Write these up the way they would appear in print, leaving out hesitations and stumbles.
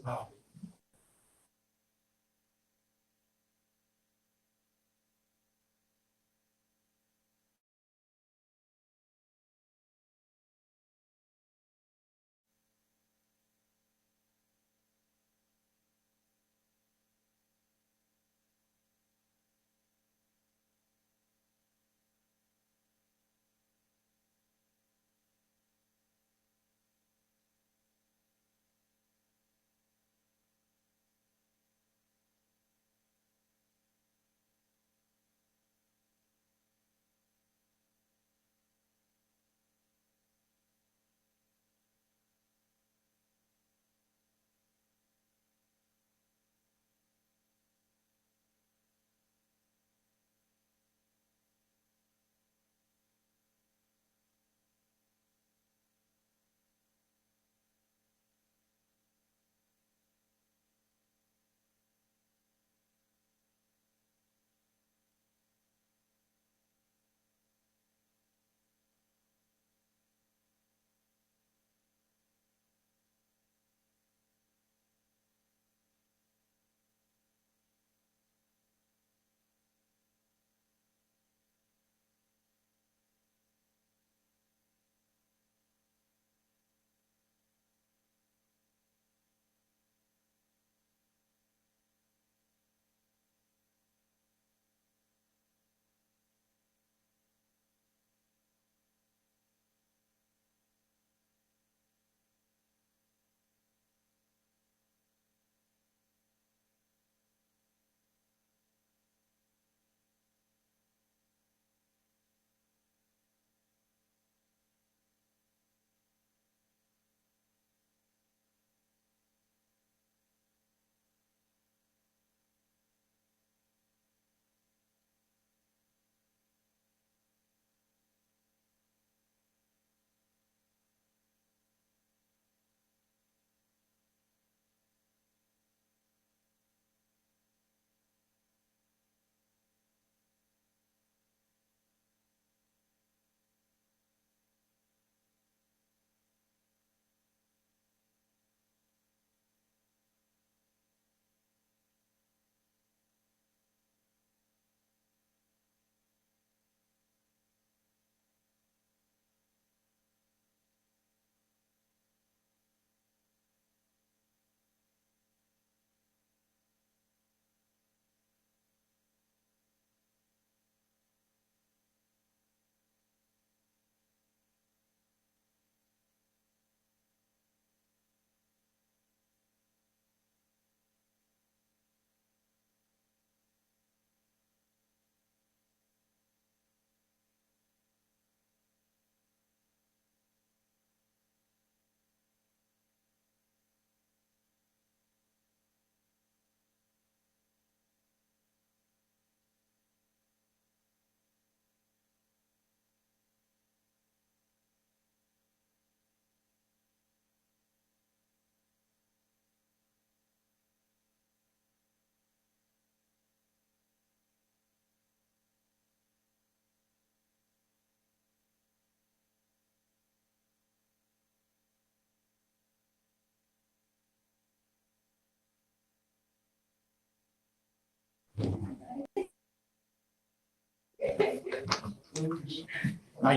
Not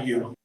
you.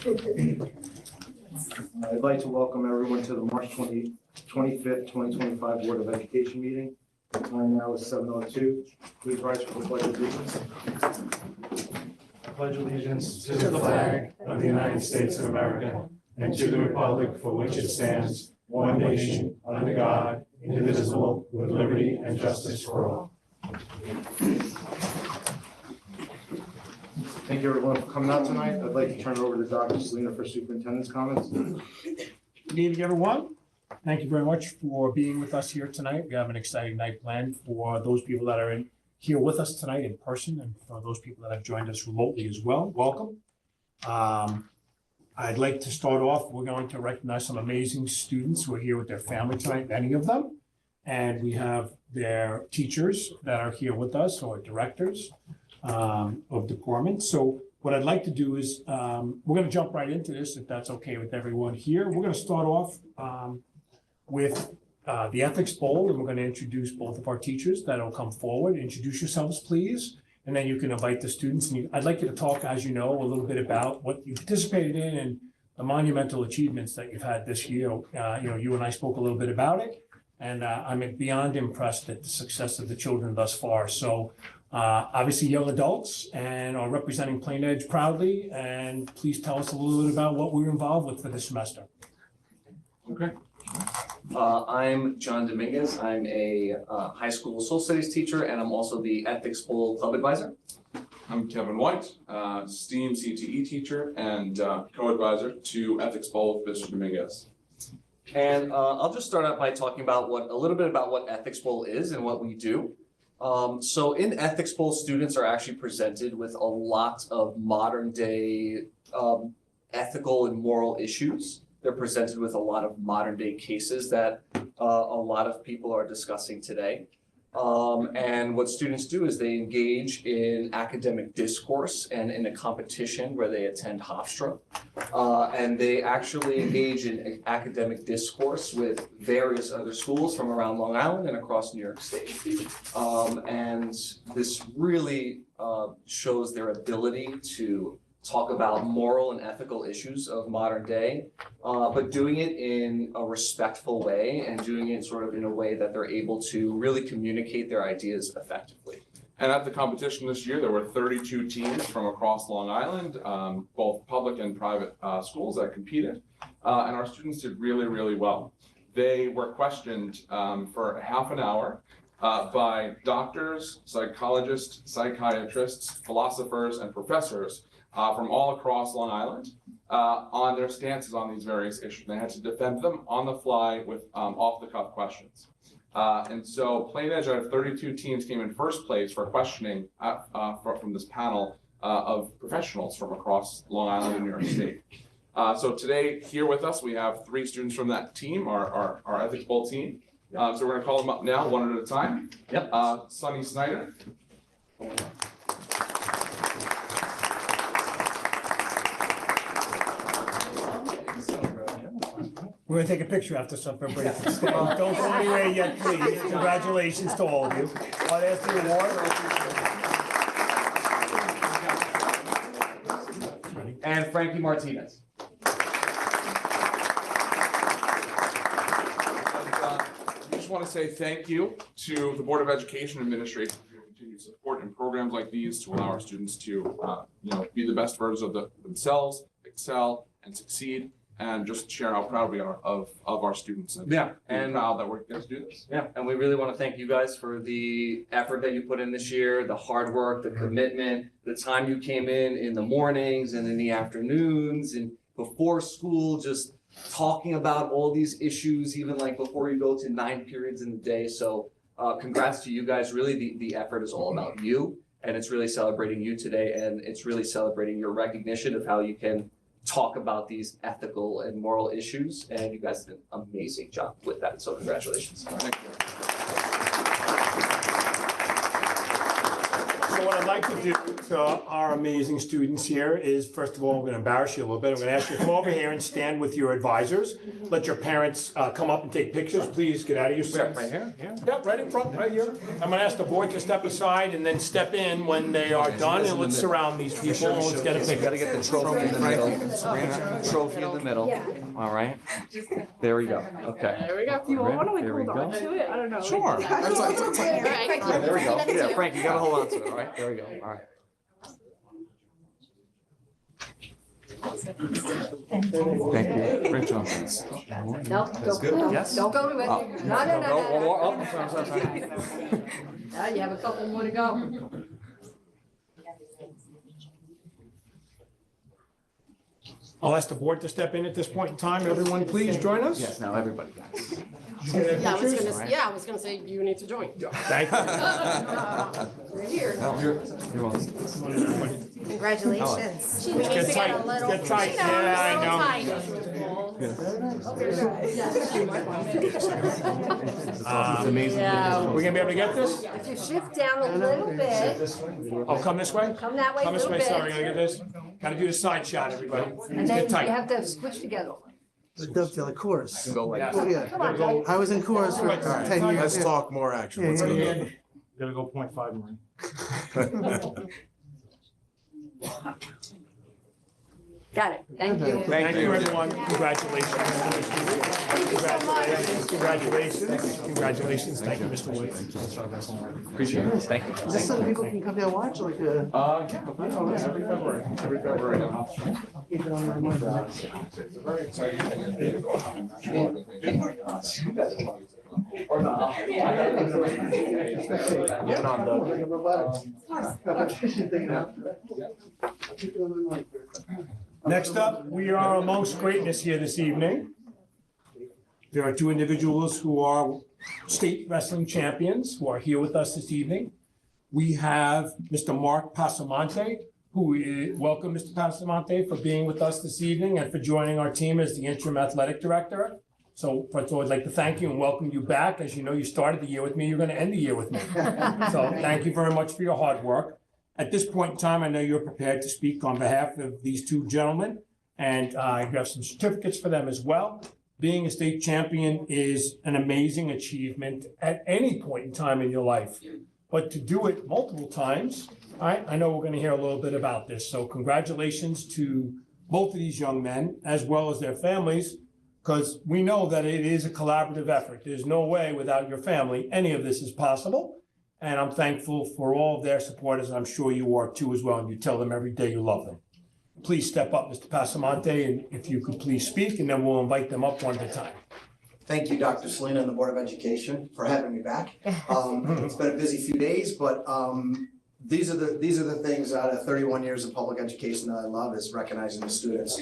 I'd like to welcome everyone to the March 25th, 2025 Board of Education meeting. The time now is 7:02. Please rise for the pledge of allegiance. I pledge allegiance to the flag of the United States of America and to the republic for which it stands, one nation, under God, indivisible, with liberty and justice for all. Thank you everyone for coming out tonight. I'd like to turn it over to Dr. Selena for superintendent's comments. Good evening, everyone. Thank you very much for being with us here tonight. We have an exciting night planned for those people that are here with us tonight in person, and for those people that have joined us remotely as well. Welcome. I'd like to start off. We're going to recognize some amazing students who are here with their family tonight, many of them. And we have their teachers that are here with us, or directors of department. So what I'd like to do is we're going to jump right into this, if that's okay with everyone here. We're going to start off with the Ethics Bowl, and we're going to introduce both of our teachers that'll come forward. Introduce yourselves, please, and then you can invite the students. And I'd like you to talk, as you know, a little bit about what you participated in and the monumental achievements that you've had this year. You and I spoke a little bit about it, and I'm beyond impressed at the success of the children thus far. So obviously young adults and are representing Plain Edge proudly, and please tell us a little bit about what we were involved with for this semester. Okay. I'm John Dominguez. I'm a high school social studies teacher, and I'm also the Ethics Bowl Club Advisor. I'm Kevin White, STEAM CTE teacher and co-advisor to Ethics Bowl with Mr. Dominguez. And I'll just start out by talking about a little bit about what Ethics Bowl is and what we do. So in Ethics Bowl, students are actually presented with a lot of modern day ethical and moral issues. They're presented with a lot of modern day cases that a lot of people are discussing today. And what students do is they engage in academic discourse and in a competition where they attend Hofstra. And they actually engage in academic discourse with various other schools from around Long Island and across New York State. And this really shows their ability to talk about moral and ethical issues of modern day, but doing it in a respectful way and doing it sort of in a way that they're able to really communicate their ideas effectively. And at the competition this year, there were 32 teams from across Long Island, both public and private schools that competed, and our students did really, really well. They were questioned for half an hour by doctors, psychologists, psychiatrists, philosophers, and professors from all across Long Island on their stances on these various issues. They had to defend them on the fly with off-the-cuff questions. And so Plain Edge out of 32 teams came in first place for questioning from this panel of professionals from across Long Island and New York State. So today here with us, we have 3 students from that team, our Ethics Bowl team. So we're gonna call them up now one at a time. Yep. Sunny Snyder. We're going to take a picture after supper break. Don't go anywhere yet, please. Congratulations to all of you. Oh, there's the award. And Frankie Martinez. We just want to say thank you to the Board of Education Administration for your continued support in programs like these to allow our students to be the best versions of themselves, excel, and succeed. And just share how proud we are of our students and proud that we're going to do this. Yeah, and we really want to thank you guys for the effort that you put in this year, the hard work, the commitment, the time you came in the mornings and in the afternoons and before school, just talking about all these issues, even like before you go to 9 periods in the day. So congrats to you guys. Really, the effort is all about you, and it's really celebrating you today, and it's really celebrating your recognition of how you can talk about these ethical and moral issues, and you guys did an amazing job with that. So congratulations. Thank you. So what I'd like to do to our amazing students here is, first of all, I'm going to embarrass you a little bit. I'm going to ask you to come over here and stand with your advisors. Let your parents come up and take pictures. Please get out of your seats. Right here? Yeah. Yep, right in front, right here. I'm going to ask the board to step aside and then step in when they are done, and let's surround these people and let's get a picture. Gotta get the trophy in the middle. Trophy in the middle. All right. There we go. Okay. There we go. Do you want to There we hold on go. to it? I don't know. Sure. Yeah, There we go. Yeah, Frank, you gotta hold on to it. All right. There we go. All right. Thank you. Great job. No, don't, Yes. don't go to it. Oh. No, no, no, One no. more. Oh, I'm sorry. You have a couple more to go. I'll ask the board to step in at this point in time. Everyone, please join us. Yes, now everybody does. Yeah, I was gonna say you need to join. Thank you. We're here. No, you're welcome. Congratulations. We need to Get get a tight, little. get tight. You know, Yeah, I know. a little tight. Yeah. We're gonna be able to get this? If you shift down a little bit, I'll come this way? come that way a Come this little way, sorry, bit, gotta get this. Gotta do the side shot, everybody. and then Get you tight. have to switch together. Dovetail, of course. Go like Oh, yeah. Come on, Jay. I was in chorus for 10 years. Let's yeah. talk more action. Yeah, Let's yeah, go. yeah. Gotta go 0.5 more. Got it. Thank you. Thank you, everyone. Congratulations. Congratulations. Congratulations. Congratulations. Thank you, Mr. Wood. Appreciate it. Thank you. Is this something people can come down and watch? Like, Yeah, every February. Every February. keep it on their mind? It's a very exciting. Getting on, Next up, we are amongst greatness here this evening. There are two individuals who are state wrestling champions who are here with us this evening. We have Mr. Mark Passamonte, welcome, Mr. Passamonte, for being with us this evening and for joining our team as the interim athletic director. So first of all, I'd like to thank you and welcome you back. As you know, you started the year with me, you're going to end the year with me. So thank you very much for your hard work. At this point in time, I know you're prepared to speak on behalf of these two gentlemen, and you have some certificates for them as well. Being a state champion is an amazing achievement at any point in time in your life, but to do it multiple times, I know we're going to hear a little bit about this. So congratulations to both of these young men, as well as their families, because we know that it is a collaborative effort. There's no way without your family any of this is possible. And I'm thankful for all of their supporters, and I'm sure you are too as well, and you tell them every day you love them. Please step up, Mr. Passamonte, and if you could please speak, and then we'll invite them up one at a time. Thank you, Dr. Selena and the Board of Education for having me back. It's been a busy few days, but these are the things out of 31 years of public education that I love, is recognizing the students.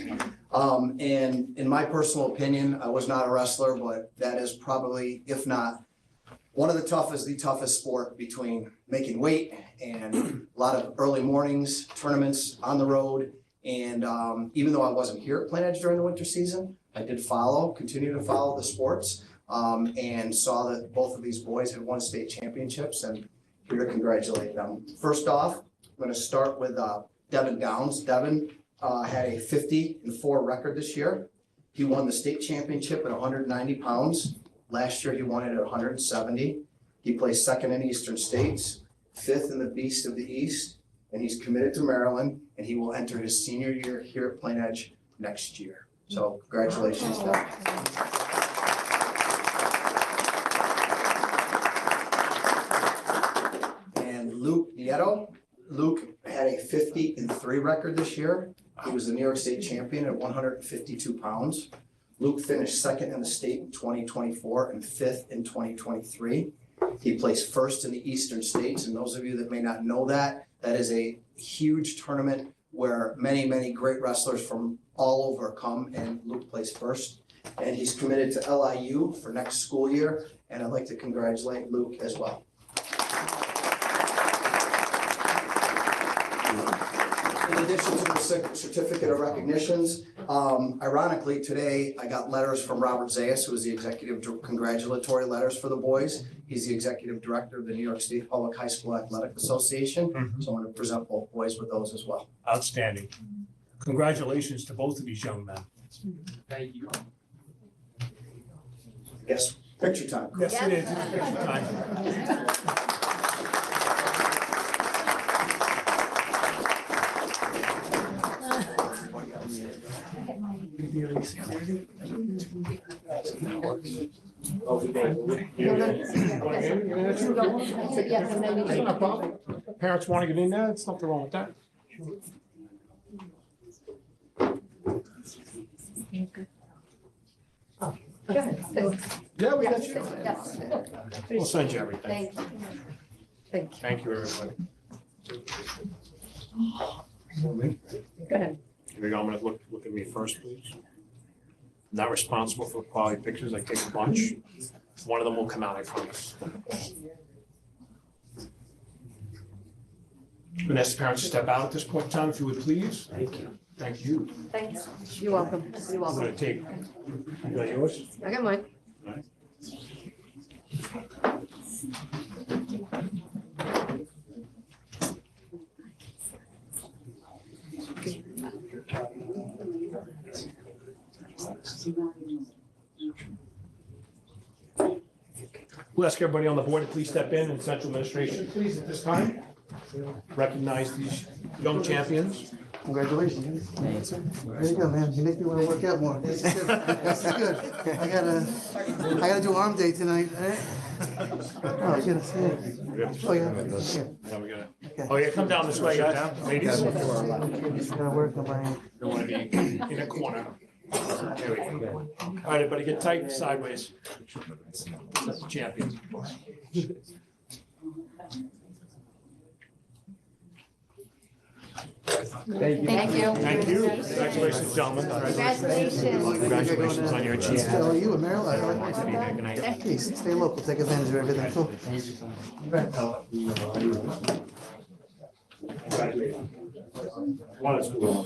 And in my personal opinion, I was not a wrestler, but that is probably, if not, one of the toughest sport, between making weight and a lot of early mornings, tournaments on the road. And even though I wasn't here at Plain Edge during the winter season, I did continue to follow the sports, and saw that both of these boys had won state championships, and here to congratulate them. First off, I'm going to start with Devin Downs. Devin had a 50-4 record this year. He won the state championship at 190 pounds. Last year, he won it at 170. He placed second in Eastern States, fifth in the Beast of the East, and he's committed to Maryland, and he will enter his senior year here at Plain Edge next year. So congratulations, Devin. And Luke Nieto. Luke had a 50-3 record this year. He was the New York State champion at 152 pounds. Luke finished second in the state in 2024 and fifth in 2023. He placed first in the Eastern States, and those of you that may not know that, that is a huge tournament where many, many great wrestlers from all over come, and Luke placed first. And he's committed to LIU for next school year, and I'd like to congratulate Luke as well. In addition to the certificate of recognitions, ironically, today I got letters from Robert Zayas, who is the congratulatory letters for the boys. He's the executive director of the New York State Public High School Athletic Association. So I want to present both boys with those as well. Outstanding. Congratulations to both of these young men. Thank you. Yes, picture time. Yes, it is. It's picture time. No problem. Parents want to get in there, there's nothing wrong with that. Yeah, we got you. Yes. We'll send you everything. Thank you. Thank you. Thank you, everybody. Go ahead. Here we go, I'm gonna look at me first, please. Not responsible for quality pictures, I take a bunch. One of them will come out, I promise. I'm gonna ask the parents to step out at this point in time, if you would please. Thank you. Thank you. Thanks. You're welcome. You're I'm gonna welcome. take, you got yours? I got mine. All right. We'll ask everybody on the board to please step in and central administration, please, at this time. Recognize these young champions. Congratulations. There you go, man. You make me want to work out more. This is good. This is good. I gotta do arm day tonight. Eh? Oh, goodness. Yeah. Oh, yeah. Now we gotta- Oh, yeah, come down this way, guys, ladies. Gotta work on my. Don't want to be in a corner. There we go. All right, everybody, get tight sideways. That's the champions. Thank you. Thank you. Congratulations, gentlemen. Congratulations. Congratulations on your achievement. How are you, Maryland? Please, stay local, take advantage of everything. Cool. One is cool.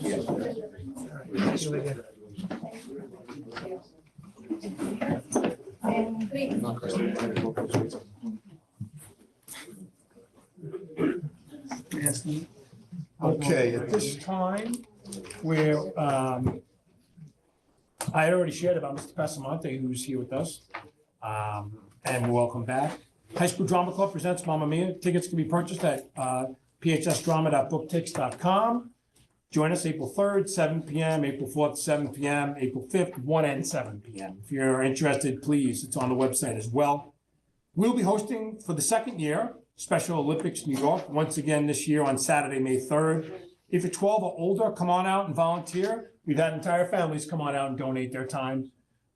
Okay, at this time, we're, I had already shared about Mr. Passamonte, who's here with us. And welcome back. High School Drama Club presents Mamma Mia. Tickets can be purchased at phsdrama.booktix.com. Join us April 3rd, 7 p.m., April 4th, 7 p.m., April 5th, 1 and 7 p.m. If you're interested, please, it's on the website as well. We'll be hosting for the second year Special Olympics New York, once again this year on Saturday, May 3rd. If you're 12 or older, come on out and volunteer. We've had entire families come on out and donate their time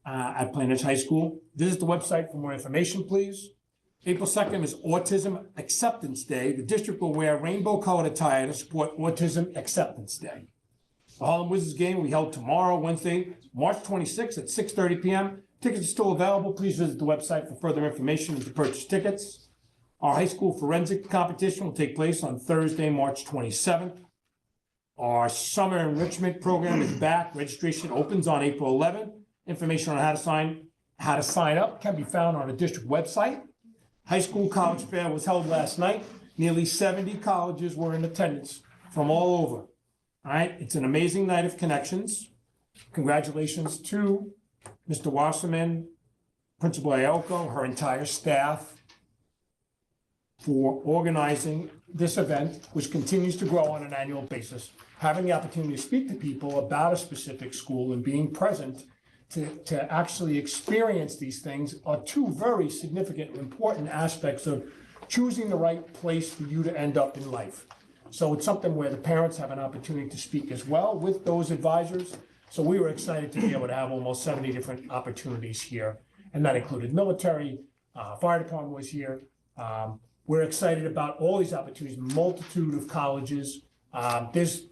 at Plainridge High School. Visit the website for more information, please. April 2nd is Autism Acceptance Day. The district will wear rainbow-colored attire to support Autism Acceptance Day. The Harlem Wizards game will be held tomorrow, Wednesday, March 26th at 6:30 p.m. Tickets are still available. Please visit the website for further information and to purchase tickets. Our high school forensic competition will take place on Thursday, March 27th. Our summer enrichment program is back. Registration opens on April 11th. Information on how to sign up can be found on the district website. High school college fair was held last night. Nearly 70 colleges were in attendance from all over. All right, it's an amazing night of connections. Congratulations to Mr. Wasserman, Principal Ayelko, her entire staff for organizing this event, which continues to grow on an annual basis. Having the opportunity to speak to people about a specific school and being present to actually experience these things are two very significant and important aspects of choosing the right place for you to end up in life. So it's something where the parents have an opportunity to speak as well with those advisors. So we were excited to be able to have almost 70 different opportunities here. And that included military, fire department was here. We're excited about all these opportunities, multitude of colleges. There's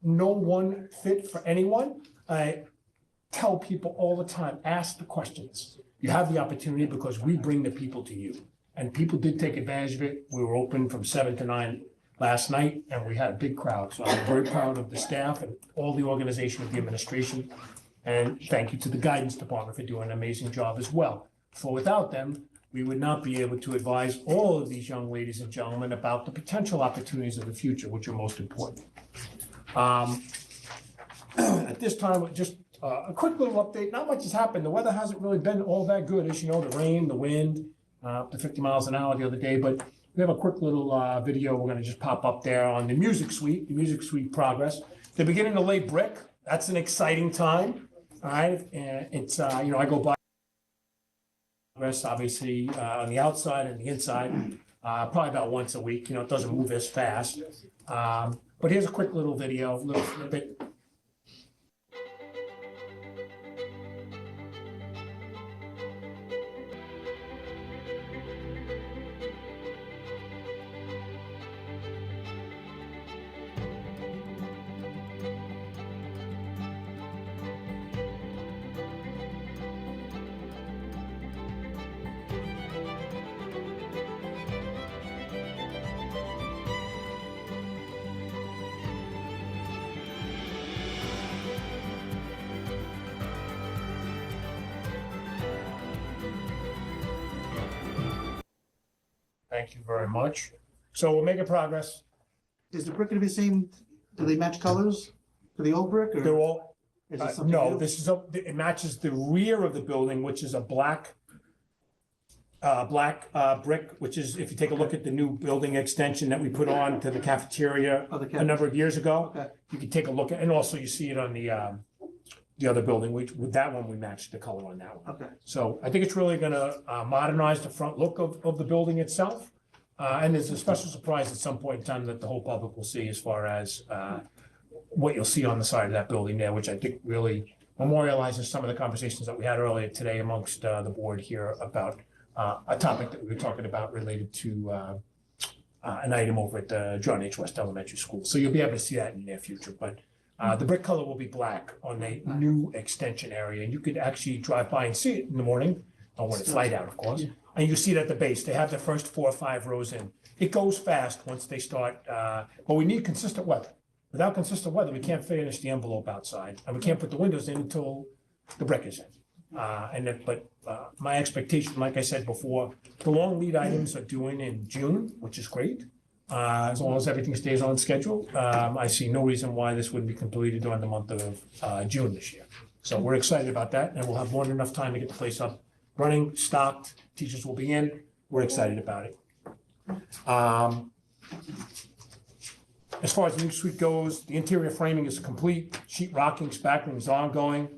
no one fit for anyone. I tell people all the time, ask the questions. You have the opportunity because we bring the people to you. And people did take advantage of it. We were open from 7 to 9 last night, and we had a big crowd. So I'm very proud of the staff and all the organization of the administration. And thank you to the guidance department for doing an amazing job as well. For without them, we would not be able to advise all of these young ladies and gentlemen about the potential opportunities of the future, which are most important. At this time, just a quick little update. Not much has happened. The weather hasn't really been all that good. As you know, the rain, the wind, up to 50 miles an hour the other day. But we have a quick little video we're going to just pop up there on the music suite progress. They're beginning to lay brick. That's an exciting time. All right. And it's, I go by obviously on the outside and the inside, probably about once a week. It doesn't move as fast. But here's a quick little video, little snippet. Thank you very much. So we're making progress. Is the brick gonna be the same, do they match colors to the old brick, They're or all, is it something no, new? it matches the rear of the building, which is a black brick, which is, if you take a look at the new building extension that we put on to the cafeteria Oh, the a cap- number of years ago, Okay. you can take a look at, and also you see it on the other building, which with that one, we matched the color on that one. Okay, So I think it's really gonna modernize the front look of the building itself. And there's a special surprise at some point in time that the whole public will see as far as what you'll see on the side of that building there, which I think really memorializes some of the conversations that we had earlier today amongst the board here about a topic that we were talking about related to an item over at the John H. West Elementary School. So you'll be able to see that in the near future, but the brick color will be black on the new extension area. And you could actually drive by and see it in the morning, or when it's light out, of course. And you see it at the base. They have the first 4 or 5 rows in. It goes fast once they start, but we need consistent weather. Without consistent weather, we can't finish the envelope outside, and we can't put the windows in until the brick is in. But my expectation, like I said before, the long lead items are due in June, which is great. As long as everything stays on schedule, I see no reason why this wouldn't be completed during the month of June this year. So we're excited about that, and we'll have more than enough time to get the place up running, stocked, teachers will be in, we're excited about it. As far as the new suite goes, the interior framing is complete, sheet rocking, spackling is ongoing,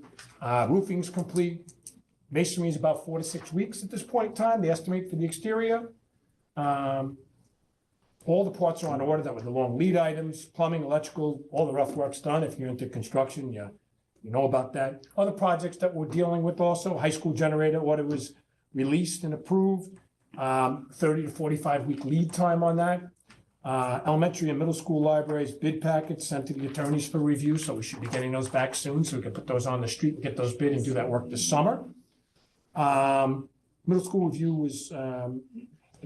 roofing's complete, masonry is about 4 to 6 weeks at this point in time, they estimate for the exterior. All the parts are on order, that were the long lead items, plumbing, electrical, all the rough work's done. If you're into construction, you know about that. Other projects that we're dealing with also, high school generator order was released and approved. 30 to 45 week lead time on that. Elementary and middle school libraries, bid packets sent to the attorneys for review, so we should be getting those back soon, so we can put those on the street, get those bid and do that work this summer. Middle school review is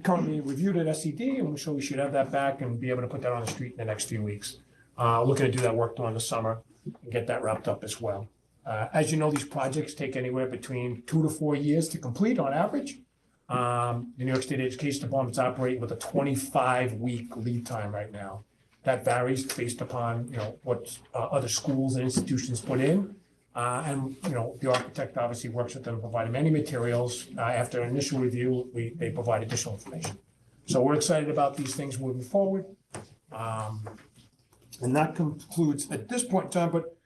currently reviewed at SED, and so we should have that back and be able to put that on the street in the next few weeks. Looking to do that work during the summer and get that wrapped up as well. As you know, these projects take anywhere between 2 to 4 years to complete on average. The New York State Education Department's operating with a 25-week lead time right now. That varies based upon, what other schools and institutions put in. And the architect obviously works with them, providing many materials. After an initial review, they provide additional information. So we're excited about these things moving forward. And that concludes at this point in time, but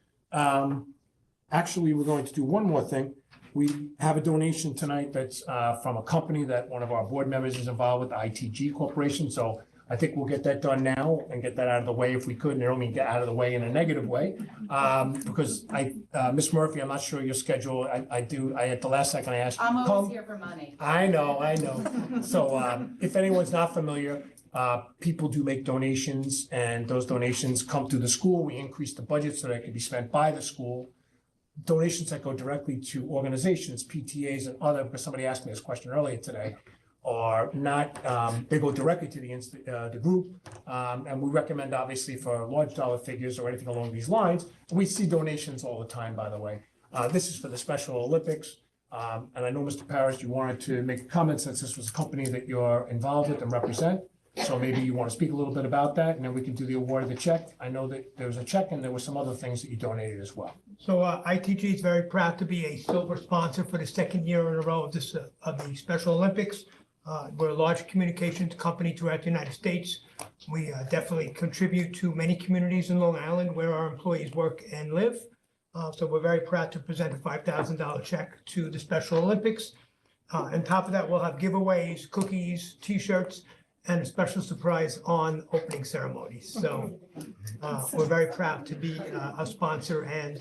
actually, we're going to do one more thing. We have a donation tonight that's from a company that one of our board members is involved with, ITG Corporation. So I think we'll get that done now and get that out of the way if we could. And I don't mean get out of the way in a negative way. Because Ms. Murphy, I'm not sure your schedule. I at the last second I asked. I'm always here for money. I know. So if anyone's not familiar, people do make donations, and those donations come through the school. We increase the budget so that it can be spent by the school. Donations that go directly to organizations, PTAs and other, because somebody asked me this question earlier today, are not, they go directly to the group. And we recommend obviously for large dollar figures or anything along these lines. We see donations all the time, by the way. This is for the Special Olympics. And I know, Mr. Parrish, you wanted to make a comment since this was a company that you're involved with and represent. So maybe you want to speak a little bit about that, and then we can do the award of the check. I know that there was a check and there were some other things that you donated as well. So ITG is very proud to be a silver sponsor for the second year in a row of this of the Special Olympics. We're a large communications company throughout the United States. We definitely contribute to many communities in Long Island where our employees work and live. So we're very proud to present a $5,000 check to the Special Olympics. On top of that, we'll have giveaways, cookies, T-shirts, and a special surprise on opening ceremonies. So we're very proud to be a sponsor, and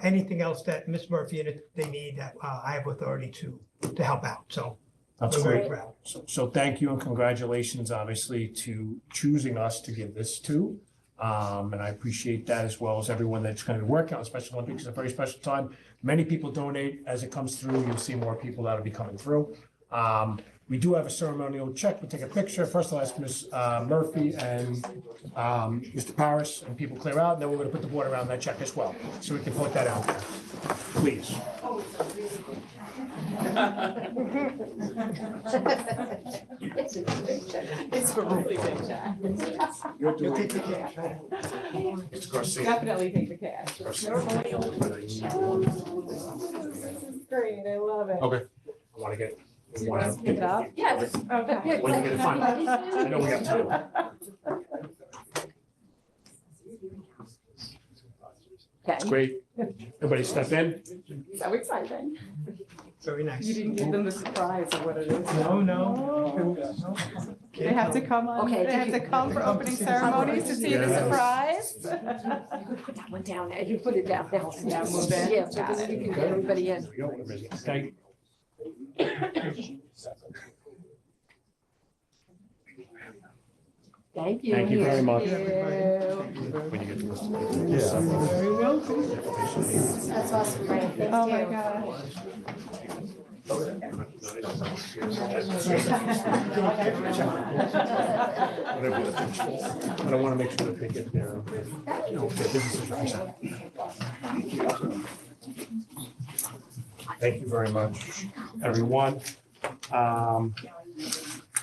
anything else that Ms. Murphy and they need, I have authority to help out. So That's we're very great. proud. So thank you and congratulations, obviously, to choosing us to give this to. And I appreciate that, as well as everyone that's going to be working on Special Olympics. It's a very special time. Many people donate as it comes through. You'll see more people that'll be coming through. We do have a ceremonial check. We'll take a picture. First, I'll ask Ms. Murphy and Mr. Parrish and people clear out, and then we're going to put the board around that check as well. So we can put that out there. Please. It's a really big check. You'll take the cash. Mr. Garcia. Definitely take the cash. Great, I love it. Okay. I want to get. Do you want us to pick it up? Yes. Okay. When you get it, fine. I know we have time. It's Okay, great. Everybody step in. so exciting. Very nice. You didn't give them the surprise of what it is. No. They have to come on, Okay, they have to come for opening ceremonies to see the Yes. surprise. You could put that one down there. You put it down there. Yeah, move it. Yeah, so this- you can get everybody in. There we go. Thank you. Thank you. Thank you very much. Thank you. When you get to this. Very welcome. That's awesome, Brian. Thank Oh, my you. God. Whatever. But I want to make sure that they get their, their businesses represented. Thank you very much, everyone.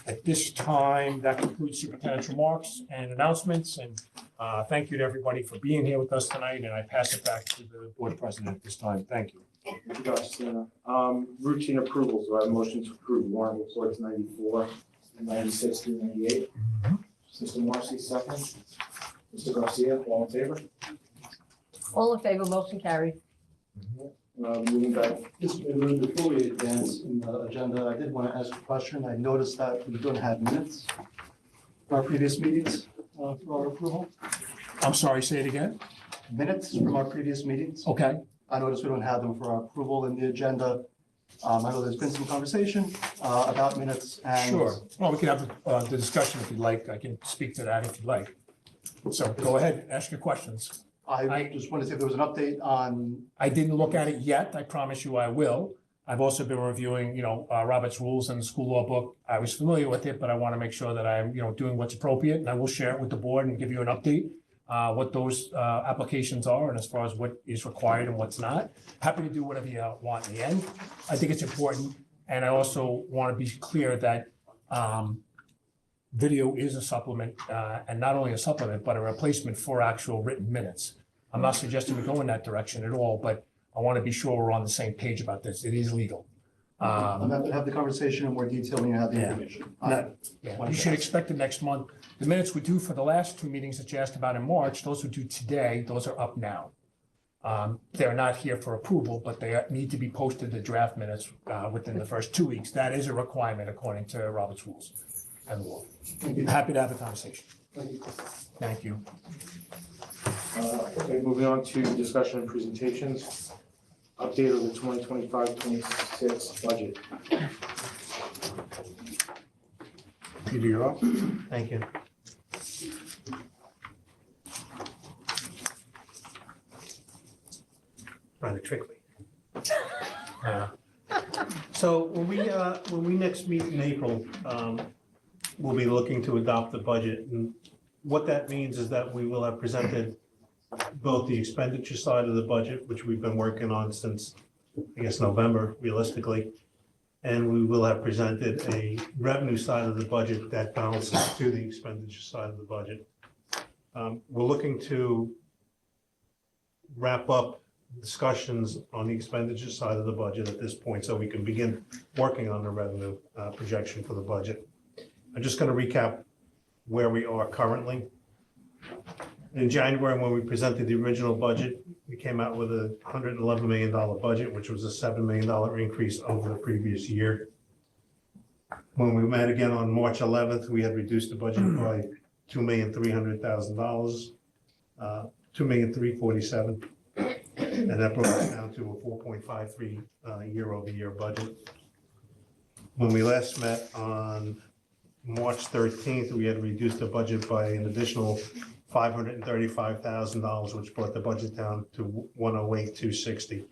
At this time, that concludes superintendent's remarks and announcements, and thank you to everybody for being here with us tonight, and I pass it back to the board president at this time. Thank you. Gotcha. Routine approvals, do I have a motion to approve warrant reports 94, 96 through 98? Mr. Marcy, second. Mr. Garcia, all in favor? All in favor, motion carried. Moving back, Just before we advance in the agenda, I did want to ask a question. I noticed that we don't have minutes from our previous meetings for our approval. I'm sorry, say it again? Minutes from our previous meetings. Okay. I noticed we don't have them for our approval in the agenda. I know there's been some conversation about minutes and. Sure. Well, we can have the discussion if you'd like. I can speak to that if you'd like. So go ahead, ask your questions. I just wanted to see if there was an update on, I didn't look at it yet. I promise you I will. I've also been reviewing, Robert's rules and the school law book. I was familiar with it, but I want to make sure that I'm, doing what's appropriate, and I will share it with the board and give you an update, what those applications are and as far as what is required and what's not. Happy to do whatever you want in the end. I think it's important, and I also want to be clear that video is a supplement, and not only a supplement, but a replacement for actual written minutes. I'm not suggesting we go in that direction at all, but I want to be sure we're on the same page about this. It is legal. I'm going to have the conversation in more detail when you have the Yeah. information. You should expect it next month. The minutes we do for the last two meetings that you asked about in March, those we do today, those are up now. They're not here for approval, but they need to be posted, the draft minutes, within the first 2 weeks. That is a requirement according to Robert's rules and law. Happy to have a conversation. Thank you. Okay, moving on to discussion and presentations. Update of the 2025-26 budget. Peter, you're up. Thank you. Rather trickly. So when we next meet in April, we'll be looking to adopt the budget. And what that means is that we will have presented both the expenditure side of the budget, which we've been working on since, I guess, November, realistically. And we will have presented a revenue side of the budget that balances to the expenditure side of the budget. We're looking to wrap up discussions on the expenditure side of the budget at this point, so we can begin working on the revenue projection for the budget. I'm just going to recap where we are currently. In January, when we presented the original budget, we came out with a $111 million budget, which was a $7 million increase over the previous year. When we met again on March 11th, we had reduced the budget by $2,300,000, $2,347,000. And that brought us down to a 4.53 year-over-year budget. When we last met on March 13th, we had reduced the budget by an additional $535,000, which brought the budget down to $108,260.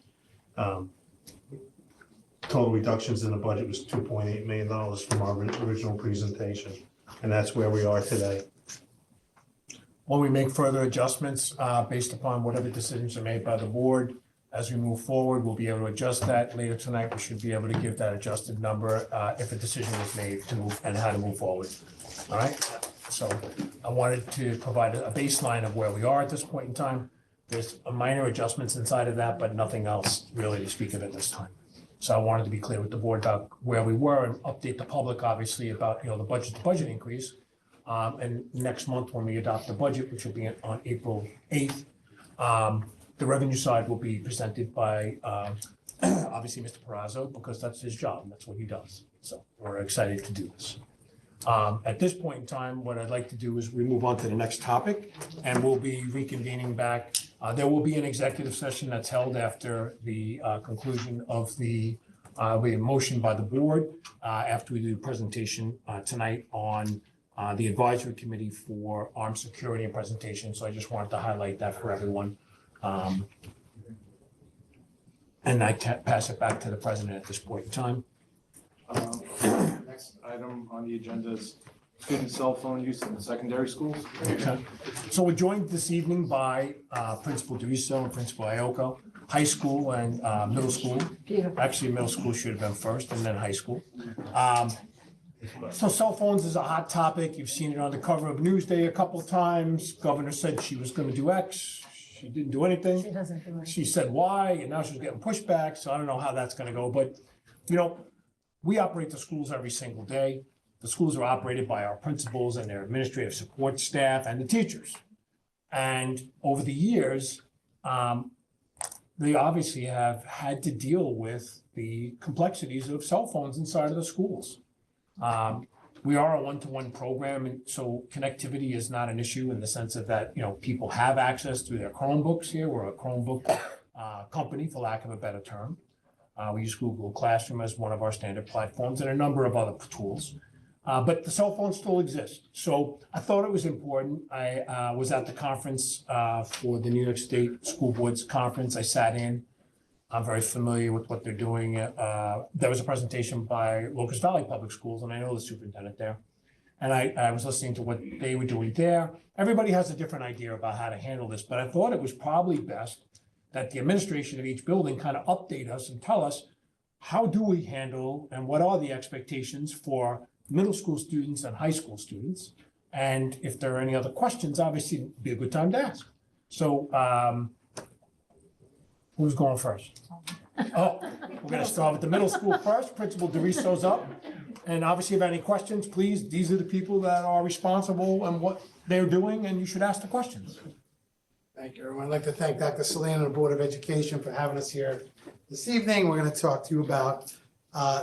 Total reductions in the budget was $2.8 million from our original presentation, and that's where we are today. When we make further adjustments based upon whatever decisions are made by the board, as we move forward, we'll be able to adjust that. Later tonight, we should be able to give that adjusted number if a decision is made to move and how to move forward. All right? So I wanted to provide a baseline of where we are at this point in time. There's a minor adjustments inside of that, but nothing else really to speak of at this time. So I wanted to be clear with the board about where we were and update the public, obviously, about, the budget increase. And next month, when we adopt the budget, which will be on April 8th, the revenue side will be presented by, obviously, Mr. Perazzo, because that's his job, and that's what he does. So we're excited to do this. At this point in time, what I'd like to do is we move on to the next topic, and we'll be reconvening back. There will be an executive session that's held after the conclusion of the motion by the board, after we do the presentation tonight on the advisory committee for armed security and presentation. So I just wanted to highlight that for everyone. And I pass it back to the president at this point in time. Next item on the agenda is student cell phone use in the secondary schools. Okay. So we're joined this evening by Principal DeRiso and Principal Iocco, high school and middle school. Actually, middle school should have been first and then high school. So cell phones is a hot topic. You've seen it on the cover of Newsday a couple of times. Governor said she was going to do X. She didn't do anything. She doesn't do it. She said Y, and now she's getting pushback. So I don't know how that's going to go. But, we operate the schools every single day. The schools are operated by our principals and their administrative support staff and the teachers. And over the years, they obviously have had to deal with the complexities of cell phones inside of the schools. We are a one-to-one program, and so connectivity is not an issue in the sense of that, people have access through their Chromebooks here. We're a Chromebook company, for lack of a better term. We use Google Classroom as one of our standard platforms and a number of other tools. But the cell phones still exist. So I thought it was important. I was at the conference for the New York State School Board's conference. I sat in. I'm very familiar with what they're doing. There was a presentation by Locust Valley Public Schools, and I know the superintendent there. And I was listening to what they were doing there. Everybody has a different idea about how to handle this, but I thought it was probably best that the administration of each building kind of update us and tell us, how do we handle and what are the expectations for middle school students and high school students? And if there are any other questions, obviously it'd be a good time to ask. So who's going first? Oh, we're gonna start with the middle school first. Principal DeRiso's up. And obviously if you have any questions, please, these are the people that are responsible and what they're doing, and you should ask the questions. Thank you, everyone. I'd like to thank Dr. Selena and the Board of Education for having us here this evening. We're going to talk to you about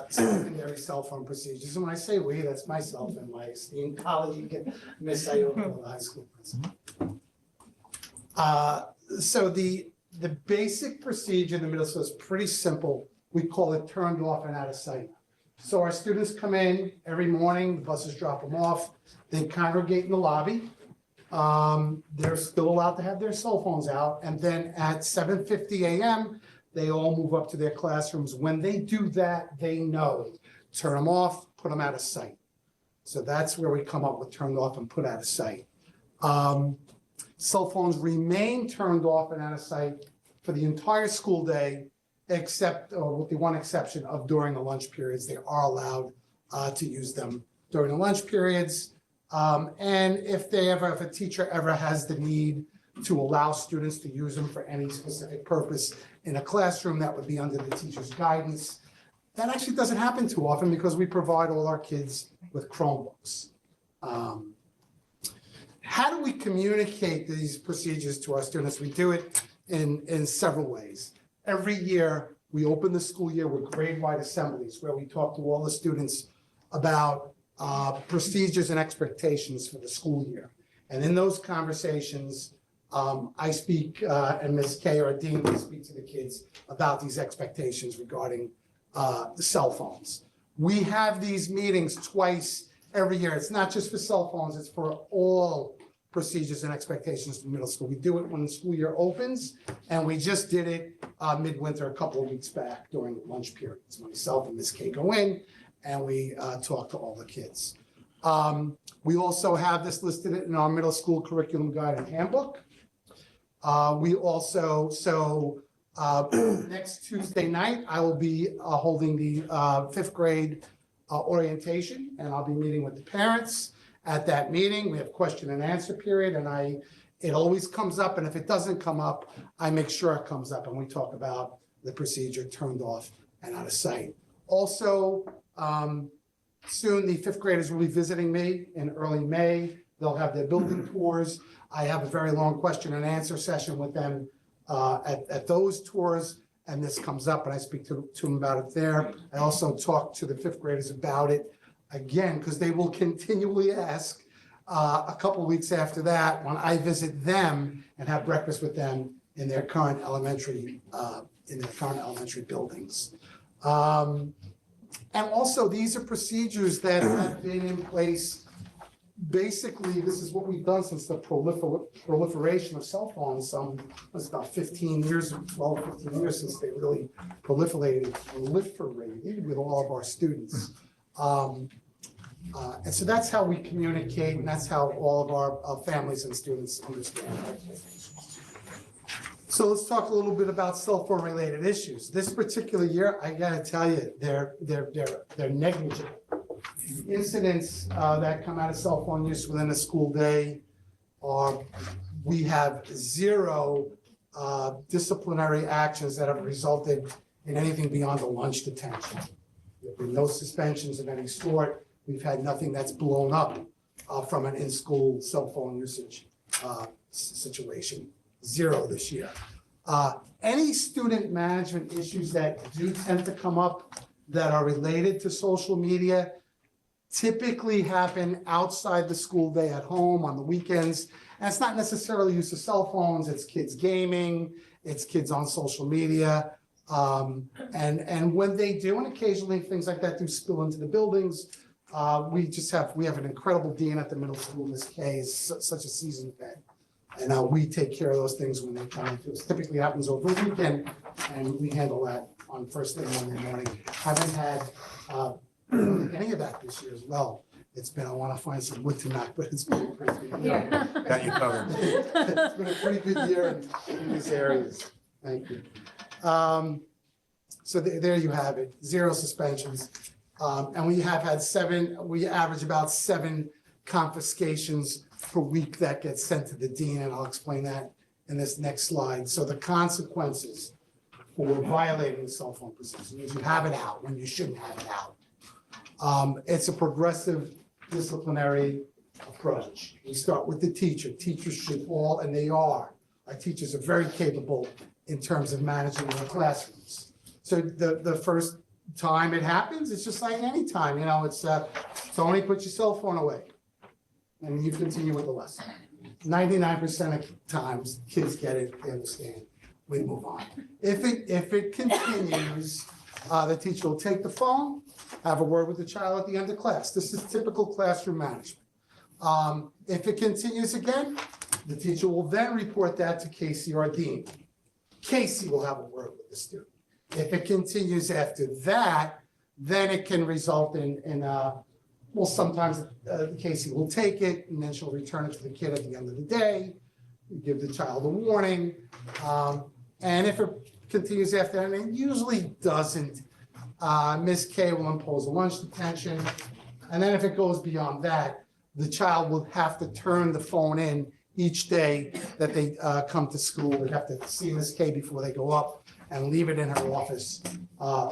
secondary cell phone procedures. And when I say we, that's myself and my esteemed colleague, Ms. Iocco, the high school principal. So the basic procedure in the middle school is pretty simple. We call it turned off and out of sight. So our students come in every morning, the buses drop them off, they congregate in the lobby. They're still allowed to have their cell phones out, and then at 7:50 a.m., they all move up to their classrooms. When they do that, they know, turn them off, put them out of sight. So that's where we come up with turned off and put out of sight. Cell phones remain turned off and out of sight for the entire school day, except with the one exception of during the lunch periods. They are allowed to use them during the lunch periods. And if a teacher ever has the need to allow students to use them for any specific purpose in a classroom, that would be under the teacher's guidance. That actually doesn't happen too often because we provide all our kids with Chromebooks. How do we communicate these procedures to our students? We do it in several ways. Every year, we open the school year with grade-wide assemblies where we talk to all the students about procedures and expectations for the school year. And in those conversations, I speak, and Ms. Kay, our dean, will speak to the kids about these expectations regarding the cell phones. We have these meetings twice every year. It's not just for cell phones, it's for all procedures and expectations in middle school. We do it when the school year opens, and we just did it midwinter a couple of weeks back during lunch periods. Myself and Ms. Kay go in, and we talk to all the kids. We also have this listed in our middle school curriculum guide and handbook. We also, next Tuesday night, I will be holding the 5th grade orientation, and I'll be meeting with the parents. At that meeting, we have question and answer period, and it always comes up, and if it doesn't come up, I make sure it comes up, and we talk about the procedure turned off and out of sight. Also, soon the 5th graders will be visiting me in early May. They'll have their building tours. I have a very long question and answer session with them at those tours, and this comes up, and I speak to them about it there. I also talk to the 5th graders about it again, because they will continually ask a couple weeks after that when I visit them and have breakfast with them in their current elementary buildings. And also, these are procedures that have been in place. Basically, this is what we've done since the proliferation of cell phones. It's about 15 years, 12, 15 years since they really proliferated with all of our students. And so that's how we communicate, and that's how all of our families and students understand. So let's talk a little bit about cell phone related issues. This particular year, I gotta tell you, they're negligible. The incidents that come out of cell phone use within a school day we have 0 disciplinary actions that have resulted in anything beyond a lunch detention. There have been no suspensions of any sort. We've had nothing that's blown up from an in-school cell phone usage situation. 0 this year. Any student management issues that do tend to come up that are related to social media typically happen outside the school day at home on the weekends. And it's not necessarily use of cell phones, it's kids gaming, it's kids on social media. And when they do, and occasionally things like that do spill into the buildings, we have an incredible dean at the middle school. Ms. Kay is such a seasoned vet. And we take care of those things when they come into us. Typically happens over the weekend, and we handle that on first thing Monday morning. Haven't had any of that this year as well. It's been, I want to find some wood to knock, but it's been a pretty good year. Got you covered. It's been a pretty good year in these areas. Thank you. So there you have it, 0 suspensions. And we have had we average about 7 confiscations per week that gets sent to the dean, and I'll explain that in this next slide. So the consequences for violating the cell phone procedure is you have it out when you shouldn't have it out. It's a progressive disciplinary approach. We start with the teacher. Teachers should all, and they are, our teachers are very capable in terms of managing their classrooms. So the first time it happens, it's just like any time, it's Tony, put your cell phone away. And you continue with the lesson. 99% of times, kids get it, they understand, we move on. If it continues, the teacher will take the phone, have a word with the child at the end of class. This is typical classroom management. If it continues again, the teacher will then report that to Casey or Dean. Casey will have a word with the student. If it continues after that, then it can result in well, sometimes Casey will take it and then she'll return it to the kid at the end of the day, give the child a warning. And if it continues after that, and it usually doesn't, Ms. K will impose a lunch detention. And then if it goes beyond that, the child will have to turn the phone in each day that they come to school. They have to see Ms. K before they go up and leave it in her office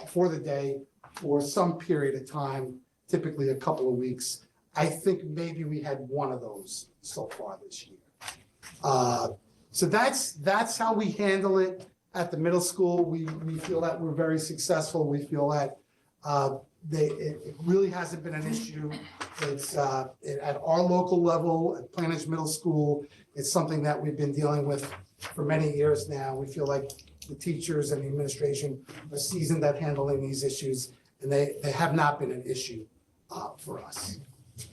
for the day for some period of time, typically a couple of weeks. I think maybe we had one of those so far this year. So that's how we handle it at the middle school. We feel that we're very successful. We feel that it really hasn't been an issue. It's at our local level, at Plainedge Middle School, it's something that we've been dealing with for many years now. We feel like the teachers and the administration are seasoned at handling these issues, and they have not been an issue for us.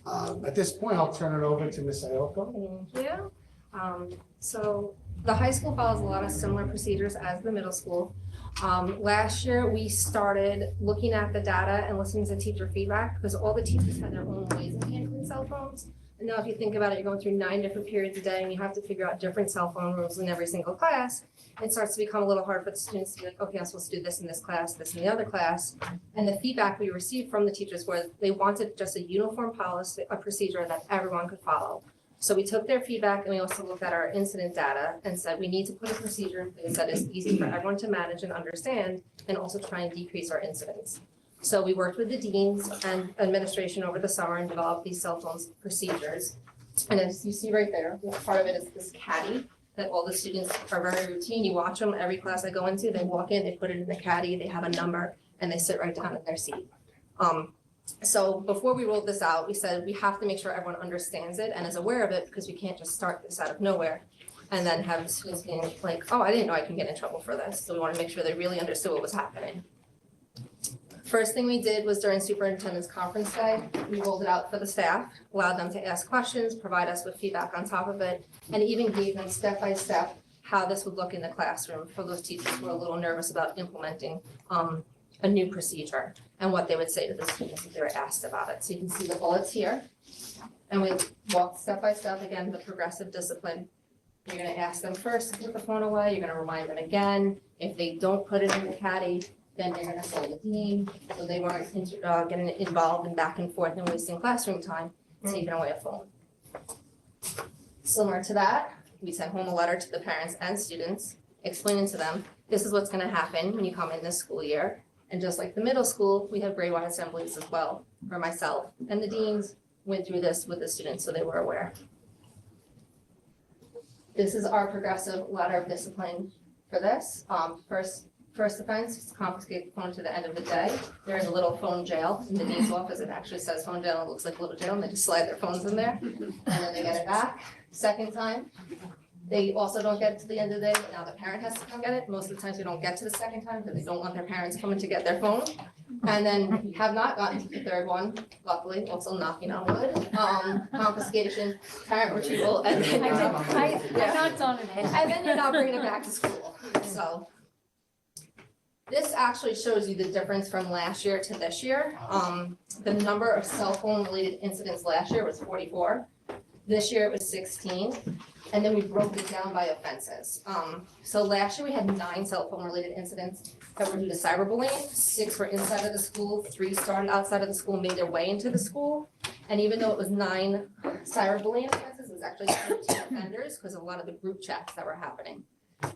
At this point, I'll turn it over to Ms. Ioko. Thank you. So the high school follows a lot of similar procedures as the middle school. Last year, we started looking at the data and listening to teacher feedback because all the teachers had their own ways of handling cell phones. And now if you think about it, you're going through 9 different periods a day and you have to figure out different cell phone rules in every single class. It starts to become a little hard for the students to be like, okay, I'm supposed to do this in this class, this in the other class. And the feedback we received from the teachers was they wanted just a uniform policy, a procedure that everyone could follow. So we took their feedback and we also looked at our incident data and said we need to put a procedure in place that is easy for everyone to manage and understand and also try and decrease our incidents. So we worked with the deans and administration over the summer and developed these cell phone procedures. And as you see right there, part of it is this caddy that all the students are very routine. You watch them every class I go into, they walk in, they put it in the caddy, they have a number, and they sit right down in their seat. So before we rolled this out, we said we have to make sure everyone understands it and is aware of it because we can't just start this out of nowhere and then have students being like, oh, I didn't know I can get in trouble for this. So we want to make sure they really understood what was happening. First thing we did was during superintendent's conference day, we rolled it out for the staff, allowed them to ask questions, provide us with feedback on top of it, and even gave them step by step how this would look in the classroom for those teachers who were a little nervous about implementing a new procedure and what they would say to the students if they were asked about it. So you can see the bullets here. And we walk step by step, again, the progressive discipline. You're gonna ask them first to put the phone away, you're gonna remind them again. If they don't put it in the caddy, then you're gonna call the dean, so they weren't getting involved and back and forth and wasting classroom time, taking away a phone. Similar to that, we sent home a letter to the parents and students, explaining to them, this is what's gonna happen when you come in this school year. And just like the middle school, we have grade-wide assemblies as well, for myself. And the deans went through this with the students, so they were aware. This is our progressive letter of discipline for this. First offense is confiscate the phone to the end of the day. There is a little phone jail in the dean's office. It actually says phone jail. It looks like a little jail, and they just slide their phones in there, and then they get it back. Second time, they also don't get it to the end of the day, but now the parent has to come get it. Most of the times we don't get to the second time because they don't want their parents coming to get their phone. And then we have not gotten to the third one, luckily, also knocking on wood. Confiscation, parent retrieval, and then I knocked on it. and then you're not bringing it back to school. So this actually shows you the difference from last year to this year. The number of cell phone related incidents last year was 44. This year it was 16. And then we broke it down by offenses. So last year we had 9 cell phone related incidents that were due to cyberbullying. 6 were inside of the school, 3 started outside of the school, made their way into the school. And even though it was 9 cyberbullying offenses, it was actually 13 offenders because of a lot of the group chats that were happening.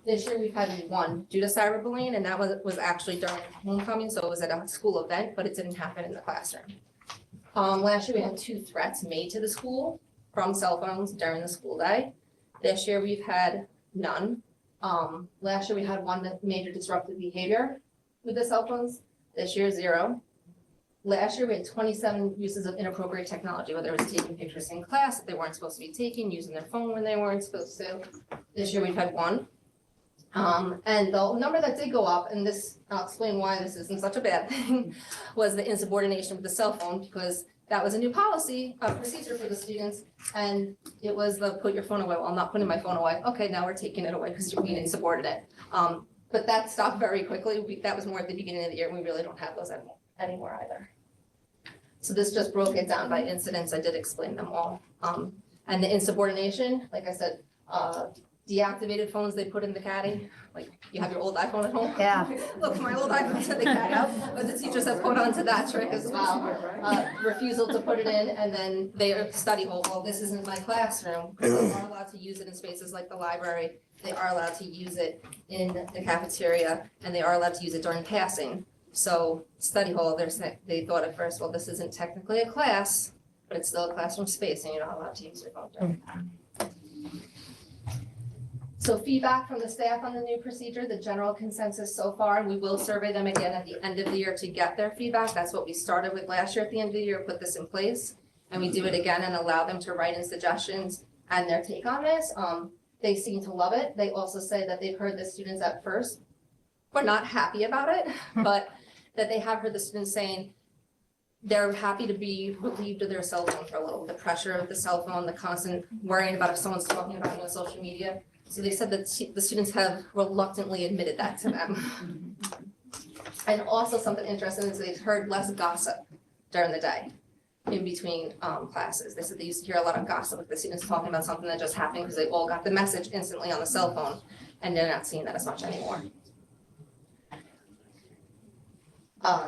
This year we've had 1 due to cyberbullying, and that was actually during homecoming, so it was at a school event, but it didn't happen in the classroom. Last year we had 2 threats made to the school from cell phones during the school day. This year we've had none. Last year we had 1 major disruptive behavior with the cell phones. This year 0. Last year we had 27 uses of inappropriate technology, whether it was taking pictures in class that they weren't supposed to be taking, using their phone when they weren't supposed to. This year we've had 1. And the number that did go up, and this, I'll explain why this isn't such a bad thing, was the insubordination with the cell phone, because that was a new policy, procedure for the students, and it was the put your phone away. Well, I'm not putting my phone away. Okay, now we're taking it away because you're being insubordinate. But that stopped very quickly. That was more at the beginning of the year, and we really don't have those anymore either. So this just broke it down by incidents. I did explain them all. And the insubordination, like I said, deactivated phones they put in the caddy. Like you have your old iPhone at home. Yeah. Look, my old iPhone's in the caddy. But the teachers have put onto that trick as well. Refusal to put it in, and then they study hall. Well, this isn't my classroom. They are allowed to use it in spaces like the library. They are allowed to use it in the cafeteria, and they are allowed to use it during passing. So study hall, they thought at first, well, this isn't technically a class, but it's still a classroom space, and you're not allowed to use your phone during that. So feedback from the staff on the new procedure, the general consensus so far, and we will survey them again at the end of the year to get their feedback. That's what we started with last year at the end of the year, put this in place. And we do it again and allow them to write in suggestions and their take on this. They seem to love it. They also say that they've heard the students at first were not happy about it, but that they have heard the students saying they're happy to be relieved of their cell phone for a little, the pressure of the cell phone, the constant worrying about if someone's talking about it on social media. So they said that the students have reluctantly admitted that to them. And also something interesting is they've heard less gossip during the day in between classes. They said they used to hear a lot of gossip with the students talking about something that just happened because they all got the message instantly on the cell phone, and they're not seeing that as much anymore.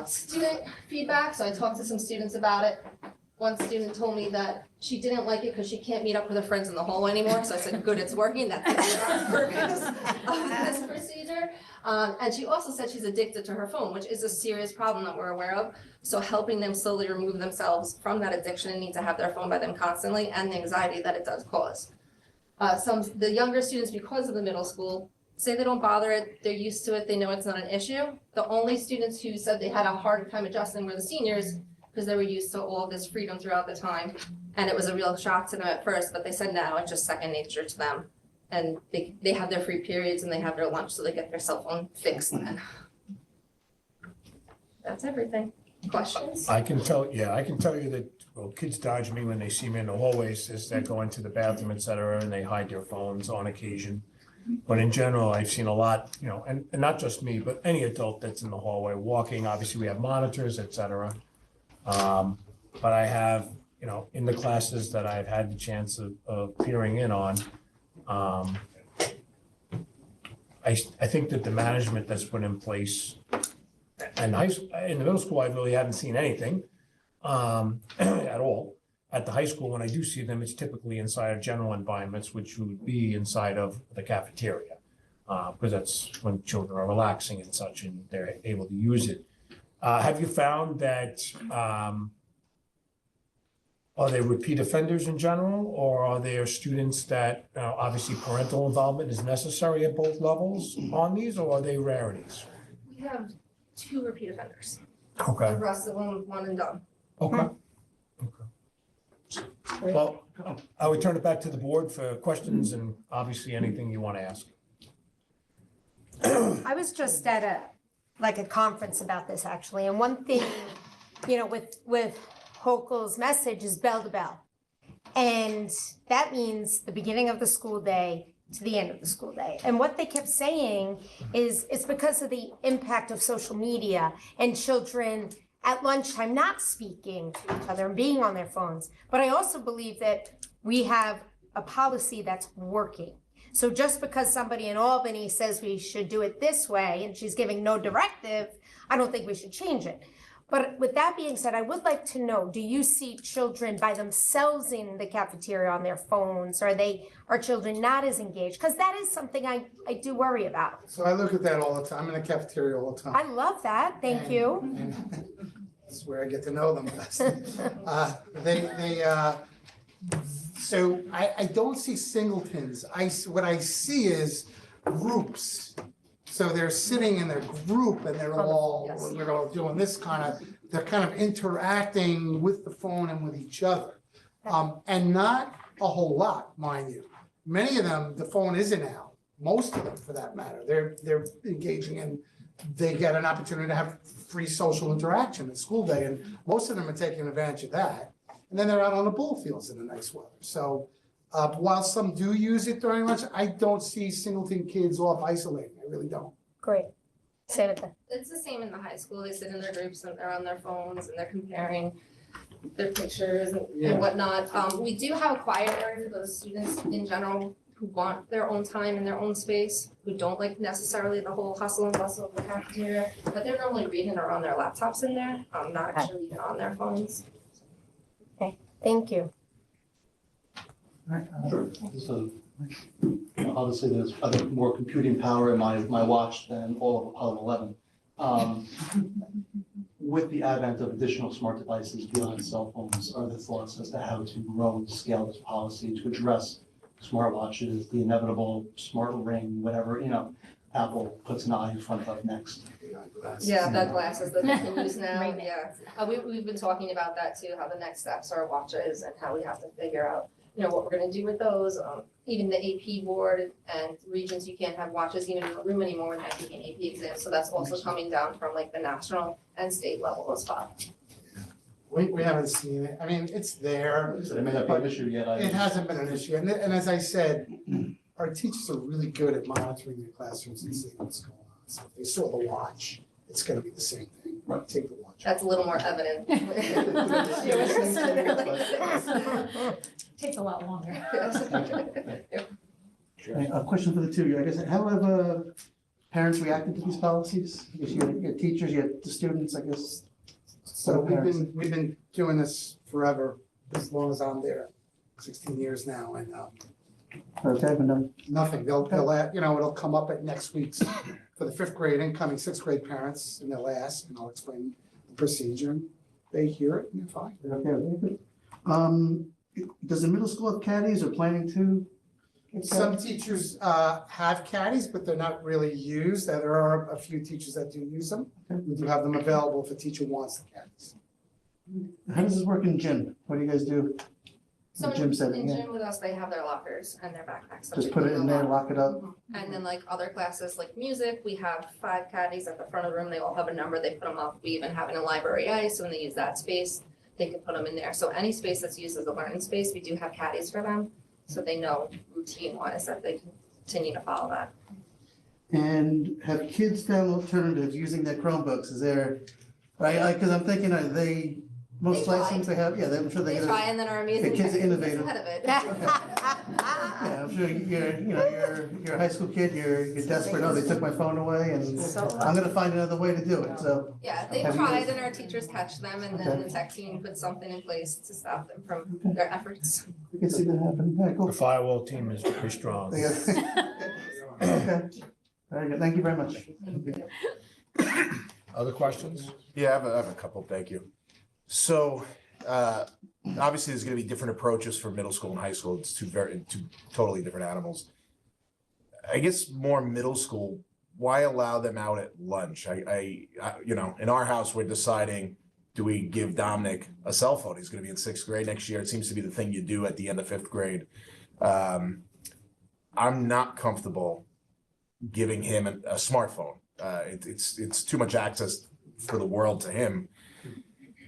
Student feedback, so I talked to some students about it. One student told me that she didn't like it because she can't meet up with her friends in the hallway anymore, so I said, good, it's working, that's the purpose of this procedure. And she also said she's addicted to her phone, which is a serious problem that we're aware of. So helping them slowly remove themselves from that addiction and need to have their phone by them constantly, and the anxiety that it does cause. The younger students, because of the middle school, say they don't bother it, they're used to it, they know it's not an issue. The only students who said they had a harder time adjusting were the seniors, because they were used to all of this freedom throughout the time. And it was a real shock to them at first, but they said now it's just second nature to them. And they have their free periods and they have their lunch, so they get their cell phone fixed then. That's everything. Questions? I can tell you that, well, kids dodge me when they see me in the hallways as they go into the bathroom, et cetera, and they hide their phones on occasion. But in general, I've seen a lot, and not just me, but any adult that's in the hallway walking. Obviously, we have monitors, et cetera. But I have, in the classes that I've had the chance of peering in on, I think that the management that's put in place, and in the middle school, I really haven't seen anything at all. At the high school, when I do see them, it's typically inside of general environments, which would be inside of the cafeteria, because that's when children are relaxing and such, and they're able to use it. Have you found that, are they repeat offenders in general, or are there students that, obviously parental involvement is necessary at both levels on these, or are they rarities? We have 2 repeat offenders. Okay, The rest of them, one and done. okay. Well, I would turn it back to the board for questions and obviously anything you want to ask. I was just at a conference about this actually, and one thing, with Hochul's message is bell to bell. And that means the beginning of the school day to the end of the school day. And what they kept saying is it's because of the impact of social media and children at lunchtime not speaking to each other and being on their phones. But I also believe that we have a policy that's working. So just because somebody in Albany says we should do it this way and she's giving no directive, I don't think we should change it. But with that being said, I would like to know, do you see children by themselves in the cafeteria on their phones? Are children not as engaged? Because that is something I do worry about. So I look at that all the time. I'm in the cafeteria all the time. I love that, thank you. And that's where I get to know them best. So I don't see singletons. What I see is groups. So they're sitting in their group and they're all doing this they're kind of interacting with the phone and with each other. And not a whole lot, mind you. Many of them, the phone isn't out. Most of them, for that matter, they're engaging in, they get an opportunity to have free social interaction at school day, and most of them are taking advantage of that. And then they're out on the ball fields in the nice weather. So while some do use it during lunch, I don't see singleton kids off isolating. I really don't. Great. Say it again. It's the same in the high school. They sit in their groups and they're on their phones and they're comparing their pictures and whatnot. We do have a quiet area for those students in general who want their own time and their own space, who don't like necessarily the whole hustle and bustle of the cafeteria, but they're normally reading or on their laptops in there, not actually even on their phones. Thank you. So obviously there's other more computing power in my watch than all of Apollo 11. With the advent of additional smart devices beyond cell phones, are there thoughts as to how to grow and scale this policy to address smartwatches, the inevitable smart ring, whatever, Apple puts an eye in front of next? Yeah, the glasses that they can use now, yeah. We've been talking about that too, how the next steps are watches and how we have to figure out, what we're gonna do with those. Even the AP board and regions, you can't have watches even in the room anymore when they're taking AP exams. So that's also coming down from like the national and state level as well. We haven't seen it. I mean, it's there. So it may not be an issue yet. It hasn't been an issue. And as I said, our teachers are really good at monitoring their classrooms and seeing what's going on. So if they saw the watch, it's gonna be the same thing. Right, take the watch. That's a little more evident. Takes a lot longer. A question for the two of you, I guess, how have parents reacted to these policies? I guess you have teachers, you have the students, I guess. So we've been doing this forever, as long as I'm there, 16 years now, and Okay, but no. nothing. It'll come up at next week's for the 5th grade, incoming 6th grade parents, and they'll ask, and I'll explain the procedure. And they hear it, and they're fine. Okay, very good. Does the middle school have caddies or planning to? Some teachers have caddies, but they're not really used. There are a few teachers that do use them. We do have them available if a teacher wants the caddies. How does this work in gym? What do you guys do? So Gym in setting, yeah. gym with us, they have their lockers and their backpacks. that Just they put can it in go there, on. lock it up? And then like other classes like music, we have 5 caddies at the front of the room. They all have a number. They put them up. We even have it in library ice. So when they use that space, they can put them in there. So any space that's used as a learning space, we do have caddies for them. So they know routine wise that they continue to follow that. And have kids found alternatives using their Chromebooks? Is there, because I'm thinking, are they, most They try. classrooms they have, yeah, I'm sure They try and then are amazing. The kids are innovative. Ahead of it. Yeah, I'm sure you're a high school kid, you're desperate, oh, they took my phone away and I'm gonna find another way to do it, so. Yeah, they Have you try, guys- then our teachers catch them and then Okay. the tech team puts something in place to stop them from their efforts. We can see that happen, yeah, cool. The firewall team is pretty strong. Okay, very good, thank you very much. Other questions? Yeah, I have a couple, thank you. So, obviously, there's gonna be different approaches for middle school and high school. It's two totally different animals. I guess more middle school, why allow them out at lunch? I in our house, we're deciding, do we give Dominic a cell phone? He's gonna be in 6th grade next year. It seems to be the thing you do at the end of 5th grade. I'm not comfortable giving him a smartphone. It's too much access for the world to him.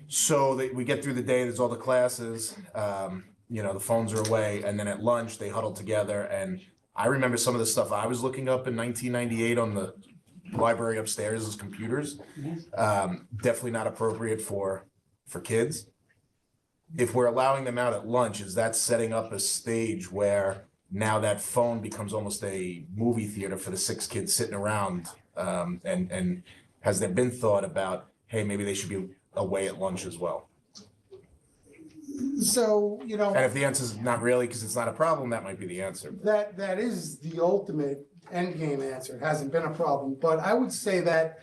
So we get through the day, there's all the classes, the phones are away, and then at lunch, they huddle together. And I remember some of the stuff I was looking up in 1998 on the library upstairs as computers. Definitely not appropriate for kids. If we're allowing them out at lunch, is that setting up a stage where now that phone becomes almost a movie theater for the 6 kids sitting around? And has there been thought about, hey, maybe they should be away at lunch as well? So, And if the answer is not really, because it's not a problem, that might be the answer. that is the ultimate end game answer. It hasn't been a problem, but I would say that,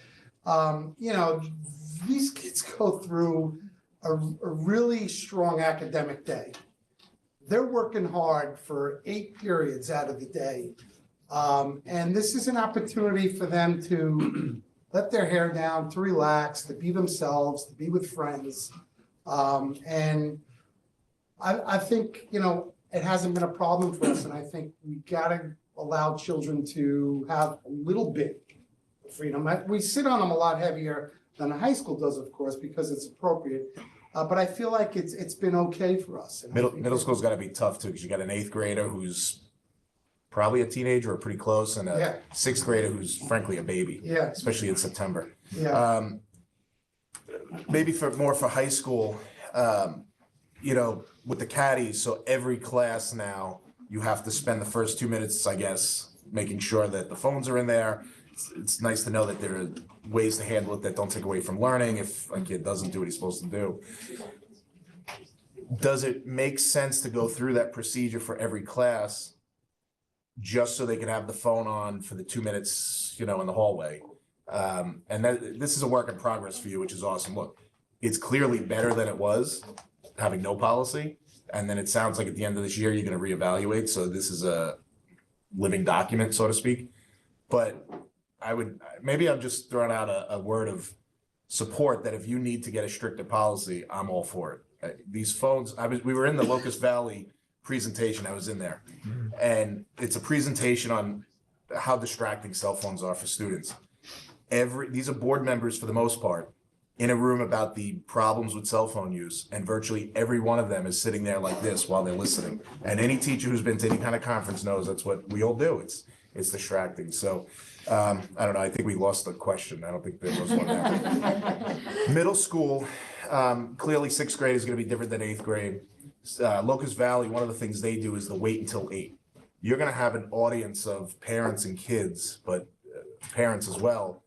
these kids go through a really strong academic day. They're working hard for 8 periods out of the day. And this is an opportunity for them to let their hair down, to relax, to be themselves, to be with friends. And I think, it hasn't been a problem for us, and I think we gotta allow children to have a little bit of freedom. We sit on them a lot heavier than a high school does, of course, because it's appropriate. But I feel like it's been okay for us. And I think Middle school's gotta be tough too, because you got an 8th grader who's probably a teenager or pretty close, and Yeah. a sixth grader who's frankly a baby, Yeah, especially in September. yeah. Maybe for high school, with the caddies, so every class now, you have to spend the first 2 minutes, I guess, making sure that the phones are in there. It's nice to know that there are ways to handle it that don't take away from learning if a kid doesn't do what he's supposed to do. Does it make sense to go through that procedure for every class just so they can have the phone on for the 2 minutes, in the hallway? And this is a work in progress for you, which is awesome. Look, it's clearly better than it was having no policy. And then it sounds like at the end of this year, you're going to reevaluate. So this is a living document, so to speak. But maybe I'm just throwing out a word of support that if you need to get a stricter policy, I'm all for it. These phones, we were in the Locust Valley presentation, I was in there. And it's a presentation on how distracting cell phones are for students. These are board members for the most part in a room about the problems with cell phone use, and virtually every one of them is sitting there like this while they're listening. And any teacher who's been to any kind of conference knows that's what we all do. It's distracting. So I don't know. I think we lost the question. I don't think there was one there. Middle school, clearly sixth grade is going to be different than eighth grade. Locust Valley, one of the things they do is the wait until 8. You're going to have an audience of parents and kids, but parents as well,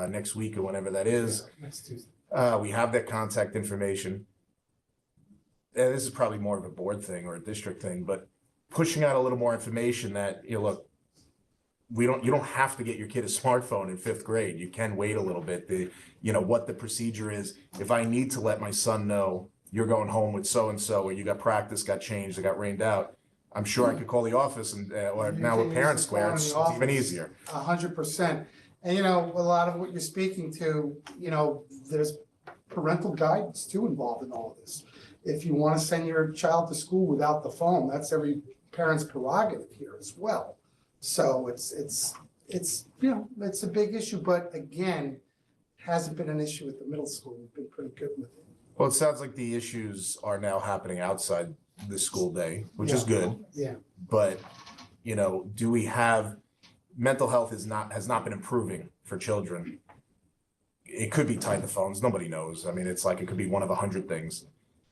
next week or whenever that is. Next Tuesday. We have their contact information. And this is probably more of a board thing or a district thing, but pushing out a little more information that, look, you don't have to get your kid a smartphone in 5th grade. You can wait a little bit. What the procedure is. If I need to let my son know you're going home with so-and-so, or you got practice, got changed, it got rained out, I'm sure I could call the office or now with Parent Square, it's even easier. 100%. And, a lot of what you're speaking to, there's parental guidance too involved in all of this. If you want to send your child to school without the phone, that's every parent's prerogative here as well. So it's a big issue, but again, hasn't been an issue at the middle school. We've been pretty good with it. Well, it sounds like the issues are now happening outside the school day, which is good. Yeah. But, do we have, mental health has not been improving for children. It could be tied to phones. Nobody knows. I mean, it's like it could be one of 100 things.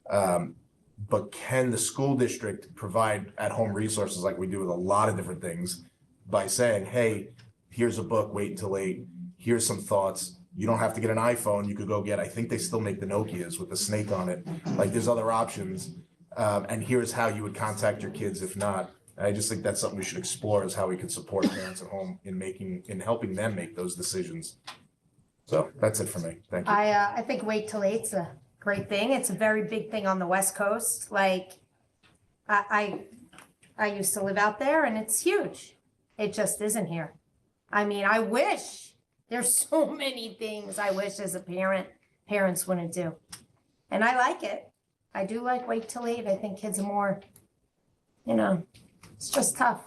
But can the school district provide at-home resources like we do with a lot of different things by saying, hey, here's a book, wait until 8. Here's some thoughts. You don't have to get an iPhone. You could go get, I think they still make the Nokias with the snake on it. Like there's other options. And here's how you would contact your kids if not. I just think that's something we should explore, is how we can support parents at home in helping them make those decisions. So that's it for me. Thank you. I think wait till 8's a great thing. It's a very big thing on the West Coast. Like I used to live out there and it's huge. It just isn't here. I mean, I wish there's so many things I wish as a parents wouldn't do. And I like it. I do like wait till 8. I think kids are more, it's just tough.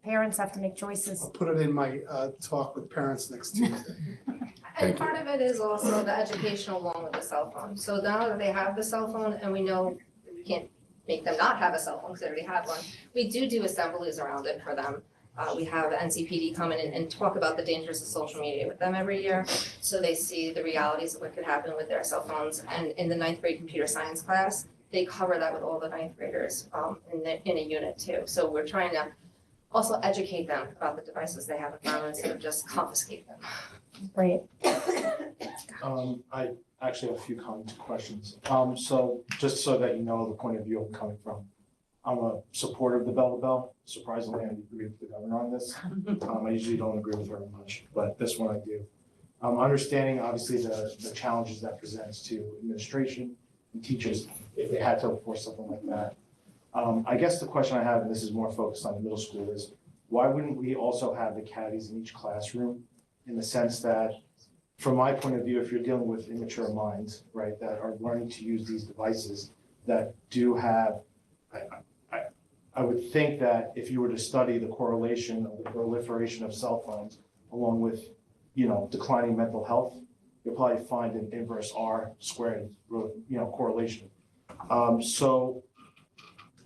Parents have to make choices. I'll put it in my talk with parents next Tuesday. And part of it is also the education along with the cell phone. So now that they have the cell phone, and we know we can't make them not have a cell phone because they already have one, we do assemblies around it for them. We have NCPD come in and talk about the dangers of social media with them every year, so they see the realities of what could happen with their cell phones. And in the 9th grade computer science class, they cover that with all the 9th graders in a unit too. So we're trying to also educate them about the devices they have at home instead of just confiscate them. Right. I actually have a few comments and questions. So just so that you know the point of view I'm coming from, I'm a supporter of the bell to bell. Surprisingly, I agree with the governor on this. I usually don't agree with her much, but this one I do. Understanding obviously the challenges that presents to administration and teachers if they had to enforce something like that. I guess the question I have, and this is more focused on the middle school, is why wouldn't we also have the caddies in each classroom, in the sense that, from my point of view, if you're dealing with immature minds, right, that are learning to use these devices that do have, I would think that if you were to study the correlation of the proliferation of cell phones along with, declining mental health, you'll probably find an inverse R squared, correlation. So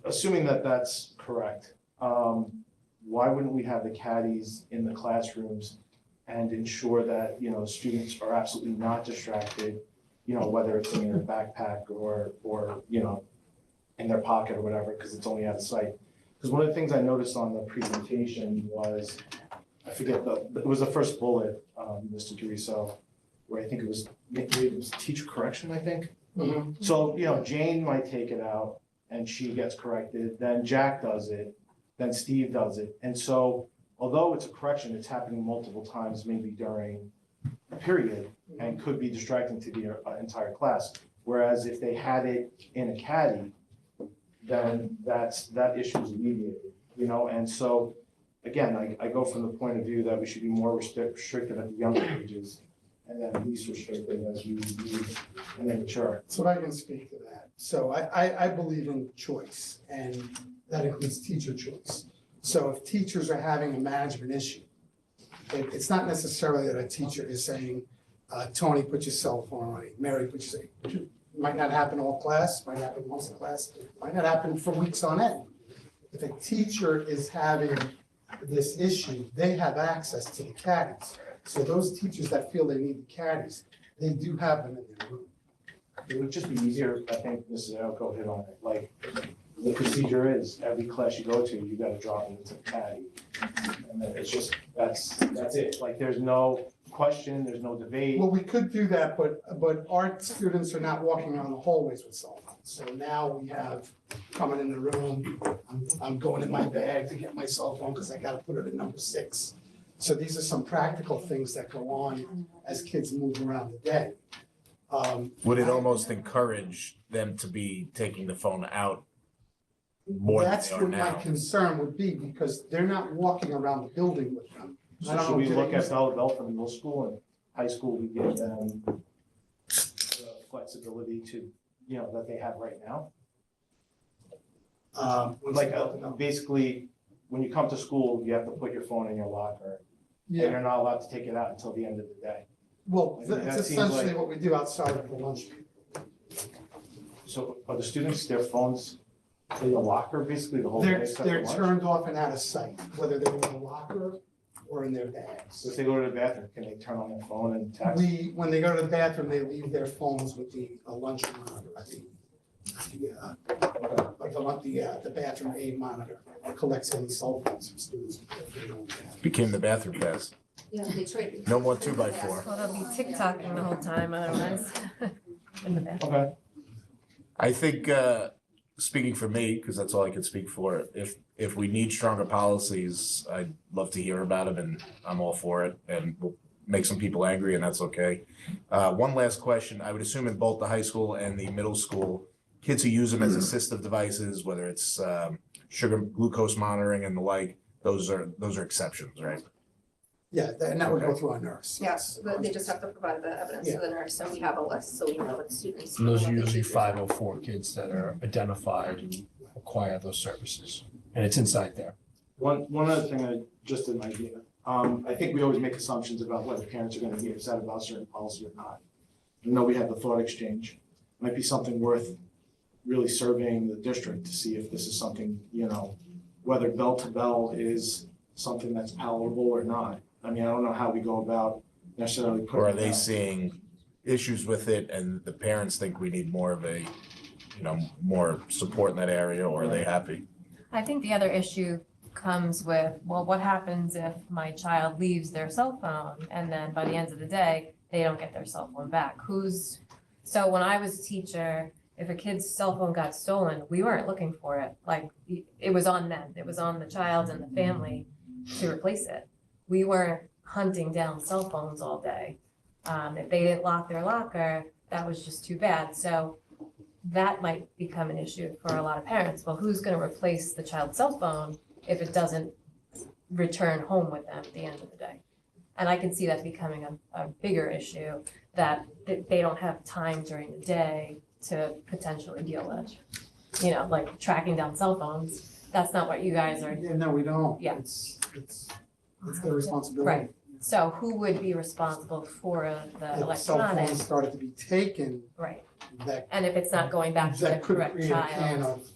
assuming that that's correct, why wouldn't we have the caddies in the classrooms and ensure that, students are absolutely not distracted, whether it's in their backpack or, in their pocket or whatever, because it's only out of sight. Because one of the things I noticed on the presentation was, I forget it was the first bullet, Mr. Doriso, where I think maybe it was teacher correction, I think. So, Jane might take it out and she gets corrected, then Jack does it, then Steve does it. And so, although it's a correction, it's happening multiple times, maybe during a period, and could be distracting to the entire class. Whereas if they had it in a caddy, then that issue is alleviated, and so, again, I go from the point of view that we should be more restrictive at the younger ages, and then least restrictive as we move and then mature. So I can speak to that. So I believe in choice, and that includes teacher choice. So if teachers are having a management issue, it's not necessarily that a teacher is saying, Tony, put your cell phone on, Mary, put your, might not happen all class, might happen once in class, might not happen for weeks on end. If a teacher is having this issue, they have access to the caddies. So those teachers that feel they need the caddies, they do have them in their room. It would just be easier, I think, Mrs. Elko hit on it, like, the procedure is, every class you go to, you gotta drop it into the caddy. And then it's just, that's it, like, there's no question, there's no debate. Well, we could do that, but our students are not walking around the hallways with cell phones. So now we have coming in the room, I'm going in my bag to get my cell phone because I gotta put it at number 6. So these are some practical things that go on as kids move around the day. Would it almost encourage them to be taking the phone out more than That's they are what my now? concern would be, because they're not walking around the building with them. So should we look at Bell for middle school and high school, we give them the flexibility to, that they have right now? Basically, when you come to school, you have to put your phone in your locker. And Yeah, you're not allowed to take it out until the end of the day. well, I think that it's seems essentially like- what we do outside of the lunch period. So are the students, their phones in the locker basically the whole day except for They're lunch? turned off and out of sight, whether they're in the locker or in their bags. So if they go to the bathroom, can they turn on their phone and text? When they go to the bathroom, they leave their phones with the lunch monitor, the bathroom aid monitor that collects any cell phones from students. Became the bathroom pass. Yeah, they trade. No more 2x4. Well, they'll be TikToking the whole time otherwise. In the bathroom. Okay. I think, speaking for me, because that's all I can speak for, if we need stronger policies, I'd love to hear about them, and I'm all for it, and we'll make some people angry, and that's okay. One last question. I would assume in both the high school and the middle school, kids who use them as assistive devices, whether it's sugar glucose monitoring and the like, those are exceptions, right? Yeah, and that would go through our nurse. Yes, they just have to provide the evidence to the nurse, and we have a list, so we know what students. And those are what they usually should use. 504 kids that are identified and require those services. And it's inside there. One other thing, just an idea. I think we always make assumptions about whether parents are gonna be upset about a certain policy or not. I know we had the thought exchange. Might be something worth really surveying the district to see if this is something, whether bell to bell is something that's palatable or not. I mean, I don't know how we go about necessarily putting. Or are it they out. seeing issues with it and the parents think we need more of a, more support in that area, or are they happy? I think the other issue comes with, well, what happens if my child leaves their cell phone and then by the end of the day, they don't get their cell phone back? So when I was a teacher, if a kid's cell phone got stolen, we weren't looking for it. Like, it was on them. It was on the child and the family to replace it. We weren't hunting down cell phones all day. If they didn't lock their locker, that was just too bad. So that might become an issue for a lot of parents. Well, who's going to replace the child's cell phone if it doesn't return home with them at the end of the day? And I can see that becoming a bigger issue, that they don't have time during the day to potentially deal with. Like tracking down cell phones. That's not what you guys are. Yeah, no, we don't. Yeah. It's their responsibility. Right. So who would be responsible for the If cell electronics? phones started to be taken, Right. that, And if it's not going back to the that could correct create a can child, of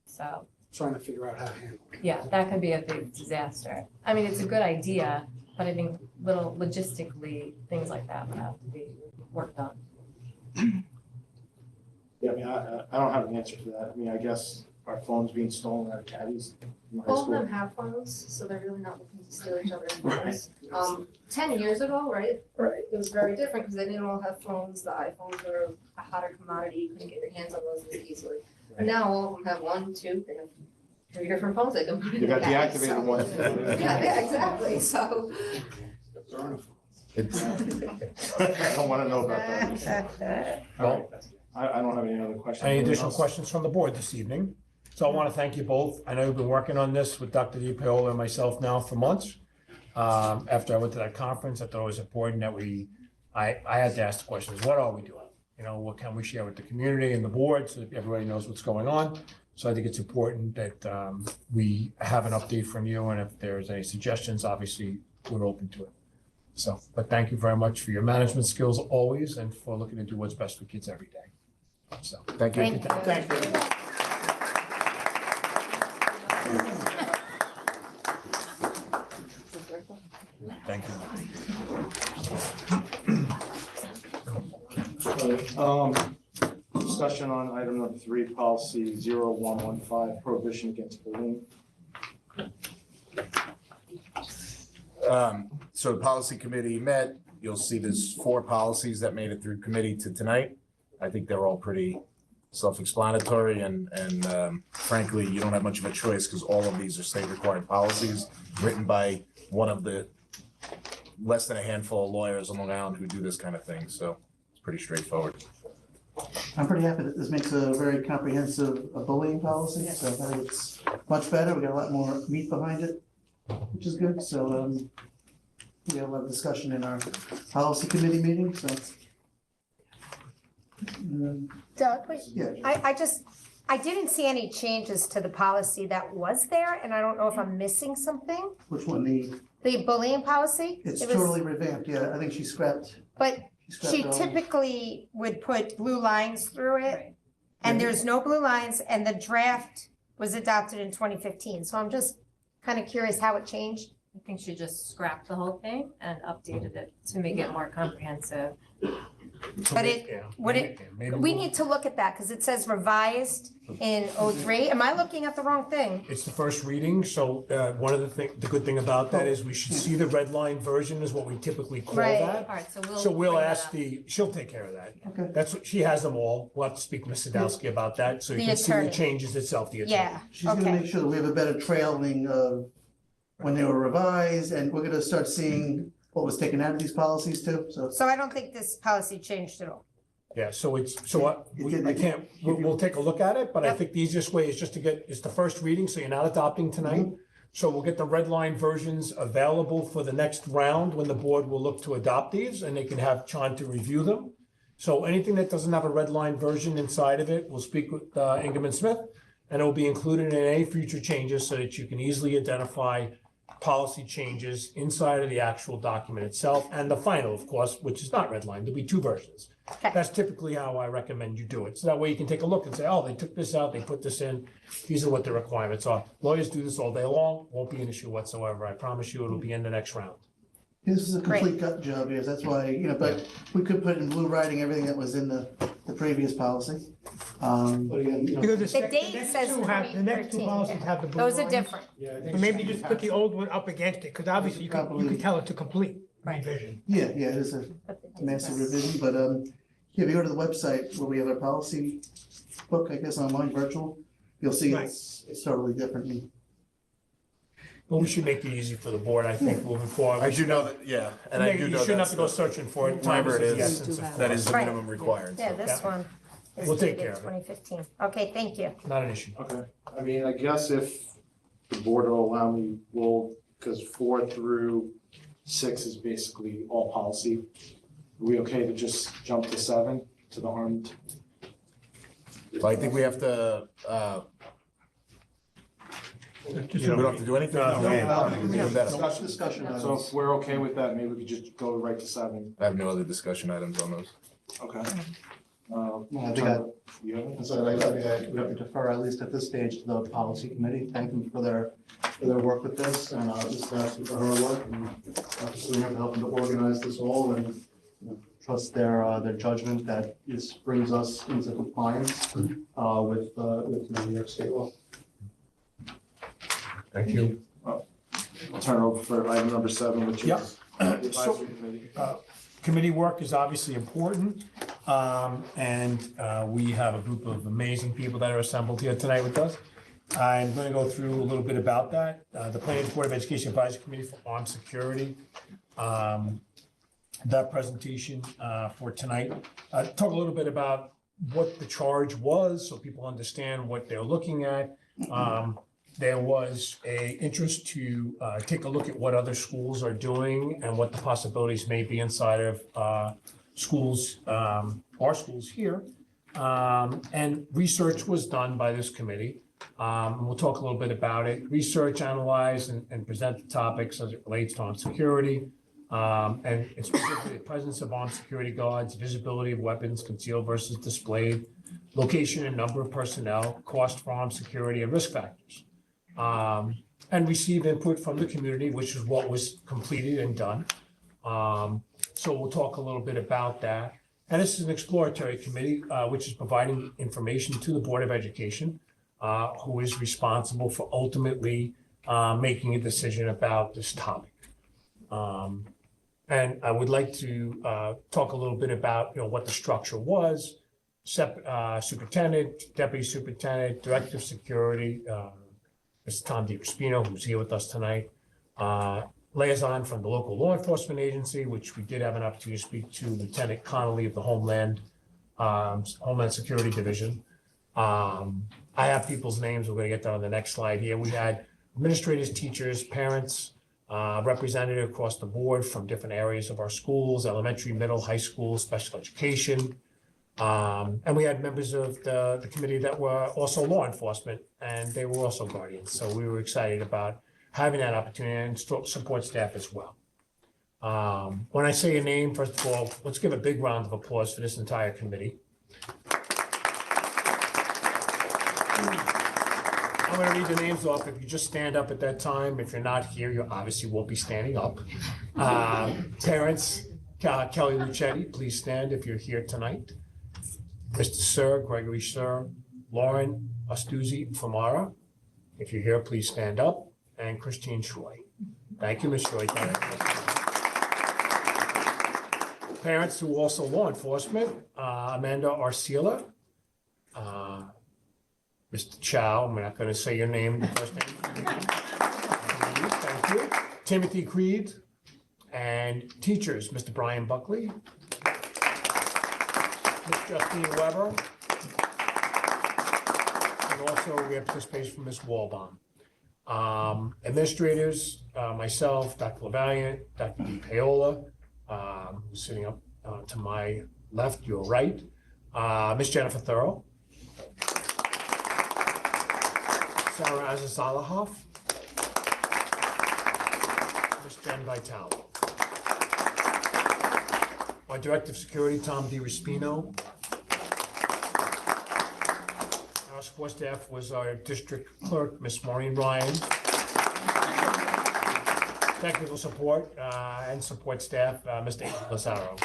so. trying to figure out how to handle it. Yeah, that could be a big disaster. I mean, it's a good idea, but I think little logistically, things like that would have to be worked on. Yeah, I mean, I don't have an answer for that. I mean, I guess our phones being stolen out of caddies in high All of school. them have phones, so they're really not looking to steal each other's phones. 10 years ago, right? Right. It was very different because they didn't all have phones. The iPhones were a hotter commodity. You couldn't get your hands on those as easily. But now all of them have 1, 2, they have 3 different phones they can put in You the got caddy, deactivated so- ones. Yeah, exactly. So I don't want to know about that. All right. I don't have any other questions. Any Anyone additional else? questions from the board this evening? So I want to thank you both. I know you've been working on this with Dr. DiPaola and myself now for months. After I went to that conference, I thought it was important that I had to ask the questions, what are we doing? You know, what can we share with the community and the board so that everybody knows what's going on? So I think it's important that we have an update from you, and if there's any suggestions, obviously, we're open to it. So, but thank you very much for your management skills always and for looking to do what's best for kids every day. So, Thank you. Thank you. thank you. Thank you. Discussion on item number 3, policy 0115, prohibition against bullying. So the policy committee met. You'll see there's 4 policies that made it through committee to tonight. I think they're all pretty self-explanatory and frankly, you don't have much of a choice because all of these are state required policies written by one of the less than a handful of lawyers on Long Island who do this kind of thing. So it's pretty straightforward. I'm pretty happy that this makes a very comprehensive bullying policy, so I think it's much better. We got a lot more meat behind it, which is good. So we had a lot of discussion in our policy committee meeting, so. Doug, wait, Yeah. I didn't see any changes to the policy that was there, and I don't know if I'm missing something. Which one? The bullying policy? It's It was- totally revamped, yeah. I think she scrapped. But she all- typically would put blue lines through it, and there's no blue lines, and the draft was adopted in 2015. So I'm just kind of curious how it changed. I think she just scrapped the whole thing and updated it to make it more comprehensive. But we need to look at that because it says revised in '03. Am I looking at the wrong thing? It's the first reading, so one of the good thing about that is we should see the red line version is what we typically call Right. that. All right, so So we'll bring that ask up. she'll take care of that. Okay. That's what, she has them all. We'll have to speak to Ms. Sadowski about that, so you The can see the attorney. changes itself, the attorney. Yeah, She's gonna okay. make sure that we have a better trailing of when they were revised, and we're gonna start seeing what was taken out of these policies too, so. So I don't think this policy changed at all. Yeah, so I can't, we'll take a look at it, but I Yep. think the easiest way is just to it's the first reading, so you're not adopting tonight. So we'll get the red line versions available for the next round when the board will look to adopt these and they can have time to review them. So anything that doesn't have a red line version inside of it, we'll speak with Ingham and Smith, and it will be included in any future changes so that you can easily identify policy changes inside of the actual document itself and the final, of course, which is not redlined. There'll be 2 versions. Okay. That's typically how I recommend you do it. So that way you can take a look and say, oh, they took this out, they put this in. These are what the requirements are. Lawyers do this all day long, won't be an issue whatsoever. I promise you it'll be in the next round. This is a Great. complete gut job, yes, that's why, but we could put in blue writing everything that was in the previous policy. But again, Because The date next says two have- the next two 2013. policies have the blue Those are lines. different. So maybe just put the old one up against it, because obviously you can tell it's a complete Right. revision. Yeah, it is a But the massive difference- revision, but, yeah, if you go to the website where we have our policy book, I guess online virtual, you'll see it's totally different. But we should make it easy for the board, I think, moving forward. I do know that, yeah, and I do know You shouldn't have that's to go searching for it. whatever it Time the is, essence of that is the Right. minimum required. Yeah, So this one is We'll take dated care of it. 2015. Okay, thank you. Not an issue. Okay, I mean, I guess if the board will allow me, because 4 through 6 is basically all policy. Are we okay to just jump to 7, to the armed? I think we have to, we don't have to do anything. Even better. Discussion So items. if we're okay with that, maybe we could just go right to 7. I have no other discussion items on those. Okay. I think so I think we have to defer, at least at this stage, to the policy committee. Thank them for their work with this, and just ask for her work, and Dr. Selena for helping to organize this all, and trust their judgment that this brings us into compliance with New York State law. Thank you. I'll turn it over for item number 7, which Yep. is the advisory committee. Committee work is obviously important, and we have a group of amazing people that are assembled here tonight with us. I'm going to go through a little bit about that. The Planning Board of Education Advisory Committee for Armed Security. That presentation for tonight. Talk a little bit about what the charge was, so people understand what they're looking at. There was a interest to take a look at what other schools are doing and what the possibilities may be inside of schools, our schools here. And research was done by this committee. We'll talk a little bit about it. Research, analyze, and present the topics as it relates to armed security. And it's specifically the presence of armed security guards, visibility of weapons concealed versus displayed, location and number of personnel, cost for armed security, and risk factors. And receive input from the community, which is what was completed and done. So we'll talk a little bit about that. And this is an exploratory committee, which is providing information to the Board of Education, who is responsible for ultimately making a decision about this topic. And I would like to talk a little bit about, what the structure was. Superintendent, deputy superintendent, director of security, Mr. Tom DiCrispino, who's here with us tonight. Liaison from the local law enforcement agency, which we did have an opportunity to speak to Lieutenant Connolly of the Homeland Security Division. I have people's names. We're going to get that on the next slide here. We had administrators, teachers, parents, representative across the board from different areas of our schools, elementary, middle, high school, special education. And we had members of the committee that were also law enforcement, and they were also guardians. So we were excited about having that opportunity and support staff as well. When I say your name, first of all, let's give a big round of applause for this entire committee. I'm going to read the names off. If you just stand up at that time, if you're not here, you obviously won't be standing up. Parents, Kelly Lucetti, please stand if you're here tonight. Mr. Sir, Gregory Sir, Lauren Astuzzi Famara. If you're here, please stand up. And Christine Choi. Thank you, Ms. Choi. Thank you. Parents who are also law enforcement, Amanda Arcila, Mr. Chow, I'm not going to say your name, the first name. Thank you. Timothy Creed, and teachers, Mr. Brian Buckley, Ms. Justine Weber, and also we have participation from Ms. Walbaum. Administrators, myself, Dr. LaValliant, Dr. D. Paola, who's sitting up to my left, your right, Ms. Jennifer Thurl, Sarah Azazalahoff, Ms. Jen Vitale. Our Director of Security, Tom DiCrispino. Our support staff was our District Clerk, Ms. Maureen Ryan. Technical support and support staff, Mr. Angel Lazaro.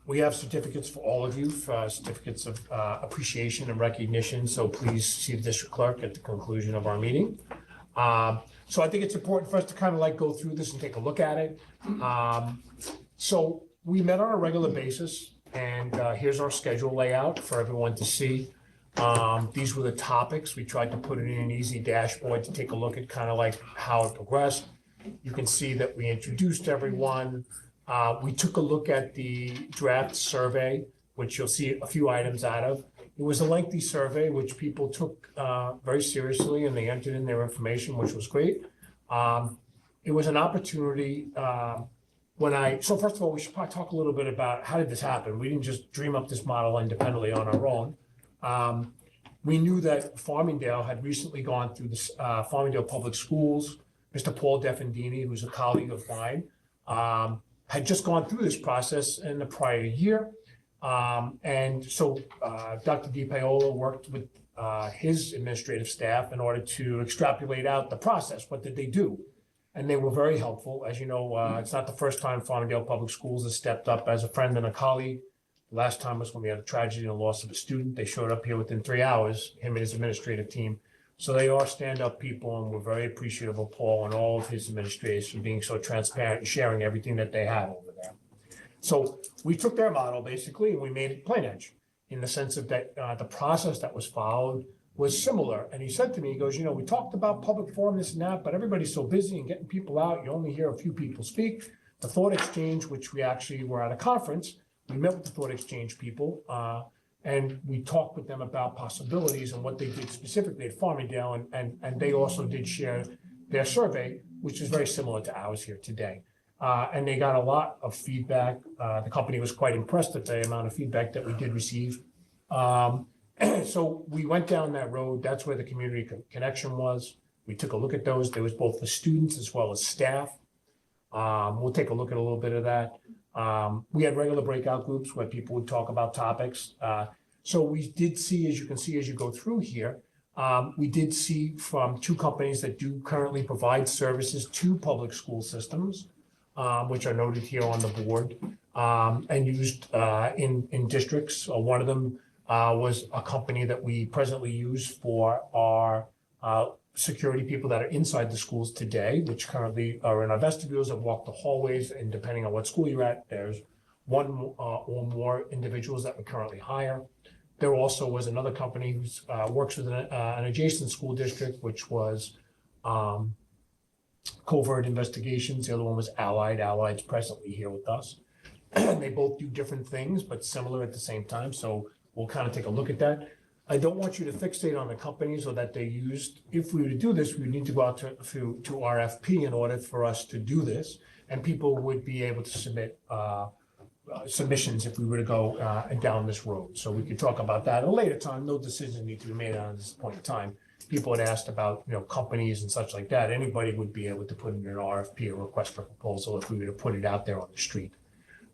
We have certificates for all of you, certificates of appreciation and recognition, so please see the District Clerk at the conclusion of our meeting. So I think it's important for us to kind of go through this and take a look at it. So we met on a regular basis, and here's our schedule layout for everyone to see. These were the topics. We tried to put it in an easy dashboard to take a look at kind of how it progressed. You can see that we introduced everyone. We took a look at the draft survey, which you'll see a few items out of. It was a lengthy survey, which people took very seriously, and they entered in their information, which was great. It was an opportunity so first of all, we should probably talk a little bit about how did this happen. We didn't just dream up this model independently on our own. We knew that Farmingdale had recently gone through the Farmingdale Public Schools. Mr. Paul Defendini, who's a colleague of mine, had just gone through this process in the prior year. And so Dr. DiPaola worked with his administrative staff in order to extrapolate out the process. What did they do? And they were very helpful. As you know, it's not the first time Farmingdale Public Schools has stepped up as a friend and a colleague. The last time was when we had a tragedy and a loss of a student. They showed up here within 3 hours, him and his administrative team. So they are stand-up people, and we're very appreciative of Paul and all of his administrators for being so transparent and sharing everything that they have over there. So we took their model basically, and we made it plain edge in the sense of that the process that was followed was similar. And he said to me, he goes, we talked about public forum, this and that, but everybody's so busy and getting people out, you only hear a few people speak. The thought exchange, which we actually were at a conference, we met with the thought exchange people, and we talked with them about possibilities and what they did specifically at Farmingdale, and they also did share their survey, which is very similar to ours here today. And they got a lot of feedback. The company was quite impressed at the amount of feedback that we did receive. So we went down that road. That's where the community connection was. We took a look at those. There was both the students as well as staff. We'll take a look at a little bit of that. We had regular breakout groups where people would talk about topics. So we did see, as you can see, as you go through here, we did see from 2 companies that do currently provide services to public school systems, which are noted here on the board, and used in districts. One of them was a company that we presently use for our security people that are inside the schools today, which currently are in our vestibules and walk the hallways, and depending on what school you're at, there's one or more individuals that we currently hire. There also was another company who works with an adjacent school district, which was Covert Investigations. The other one was Allied. Allied's presently here with us. They both do different things, but similar at the same time. So we'll kind of take a look at that. I don't want you to fixate on the companies or that they used. If we were to do this, we would need to go out to RFP in order for us to do this. And people would be able to submit submissions if we were to go down this road. So we could talk about that at a later time. No decision need to be made on this point in time. People had asked about, companies and such like that. Anybody would be able to put in an RFP, a request for proposal, if we were to put it out there on the street.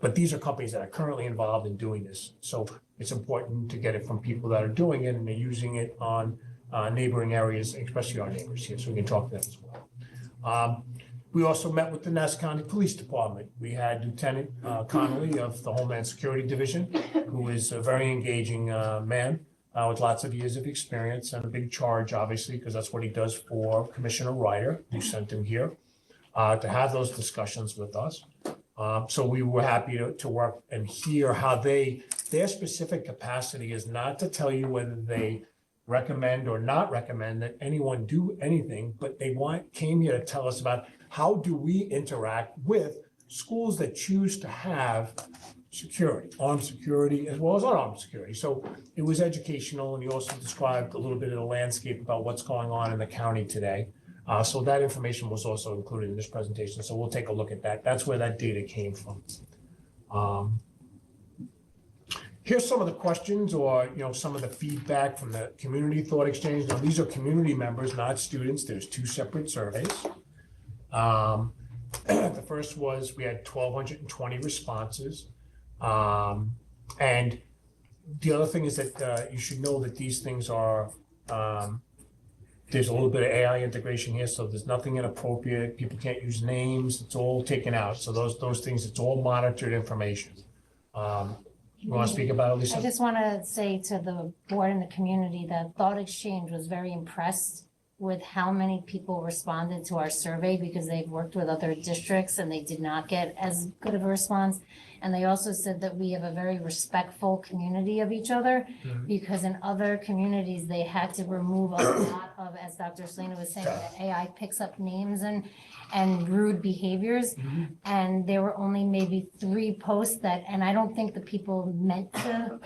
But these are companies that are currently involved in doing this. So it's important to get it from people that are doing it and they're using it on neighboring areas, especially our neighbors here, so we can talk to them as well. We also met with the Nassau County Police Department. We had Lieutenant Connolly of the Homeland Security Division, who is a very engaging man with lots of years of experience and a big charge, obviously, because that's what he does for Commissioner Ryder, who sent him here to have those discussions with us. So we were happy to work and hear how their specific capacity is not to tell you whether they recommend or not recommend that anyone do anything, but they came here to tell us about how do we interact with schools that choose to have security, armed security as well as unarmed security. So it was educational, and he also described a little bit of the landscape about what's going on in the county today. So that information was also included in this presentation. So we'll take a look at that. That's where that data came from. Here's some of the questions or, some of the feedback from the community thought exchange. Now, these are community members, not students. There's 2 separate surveys. The first was we had 1,220 responses. And the other thing is that you should know that these things are, there's a little bit of AI integration here, so there's nothing inappropriate. People can't use names. It's all taken out. So those things, it's all monitored information. You want to speak about it, Lisa? I just want to say to the board and the community that Thought Exchange was very impressed with how many people responded to our survey because they've worked with other districts and they did not get as good of a response. And they also said that we have a very respectful community of each other because in other communities, they had to remove a lot of, as Dr. Selena was saying, that AI picks up names and rude behaviors. And there were only maybe 3 posts and I don't think the people meant to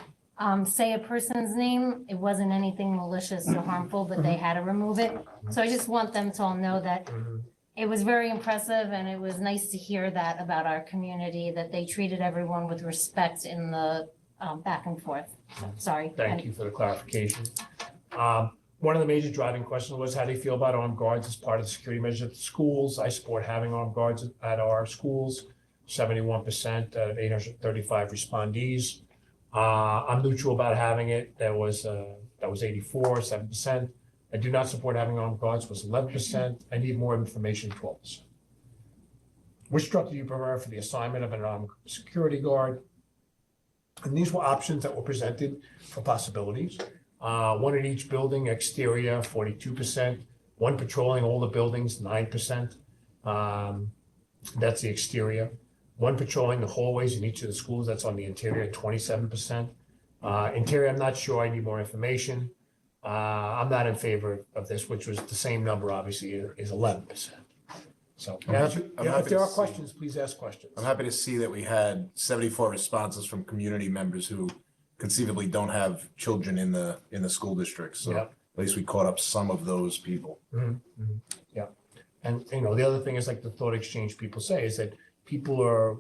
say a person's name. It wasn't anything malicious or harmful, but they had to remove it. So I just want them to all know that it was very impressive and it was nice to hear that about our community, that they treated everyone with respect in the back and forth. So, sorry. Thank you for the clarification. One of the major driving questions was how do you feel about armed guards as part of the security measures at the schools? I support having armed guards at our schools. 71% out of 835 respondees. I'm neutral about having it. That was 84, 7%. I do not support having armed guards was 11%. I need more information, 12%. Which structure do you prefer for the assignment of an armed security guard? And these were options that were presented for possibilities. One in each building, exterior, 42%. One patrolling all the buildings, 9%. That's the exterior. One patrolling the hallways in each of the schools, that's on the interior, 27%. Interior, I'm not sure, I need more information. I'm not in favor of this, which was the same number, obviously, is 11%. So, I'm happy if there to are see- questions, please ask questions. I'm happy to see that we had 74 responses from community members who conceivably don't have children in the school district. So Yeah. at least we caught up some of those people. Yeah, and the other thing is like the thought exchange people say is that people are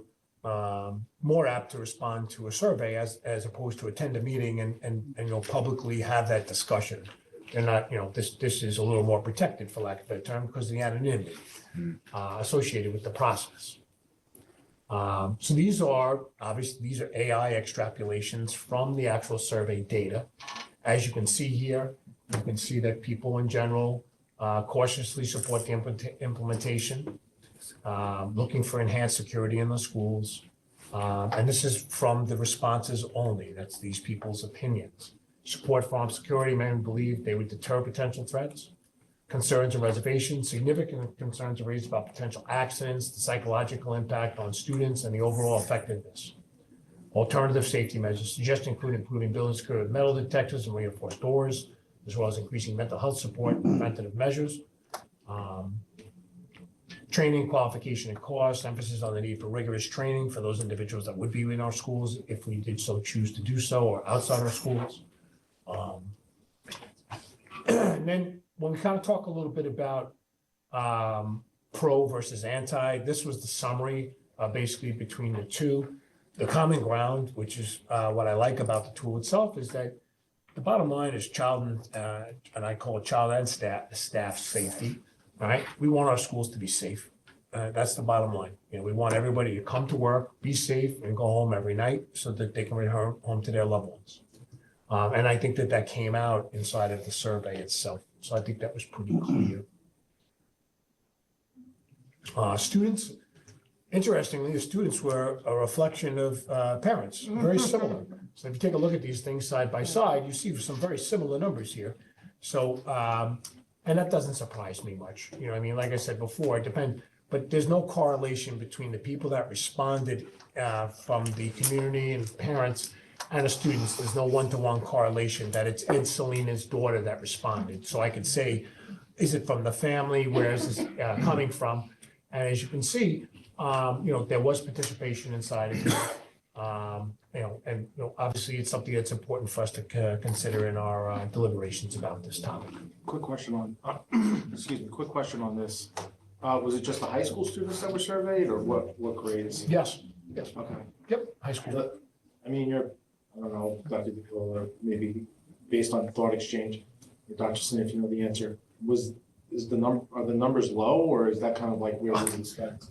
more apt to respond to a survey as opposed to attend a meeting and publicly have that discussion. They're not, this is a little more protected, for lack of a better term, because of the anonymity associated with the process. So these are AI extrapolations from the actual survey data. As you can see here, you can see that people in general cautiously support the implementation, looking for enhanced security in the schools. And this is from the responses only. That's these people's opinions. Support for armed security, many believe they would deter potential threats. Concerns and reservations, significant concerns are raised about potential accidents, the psychological impact on students, and the overall effectiveness. Alternative safety measures suggest including building security with metal detectors and reinforced doors, as well as increasing mental health support and preventative measures. Training, qualification, and cost, emphasis on the need for rigorous training for those individuals that would be in our schools if we did so choose to do so, or outside our schools. And then when we kind of talk a little bit about pro versus anti, this was the summary basically between the two. The common ground, which is what I like about the tool itself, is that the bottom line is child and I call it child and staff safety. All right, we want our schools to be safe. That's the bottom line. We want everybody to come to work, be safe, and go home every night so that they can return home to their loved ones. And I think that came out inside of the survey itself. So I think that was pretty clear. Students, interestingly, the students were a reflection of parents, very similar. So if you take a look at these things side by side, you see some very similar numbers here. So, and that doesn't surprise me much. Like I said before, it depends, but there's no correlation between the people that responded from the community and parents and the students. There's no one-to-one correlation that it's Ed Selena's daughter that responded. So I could say, is it from the family? Where is this coming from? And as you can see, there was participation inside of it. Obviously it's something that's important for us to consider in our deliberations about this topic. Quick question on this. Was it just the high school students that were surveyed, or what grades? Yes. Okay. Yep, high school. I don't know, Dr. DePiero, or maybe based on thought exchange, or Dr. Slin, if you know the answer, are the numbers low, or is that kind of like where we expect?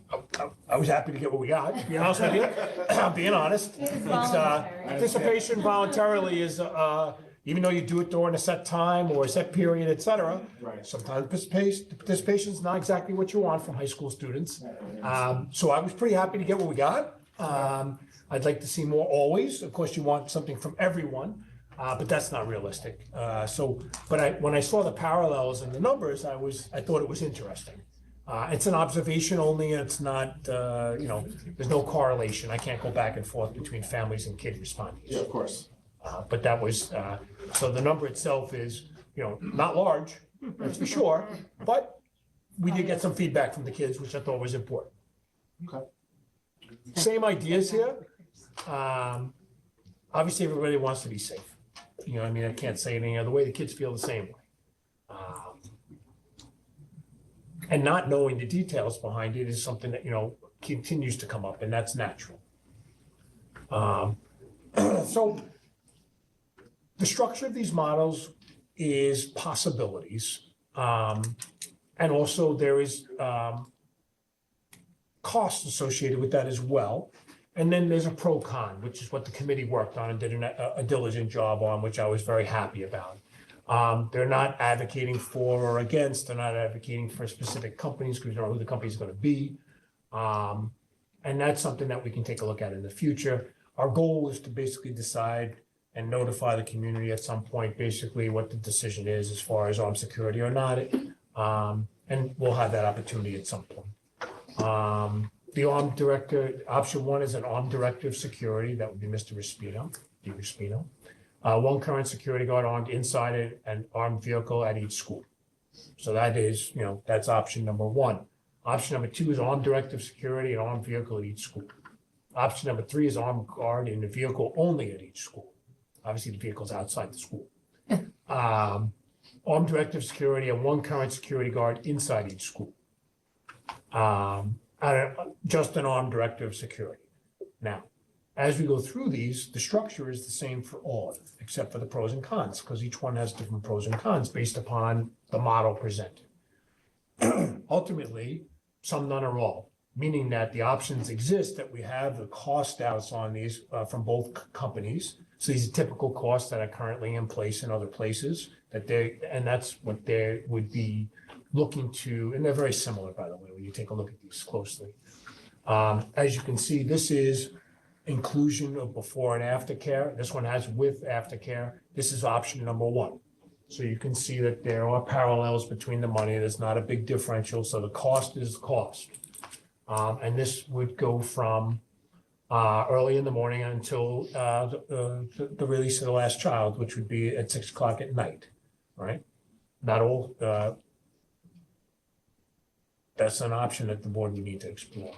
I was happy to get what we got, to be honest with you. I'm being honest. It's participation voluntarily is, even though you do it during a set time or a set period, et cetera. Right. Sometimes participation is not exactly what you want from high school students. So I was pretty happy to get what we got. I'd like to see more always. Of course, you want something from everyone, but that's not realistic. When I saw the parallels and the numbers, I thought it was interesting. It's an observation only, and it's not, there's no correlation. I can't go back and forth between families and kid responding. Yeah, of course. But that was, so the number itself is, not large, that's for sure, but we did get some feedback from the kids, which I thought was important. Okay. Same ideas here. Obviously, everybody wants to be safe. I can't say any other way. The kids feel the same way. And not knowing the details behind it is something that, continues to come up, and that's natural. So the structure of these models is possibilities. And also there is costs associated with that as well. And then there's a pro con, which is what the committee worked on and did a diligent job on, which I was very happy about. They're not advocating for or against, they're not advocating for specific companies because we don't know who the company's gonna be. And that's something that we can take a look at in the future. Our goal is to basically decide and notify the community at some point, basically what the decision is as far as armed security or not. And we'll have that opportunity at some point. The armed director, option one is an armed director of security. That would be Mr. Rispino. One current security guard armed inside an armed vehicle at each school. So that is, that's option number one. Option number two is armed director of security and armed vehicle at each school. Option number three is armed guard in the vehicle only at each school. Obviously, the vehicle's outside the school. Armed director of security and one current security guard inside each school. Just an armed director of security. Now, as we go through these, the structure is the same for all, except for the pros and cons, because each one has different pros and cons based upon the model presented. Ultimately, some, none, or all, meaning that the options exist, that we have the cost outs on these from both companies. So these are typical costs that are currently in place in other places and that's what they would be looking to, and they're very similar, by the way, when you take a look at these closely. As you can see, this is inclusion of before and after care. This one has with aftercare. This is option number one. So you can see that there are parallels between the money. There's not a big differential. So the cost is cost. And this would go from early in the morning until the release of the last child, which would be at 6 o'clock at night, right? Not all, that's an option that the board would need to explore.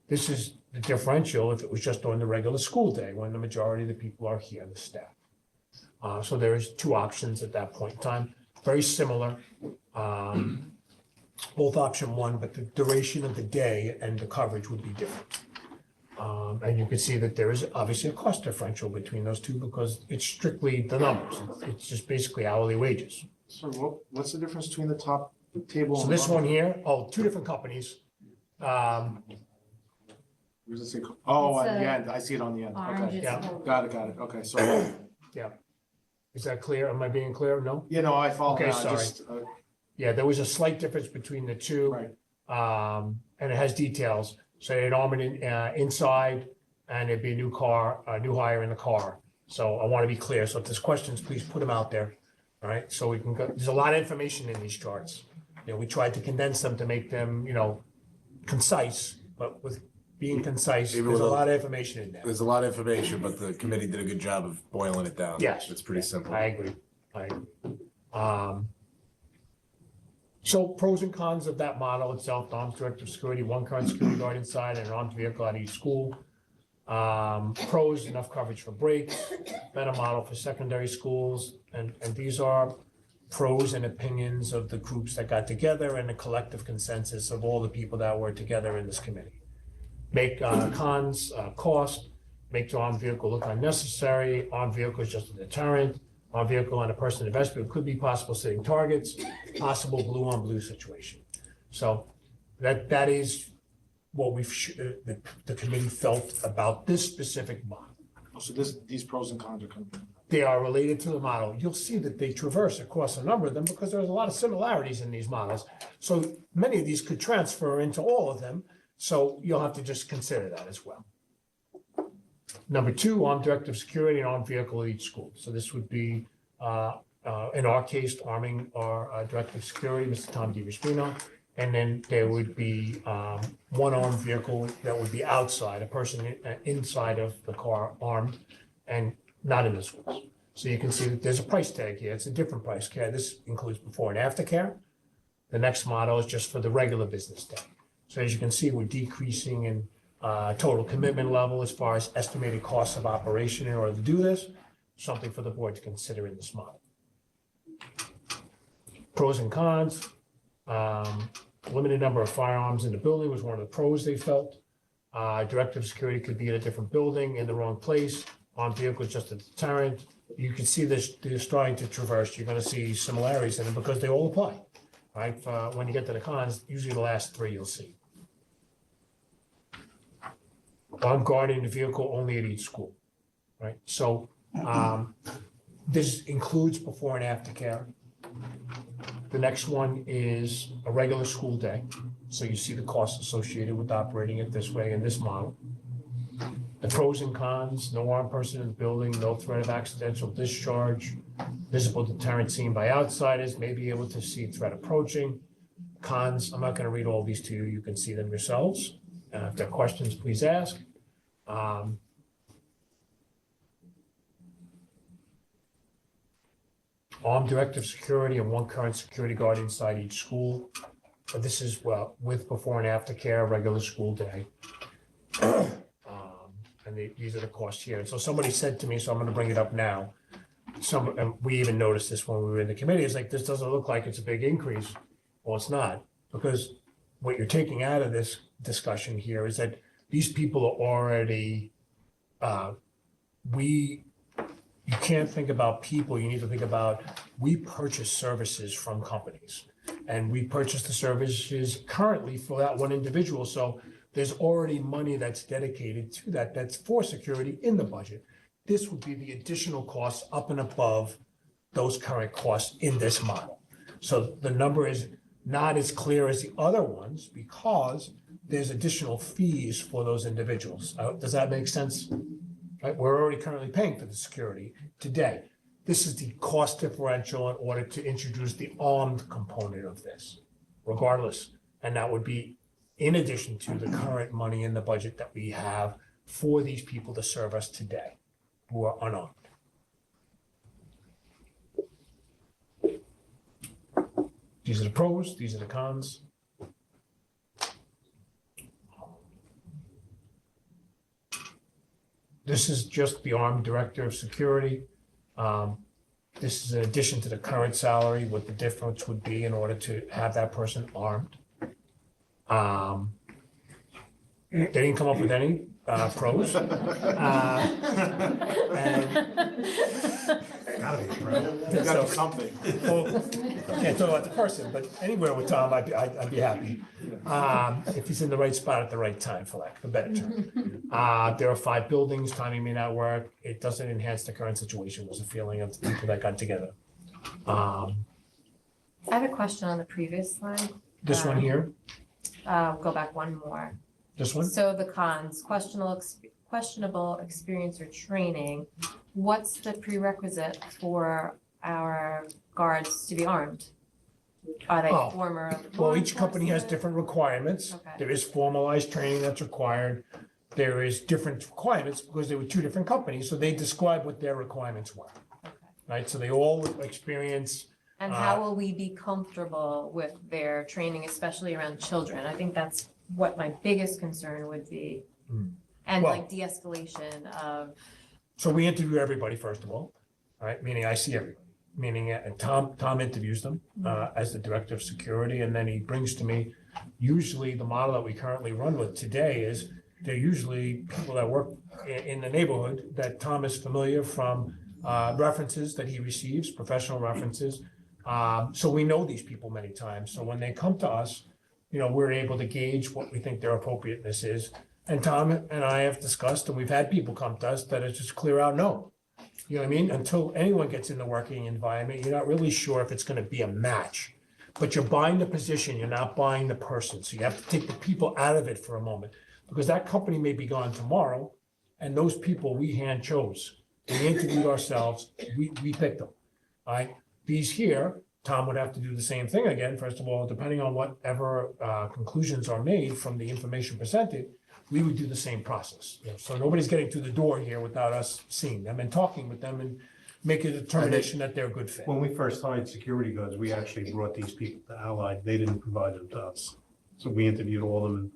This is the differential if it was just on the regular school day when the majority of the people are here, the staff. So there is two options at that point in time, very similar. Both option one, but the duration of the day and the coverage would be different. And you can see that there is obviously a cost differential between those two because it's strictly the numbers. It's just basically hourly wages. So what's the difference between the top table? So and this the one bottom? here, two different companies. Where does it say? Oh, It's at the a end. I see it on the end. orange Okay. is Yeah. the- Got it. Okay, sorry. Is that clear? Am I being clear? No? I follow Okay, now. sorry. Yeah, there was a slight difference between the two. Right. And it has details. So they'd arm it inside and it'd be a new car, a new hire in the car. So I want to be clear. So if there's questions, please put them out there. All right, so we can go, there's a lot of information in these charts. We tried to condense them to make them, concise, but with being concise, Even there's with a a- lot of information in there. There's a lot of information, but the committee did a good job of boiling it down. Yes. It's pretty simple. I agree. So pros and cons of that model itself, the armed director of security, one current security guard inside and an armed vehicle at each school. Pros, enough coverage for breaks, better model for secondary schools. And these are pros and opinions of the groups that got together and the collective consensus of all the people that were together in this committee. Make cons, cost, make the armed vehicle look unnecessary, armed vehicle is just a deterrent, armed vehicle and a person invested could be possible sitting targets, possible blue on blue situation. So that is what the committee felt about this specific model. So these pros and cons are coming. They are related to the model. You'll see that they traverse across a number of them because there's a lot of similarities in these models. So many of these could transfer into all of them. So you'll have to just consider that as well. Number two, armed director of security and armed vehicle at each school. So this would be, in our case, arming our director of security, Mr. Tom DiRispino. And then there would be one armed vehicle that would be outside, a person inside of the car armed and not in the schools. So you can see that there's a price tag here. It's a different price tag. This includes before and after care. The next model is just for the regular business day. So as you can see, we're decreasing in total commitment level as far as estimated costs of operation in order to do this. Something for the board to consider in this model. Pros and cons. Limited number of firearms in the building was one of the pros they felt. Director of security could be in a different building in the wrong place. Armed vehicle is just a deterrent. You can see this, they're starting to traverse. You're going to see similarities in them because they all apply. Right? When you get to the cons, usually the last three you'll see. armed guard in the vehicle only at each school, right? So this includes before and after care. The next one is a regular school day. So you see the costs associated with operating it this way in this model. The pros and cons: no armed person in the building, no threat of accidental discharge, visible deterrent seen by outsiders, may be able to see threat approaching. Cons, I'm not going to read all these to you. You can see them yourselves. If there are questions, please ask. Armed directive security and one current security guard inside each school. But this is with before and after care, regular school day. And these are the costs here. And so somebody said to me, so I'm going to bring it up now. And we even noticed this when we were in the committee. It's like, this doesn't look like it's a big increase. Well, it's not, because what you're taking out of this discussion here is that these people are already, you can't think about people, you need to think about, we purchase services from companies. And we purchase the services currently for that one individual. So there's already money that's dedicated to that, that's for security in the budget. This would be the additional costs up and above those current costs in this model. So the number is not as clear as the other ones because there's additional fees for those individuals. Does that make sense? Right? We're already currently paying for the security today. This is the cost differential in order to introduce the armed component of this, regardless. And that would be in addition to the current money in the budget that we have for these people to serve us today who are unarmed. These are the pros, these are the cons. This is just the armed director of security. This is in addition to the current salary, what the difference would be in order to have that person armed. They didn't come up with any pros. Gotta be a pro. You gotta do something. Well, can't talk about the person, but anywhere with Tom, I'd be happy. If he's in the right spot at the right time, for lack of a better term. There are 5 buildings, timing may not work. It doesn't enhance the current situation, was a feeling of the people that got together. I have a question on the previous slide. This one here, Go back one more. this one? So the cons, questionable experience or training. What's the prerequisite for our guards to be armed? Are they Oh, former? Well, law each company has enforcement? different requirements. Okay. There is formalized training that's required. There is different requirements because they were 2 different companies, so they describe what their requirements were. Okay. Right, so they all experience. And how will we be comfortable with their training, especially around children? I think that's what my biggest concern would be. And Well- like de-escalation of, So we interview everybody, first of all, right? Meaning I see everybody, meaning Tom interviews them as the director of security, and then he brings to me, usually the model that we currently run with today is they're usually people that work in the neighborhood that Tom is familiar from references that he receives, professional references. So we know these people many times. So when they come to us, we're able to gauge what we think their appropriateness is. And Tom and I have discussed, and we've had people come to us that are just clear out no. You know what I mean? Until anyone gets in the working environment, you're not really sure if it's going to be a match. But you're buying the position, you're not buying the person. So you have to take the people out of it for a moment. Because that company may be gone tomorrow, and those people we hand chose. We interviewed ourselves, we picked them, all right? These here, Tom would have to do the same thing again. First of all, depending on whatever conclusions are made from the information presented, we would do the same process. So nobody's getting through the door here without us seeing them and talking with them and making a determination that they're a good fit. When we first hired security guards, we actually brought these people to Allied. They didn't provide them to us. So we interviewed all of them.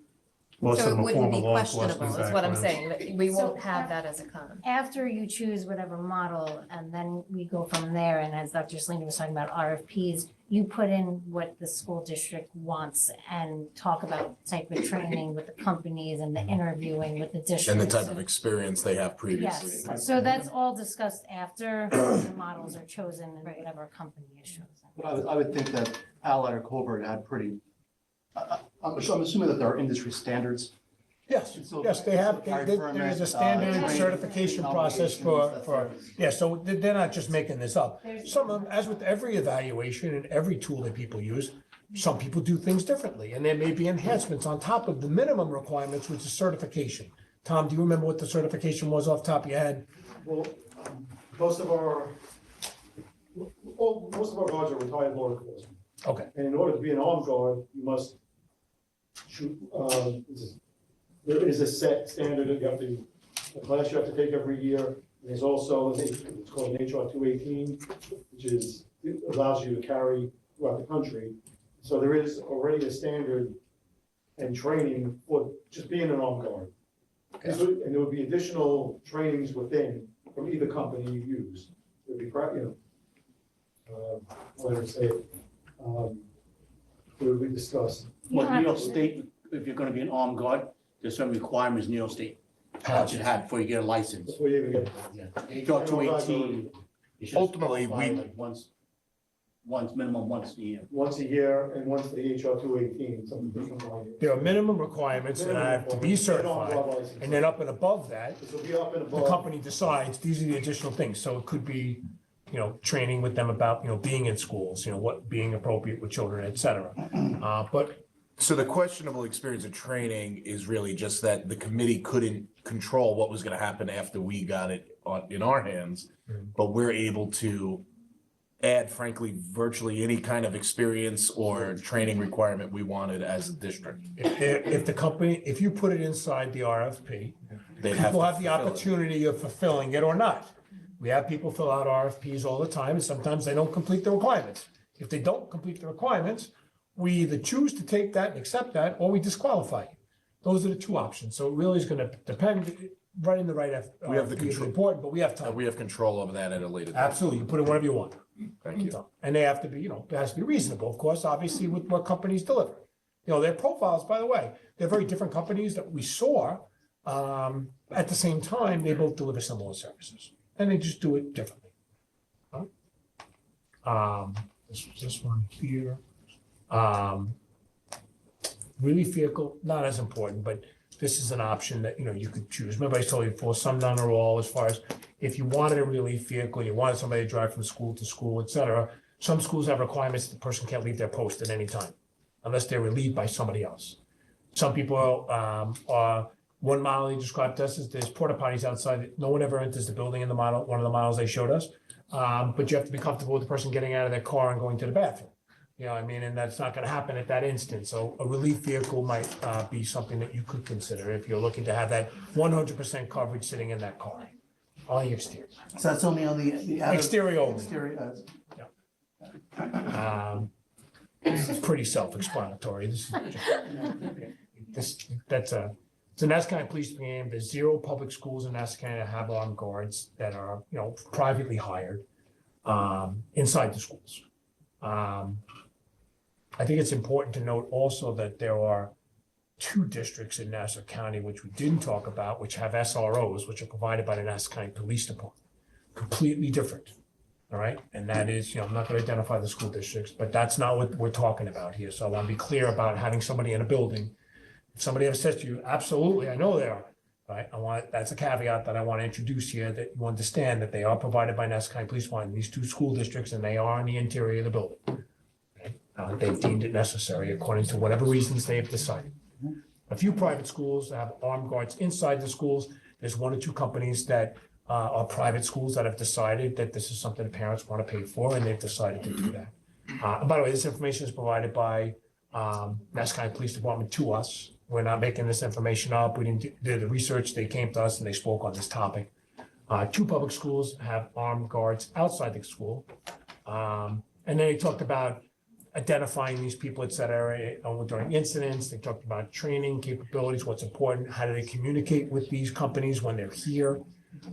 And most so of it them are wouldn't former be law questionable, enforcement is what I'm backgrounds. saying, that we So won't have that as a con. After you choose whatever model, and then we go from there, and as Dr. Selena was talking about RFPs, you put in what the school district wants and talk about type of training with the companies and the interviewing with the districts. And the type of experience they have previously. Yes, so that's all discussed after the models are chosen and whatever company is chosen. But I would think that Allied or Colbert had pretty, I'm assuming that there are industry standards Yes, yes, they have, there's a standard certification process for, yeah, so they're not just making this up. Some of them, as with every evaluation and every tool that people use, some people do things differently, and there may be enhancements on top of the minimum requirements, which is certification. Tom, do you remember what the certification was off the top of your head? Well, most of our guards are retired law enforcement. Okay. And in order to be an armed guard, you must shoot, there is a set standard that you have to, a class you have to take every year. And there's also, it's called an HR 218, which is, it allows you to carry throughout the country. So there is already a standard and training for just being an armed guard. And there would be additional trainings within from either company you use. It would be, what did I say? It would be discussed. Well, New York State, if you're gonna be an armed guard, there's some requirements New York State. How should have before you get a license. Before you even get. Yeah. HR 218. Ultimately, we- Minimum once a year. Once a year and once for the HR 218, something different. There are minimum requirements that have to be certified, and then up and above that, This will be up and the above. company decides, these are the additional things, so it could be, training with them about, being in schools, what being appropriate with children, et cetera. But So the questionable experience of training is really just that the committee couldn't control what was gonna happen after we got it in our hands, but we're able to add frankly virtually any kind of experience or training requirement we wanted as a district. if the company, if you put it inside the RFP, They'd have people to have the fulfill it. opportunity of fulfilling it or not. We have people fill out RFPs all the time, and sometimes they don't complete the requirements. If they don't complete the requirements, we either choose to take that and accept that, or we disqualify you. Those are the two options, so it really is gonna depend, running the right We have the RFP is control. important, but we have time. We have control over that at a later date. Absolutely, you put in whatever you want. Thank you. And they have to be, it has to be reasonable, of course, obviously with what companies deliver. Their profiles, by the way, they're very different companies that we saw. At the same time, they both deliver similar services, and they just do it differently. This one here. Relief vehicle, not as important, but this is an option that, you could choose. Remember I told you before, some, none, or all, as far as if you wanted a relief vehicle, you wanted somebody to drive from school to school, et cetera. Some schools have requirements that the person can't leave their post at any time unless they're relieved by somebody else. Some people are, one model they described to us is there's porta potties outside. No one ever enters the building in the model, one of the models they showed us. But you have to be comfortable with the person getting out of their car and going to the bathroom. And that's not gonna happen at that instant. So a relief vehicle might be something that you could consider if you're looking to have that 100% coverage sitting in that car on the exterior. So that's only on the outer. Exterior only. Exterior. It's pretty self-explanatory. So Nassau County Police Department, there's 0 public schools in Nassau County that have armed guards that are, privately hired inside the schools. I think it's important to note also that there are 2 districts in Nassau County, which we didn't talk about, which have SROs, which are provided by the Nassau County Police Department. Completely different, all right? And that is, I'm not gonna identify the school districts, but that's not what we're talking about here. So I wanna be clear about having somebody in a building. If somebody ever says to you, absolutely, I know they are, right? That's a caveat that I want to introduce here, that you understand that they are provided by Nassau County Police Department, these 2 school districts, and they are in the interior of the building. Okay? They've deemed it necessary according to whatever reasons they have decided. A few private schools have armed guards inside the schools. There's 1 or 2 companies that are private schools that have decided that this is something the parents want to pay for, and they've decided to do that. And by the way, this information is provided by Nassau County Police Department to us. We're not making this information up. We didn't do the research. They came to us and they spoke on this topic. 2 public schools have armed guards outside the school. And then they talked about identifying these people, et cetera, during incidents. They talked about training capabilities, what's important, how do they communicate with these companies when they're here.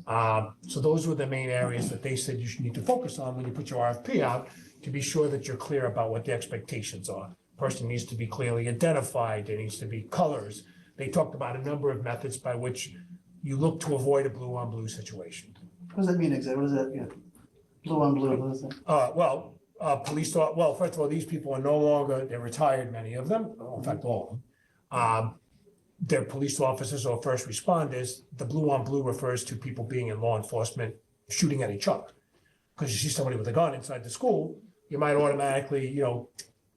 So those were the main areas that they said you should need to focus on when you put your RFP out, to be sure that you're clear about what the expectations are. Person needs to be clearly identified. There needs to be colors. They talked about a number of methods by which you look to avoid a blue on blue situation. What does that mean exactly? What is that? Yeah. Blue on blue, what is that? Police thought, well, first of all, these people are no longer, they're retired, many of them, in fact, all of them. they're police officers or first responders, the blue on blue refers to people being in law enforcement shooting at each other. Because you see somebody with a gun inside the school, you might automatically,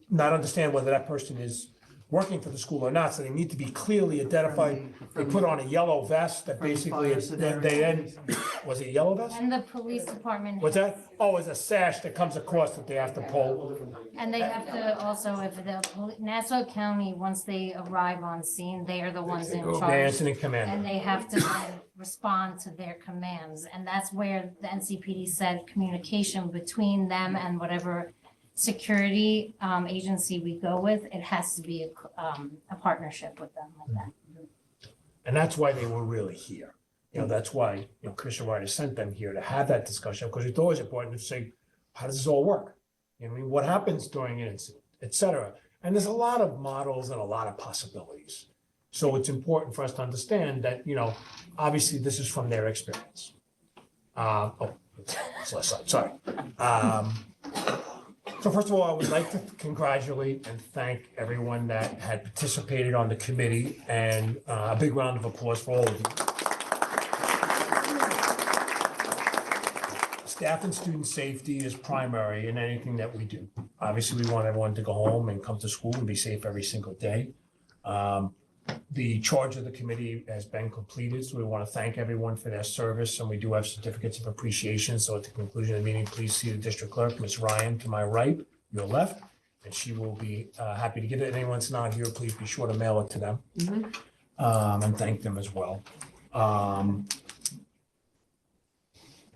not understand whether that person is working for the school or not, so they need to be clearly identified. They put on a yellow vest that basically, they then, was it a yellow vest? And the police department. What's that? Oh, it's a sash that comes across that they have to pull. And they have to also, if the Nassau County, once they arrive on scene, they are the ones in The charge. incident commander. And they have to then respond to their commands. And that's where the NCPD said communication between them and whatever security agency we go with, it has to be a partnership with them like that. And that's why they were really here. That's why, Commissioner Ryder sent them here to have that discussion, because it's always important to say, how does this all work? What happens during an incident, et cetera. And there's a lot of models and a lot of possibilities. So it's important for us to understand that, obviously this is from their experience. Sorry. So first of all, I would like to congratulate and thank everyone that had participated on the committee, and a big round of applause for all of you. Staff and student safety is primary in anything that we do. Obviously, we want everyone to go home and come to school and be safe every single day. The charge of the committee has been completed, so we want to thank everyone for their service, and we do have certificates of appreciation. So at the conclusion of the meeting, please see the district clerk, Ms. Ryan, to my right, your left, and she will be happy to get it. Anyone's not here, please be sure to mail it to them. And thank them as well.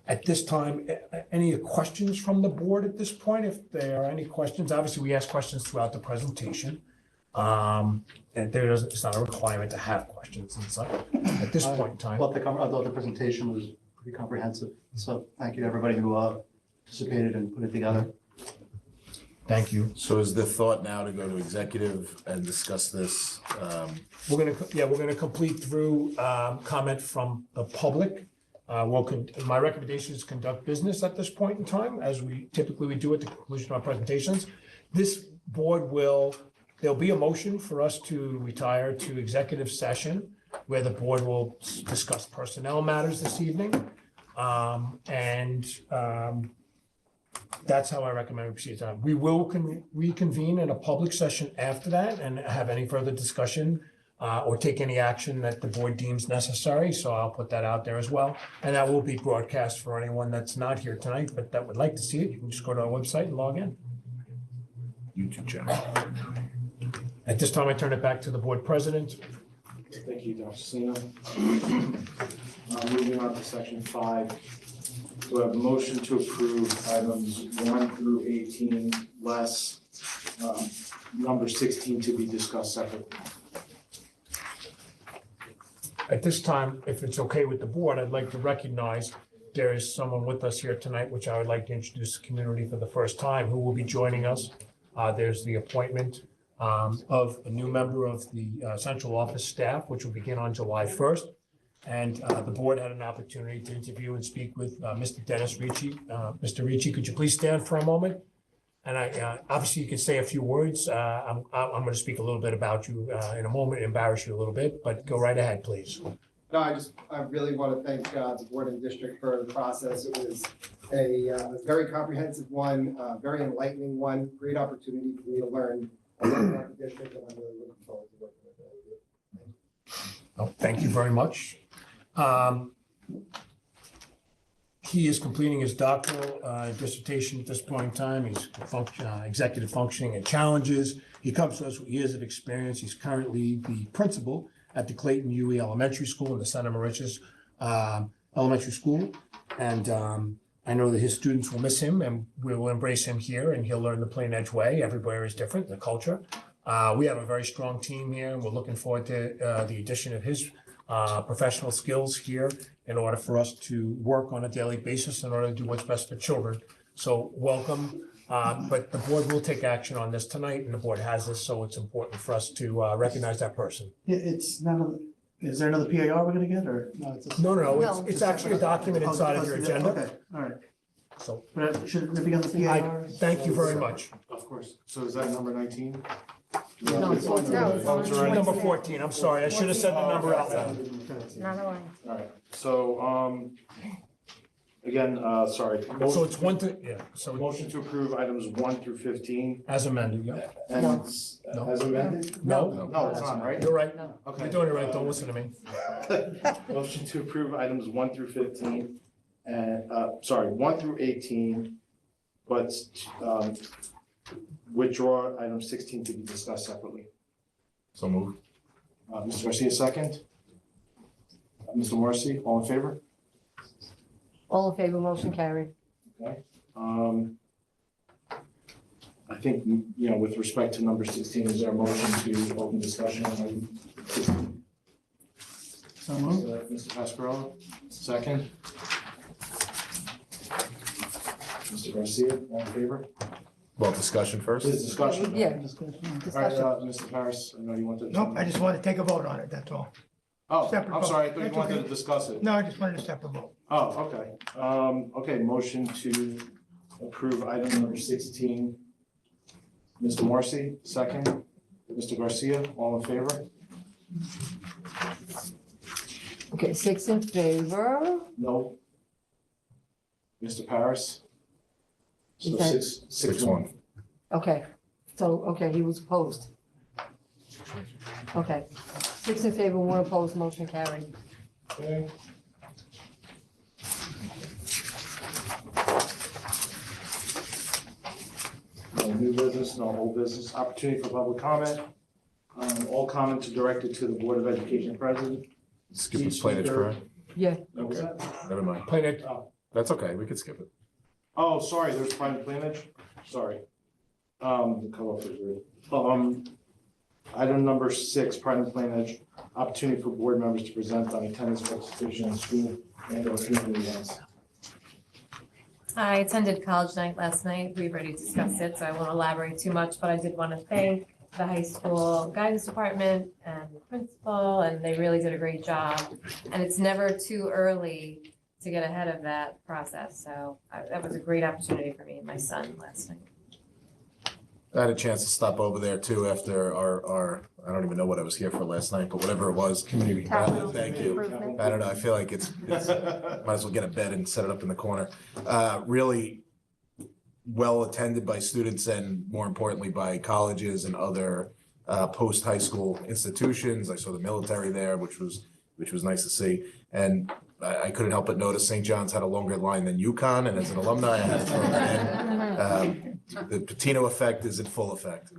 At this time, any questions from the board at this point? If there are any questions, obviously we ask questions throughout the presentation. And it's not a requirement to have questions and such at this point in time. Well, the presentation was pretty comprehensive. So thank you to everybody who participated and put it together. Thank you. So is the thought now to go to executive and discuss this? We're gonna complete through comment from the public. My recommendation is conduct business at this point in time, as we typically do at the conclusion of our presentations. This board there'll be a motion for us to retire to executive session where the board will discuss personnel matters this evening. That's how I recommend we proceed. We will reconvene in a public session after that and have any further discussion or take any action that the board deems necessary. So I'll put that out there as well. And that will be broadcast for anyone that's not here tonight, but that would like to see it. You can just go to our website and log in. YouTube channel. At this time, I turn it back to the board president. Thank you, Dr. Sina. Moving on to section 5. Do I have a motion to approve items 1 through 18, less number 16 to be discussed separately? At this time, if it's okay with the board, I'd like to recognize there is someone with us here tonight, which I would like to introduce the community for the first time, who will be joining us. There's the appointment of a new member of the central office staff, which will begin on July 1st. And the board had an opportunity to interview and speak with Mr. Dennis Ricci. Mr. Ricci, could you please stand for a moment? And obviously you can say a few words. I'm going to speak a little bit about you in a moment, embarrass you a little bit, but go right ahead, please. No, I really want to thank the board and district for the process. It was a very comprehensive one, very enlightening one, great opportunity for me to learn about the district, and I'm really looking forward to working with all of you. Oh, thank you very much. He is completing his doctoral dissertation at this point in time. He's executive functioning and challenges. He comes to us with years of experience. He's currently the principal at the Clayton UE Elementary School in the Santa Mauritius Elementary School. And I know that his students will miss him, and we will embrace him here, and he'll learn the plain edge way. Everywhere is different, the culture. We have a very strong team here, and we're looking forward to the addition of his professional skills here in order for us to work on a daily basis in order to do what's best for children. So welcome. But the board will take action on this tonight, and the board has this, so it's important for us to recognize that person. It's none is there another PAR we're gonna get, or? No, it's just. No, it's actually a document inside of your agenda. Okay, all right. So. But should it be on the PAR? Thank you very much. Of course. So is that number 19? No, it's 14. No, it's on It's right. Number 14, I'm sorry, I should have said the number out loud. Another one. All right, so, again, sorry. So it's one to, yeah, so Motion to approve items 1 through 15. as amended, yeah. And No. as amended? No. No, it's not, right? You're right. Okay. You're doing it right, don't listen to me. Motion to approve items 1 through 15, and, 1 through 18, but, withdraw item 16 to be discussed separately. So move. Mr. Garcia, second. Mr. Morrissey, all in favor? All in favor, motion carried. Okay. I think, you know, with respect to number 16, is there a motion to open discussion on item 16? So moved. Mr. Pascarella, second. Mr. Garcia, all in favor? Well, discussion first. This is discussion. Yeah. All right, Discussion. Mr. Paris, I know you wanted. Nope, I just wanted to take a vote on it, that's all. Oh, Separate I'm vote. sorry, I thought you That's wanted okay. to discuss it. No, I just wanted a separate vote. Oh, okay. Okay, motion to approve item number 16. Mr. Morrissey, second. Mr. Garcia, all in favor? Okay, 6 in favor. No. Mr. Paris? So Okay. 6-1. Okay, so, okay, he was opposed. Okay, 6 in favor, 1 opposed, motion carried. Okay. No new business, no old business. Opportunity for public comment. All comments are directed to the Board of Education President. Skip the plaintiff, correct? Yeah. Okay. Never mind. Plaintiff, That's okay, we could skip it. Oh, sorry, there's private planage, sorry. The co-op is weird. Item number 6, private planage, opportunity for board members to present on attendance participation in school and or community events. I attended college night last night. We've already discussed it, so I won't elaborate too much, but I did want to thank the high school guidance department and the principal, and they really did a great job. And it's never too early to get ahead of that process, so that was a great opportunity for me and my son last night. I had a chance to stop over there too after our, I don't even know what I was here for last night, but whatever it was. Community. Thank you. I don't know, I feel like it's, might as well get a bed and set it up in the corner. Really well attended by students and more importantly by colleges and other post-high school institutions. I saw the military there, which was nice to see. And I couldn't help but notice St. John's had a longer line than UConn, and as an alumni, I had to throw that in. The Patino effect is in full effect.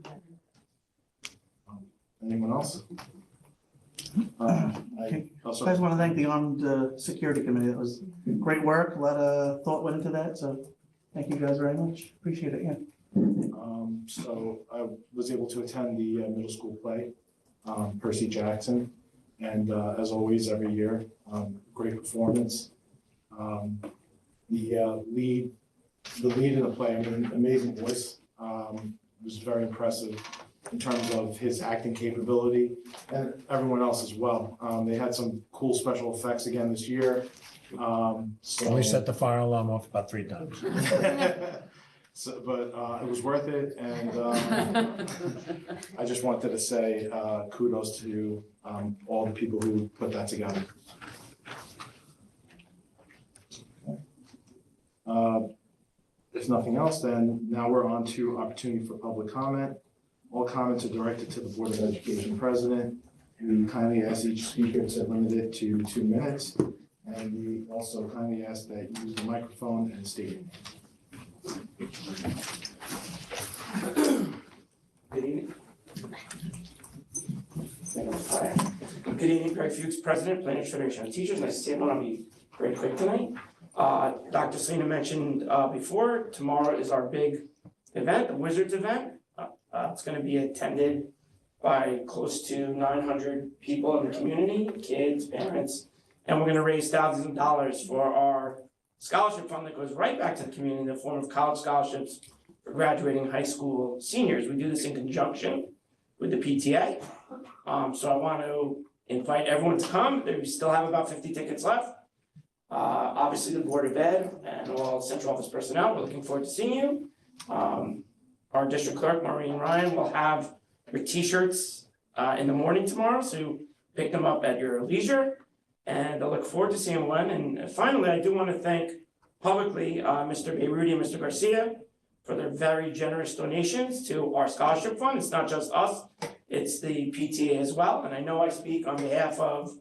Anyone else? I I also, just want to thank the Armed Security Committee. It was great work. A lot of thought went into that, so thank you guys very much. Appreciate it, yeah. so I was able to attend the middle school play, Percy Jackson. And as always, every year, great performance. The lead in the play, I mean, amazing voice. Was very impressive in terms of his acting capability and everyone else as well. They had some cool special effects again this year. So only set the fire alarm off about 3 times. So, but it was worth it, and I just wanted to say kudos to all the people who put that together. If nothing else, then now we're on to opportunity for public comment. All comments are directed to the Board of Education President. We kindly ask each speaker to limit it to 2 minutes, and we also kindly ask that you use the microphone and state your name. Good evening. Good evening, Greg Fuchs, President, Planners Federation of Teachers. Nice to see everyone. I'll be very quick tonight. Dr. Selena mentioned before, tomorrow is our big event, the Wizards event. It's going to be attended by close to 900 people in the community, kids, parents, and we're going to raise thousands of dollars for our scholarship fund that goes right back to the community in the form of college scholarships for graduating high school seniors. We do this in conjunction with the PTA. So I want to invite everyone to come. We still have about 50 tickets left. Obviously the Board of Ed and all central office personnel, we're looking forward to seeing you. Our district clerk, Maureen Ryan, will have your t-shirts in the morning tomorrow, so pick them up at your leisure. And I look forward to seeing one. And finally, I do want to thank publicly Mr. Beyruti and Mr. Garcia for their very generous donations to our scholarship fund. It's not just us, it's the PTA as well. And I know I speak on behalf of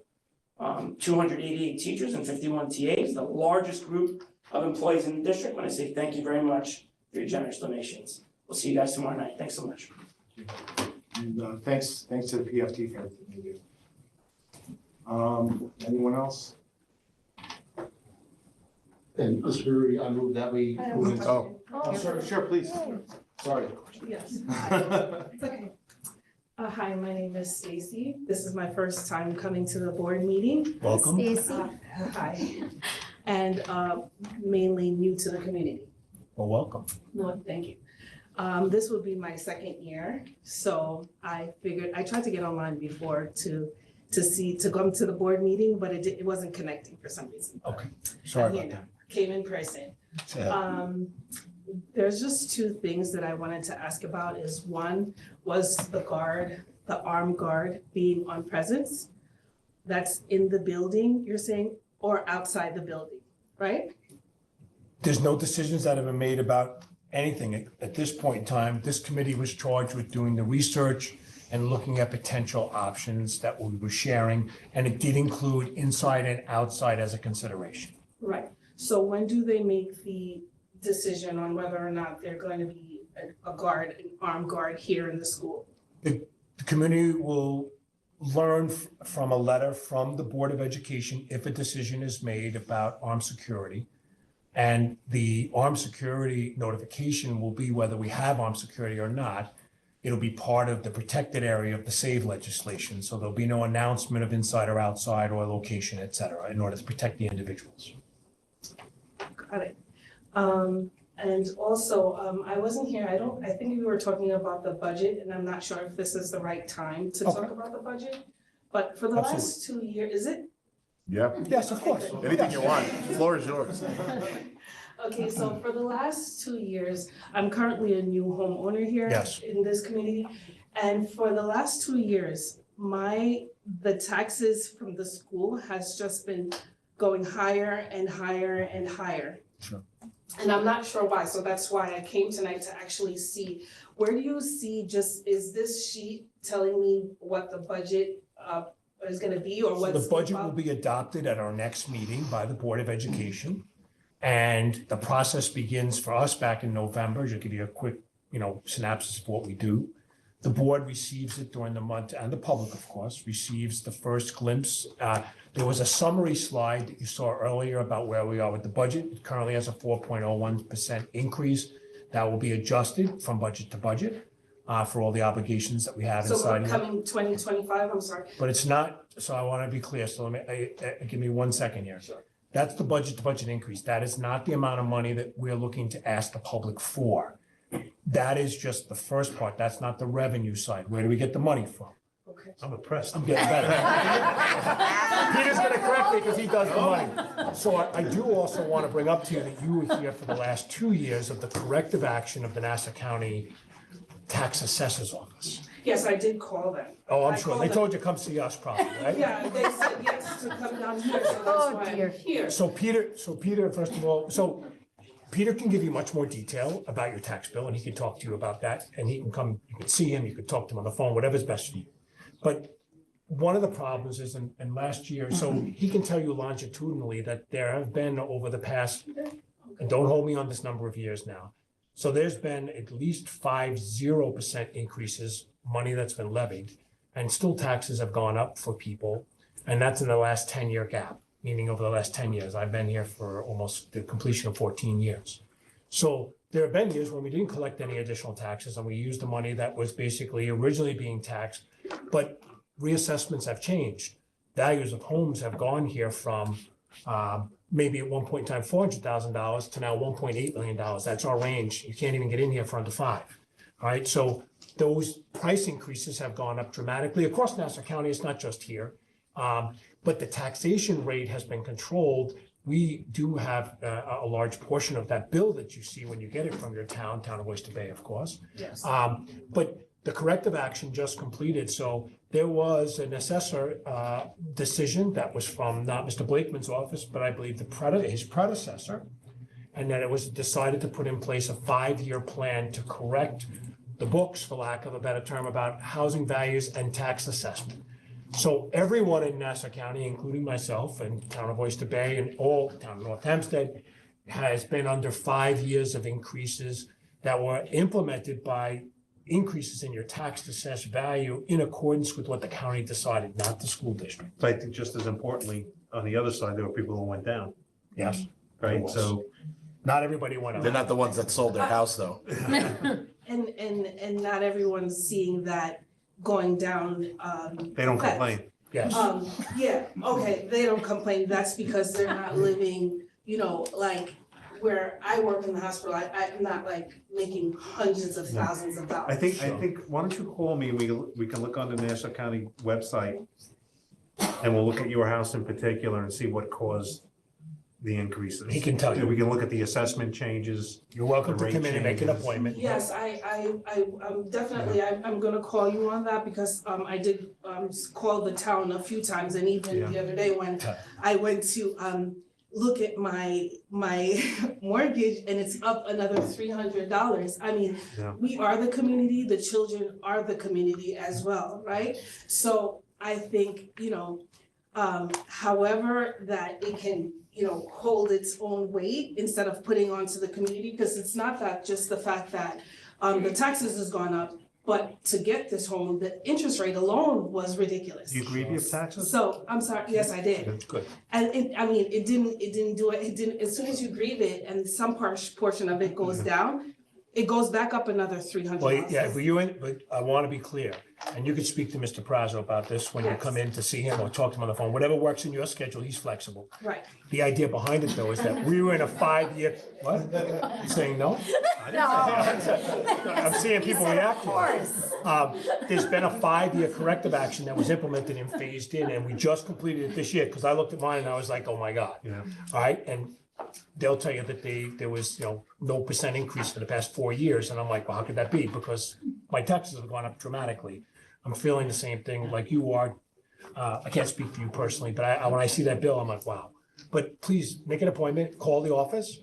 288 teachers and 51 TAs, the largest group of employees in the district. When I say thank you very much for your generous donations. We'll see you guys tomorrow night. Thanks so much. And thanks to the PFT for everything they do. Anyone else? And Mr. Rudy, I move that we. I have a question. Sure, please. Sorry. Yes. It's okay. Hi, my name is Stacy. This is my first time coming to the board meeting. Welcome. Stacy. Hi. And mainly new to the community. Well, welcome. No, thank you. This will be my second year, so I figured, I tried to get online before to come to the board meeting, but it wasn't connecting for some reason. Okay, sorry about that. Came in person. There's just two things that I wanted to ask about is one was the armed guard being on presence. That's in the building, you're saying, or outside the building, right? There's no decisions that have been made about anything at this point in time. This committee was charged with doing the research and looking at potential options that we were sharing, and it did include inside and outside as a consideration. Right. So when do they make the decision on whether or not they're going to be an armed guard here in the school? The community will learn from a letter from the Board of Education if a decision is made about armed security. And the armed security notification will be whether we have armed security or not. It'll be part of the protected area of the SAVE legislation. So there'll be no announcement of inside or outside or location, et cetera, in order to protect the individuals. Got it. And also, I wasn't here, I think we were talking about the budget, and I'm not sure if this is the right time to talk about the budget. But for the last 2 years, is it? Yeah. Yes, of course. Anything you want. The floor is yours. Okay, so for the last 2 years, I'm currently a new homeowner here Yes. in this community. And for the last 2 years, the taxes from the school has just been going higher and higher and higher. Sure. And I'm not sure why, so that's why I came tonight to actually see, where do you see is this sheet telling me what the budget is gonna be or what's? The budget will be adopted at our next meeting by the Board of Education. And the process begins for us back in November. Just give you a quick, synopsis of what we do. The board receives it during the month, and the public, of course, receives the first glimpse. There was a summary slide that you saw earlier about where we are with the budget. It currently has a 4.01% increase. That will be adjusted from budget to budget for all the obligations that we have So inside. coming 2025, I'm sorry. But it's not, so I want to be clear, so give me 1 second here. Sure. That's the budget to budget increase. That is not the amount of money that we're looking to ask the public for. That is just the first part. That's not the revenue side. Where do we get the money from? Okay. I'm impressed. I'm getting better. Peter's gonna correct me because he does the money. So I do also want to bring up to you that you were here for the last 2 years of the corrective action of the Nassau County Tax Assessor's Office. Yes, I did call them. Oh, I'm I sure. called They them. told you come see us probably, right? Yeah, they said yes to come down here, so that's why I'm here. So Peter, first of all, Peter can give you much more detail about your tax bill, and he can talk to you about that, and he can come, you can see him, you can talk to him on the phone, whatever's best for you. But one of the problems is, and last year, so he can tell you longitudinally that there have been over the past, and don't hold me on this number of years now, so there's been at least 50% increases, money that's been levied, and still taxes have gone up for people, and that's in the last 10-year gap. Meaning over the last 10 years. I've been here for almost the completion of 14 years. So there have been years when we didn't collect any additional taxes and we used the money that was basically originally being taxed, but reassessments have changed. Values of homes have gone here from maybe at one point in time $400,000 to now $1.8 million. That's our range. You can't even get in here for under 5. All right, so those price increases have gone up dramatically across Nassau County. It's not just here. But the taxation rate has been controlled. We do have a large portion of that bill that you see when you get it from your town of Oyster Bay, of course. Yes. But the corrective action just completed, so there was an assessor decision that was from not Mr. Blakeman's office, but I believe his predecessor. And that it was decided to put in place a 5-year plan to correct the books, for lack of a better term, about housing values and tax assessment. So everyone in Nassau County, including myself and Town of Oyster Bay and all Town of North Hempstead, has been under 5 years of increases that were implemented by increases in your tax assessed value in accordance with what the county decided, not the school district. But I think just as importantly, on the other side, there were people who went down, Yes, right? So not everybody went up. They're not the ones that sold their house, though. And not everyone's seeing that going down, they don't fast. complain. Yes. Yeah, okay, they don't complain, that's because they're not living, like where I work in the hospital, I'm not like making hundreds of thousands of dollars. I think, why don't you call me, we can look on the Nassau County website and we'll look at your house in particular and see what caused the increases. He can tell you. We can look at the assessment changes. You're welcome the to come rate in and make an changes. appointment. Yes, I'm definitely, I'm gonna call you on that because, I did, call the town a few times and even the other day when I went to, look at my mortgage and it's up another $300. I mean, Yeah. we are the community, the children are the community as well, right? So I think, however that it can, hold its own weight instead of putting onto the community, because it's not that just the fact that the taxes has gone up, but to get this home, the interest rate alone was ridiculous. Do you agree with taxes? So, I'm sorry, yes, I did. Good. And it didn't do it, as soon as you grieve it and some portion of it goes down, it goes back up another $300. Well, yeah, but I want to be clear, and you can speak to Mr. Prazo about this when you Yes. come in to see him or talk to him on the phone, whatever works in your schedule, he's flexible. Right. The idea behind it though is that we were in a 5-year, what? You saying no? I'm seeing people react to it. There's been a 5-year corrective action that was implemented and phased in, and we just completed it this year, because I looked at mine and I was like, oh my God. Yeah. All right, and they'll tell you that there was, no percent increase for the past 4 years, and I'm like, well, how could that be? Because my taxes have gone up dramatically. I'm feeling the same thing like you are. I can't speak for you personally, but when I see that bill, I'm like, wow. But please make an appointment, call the office,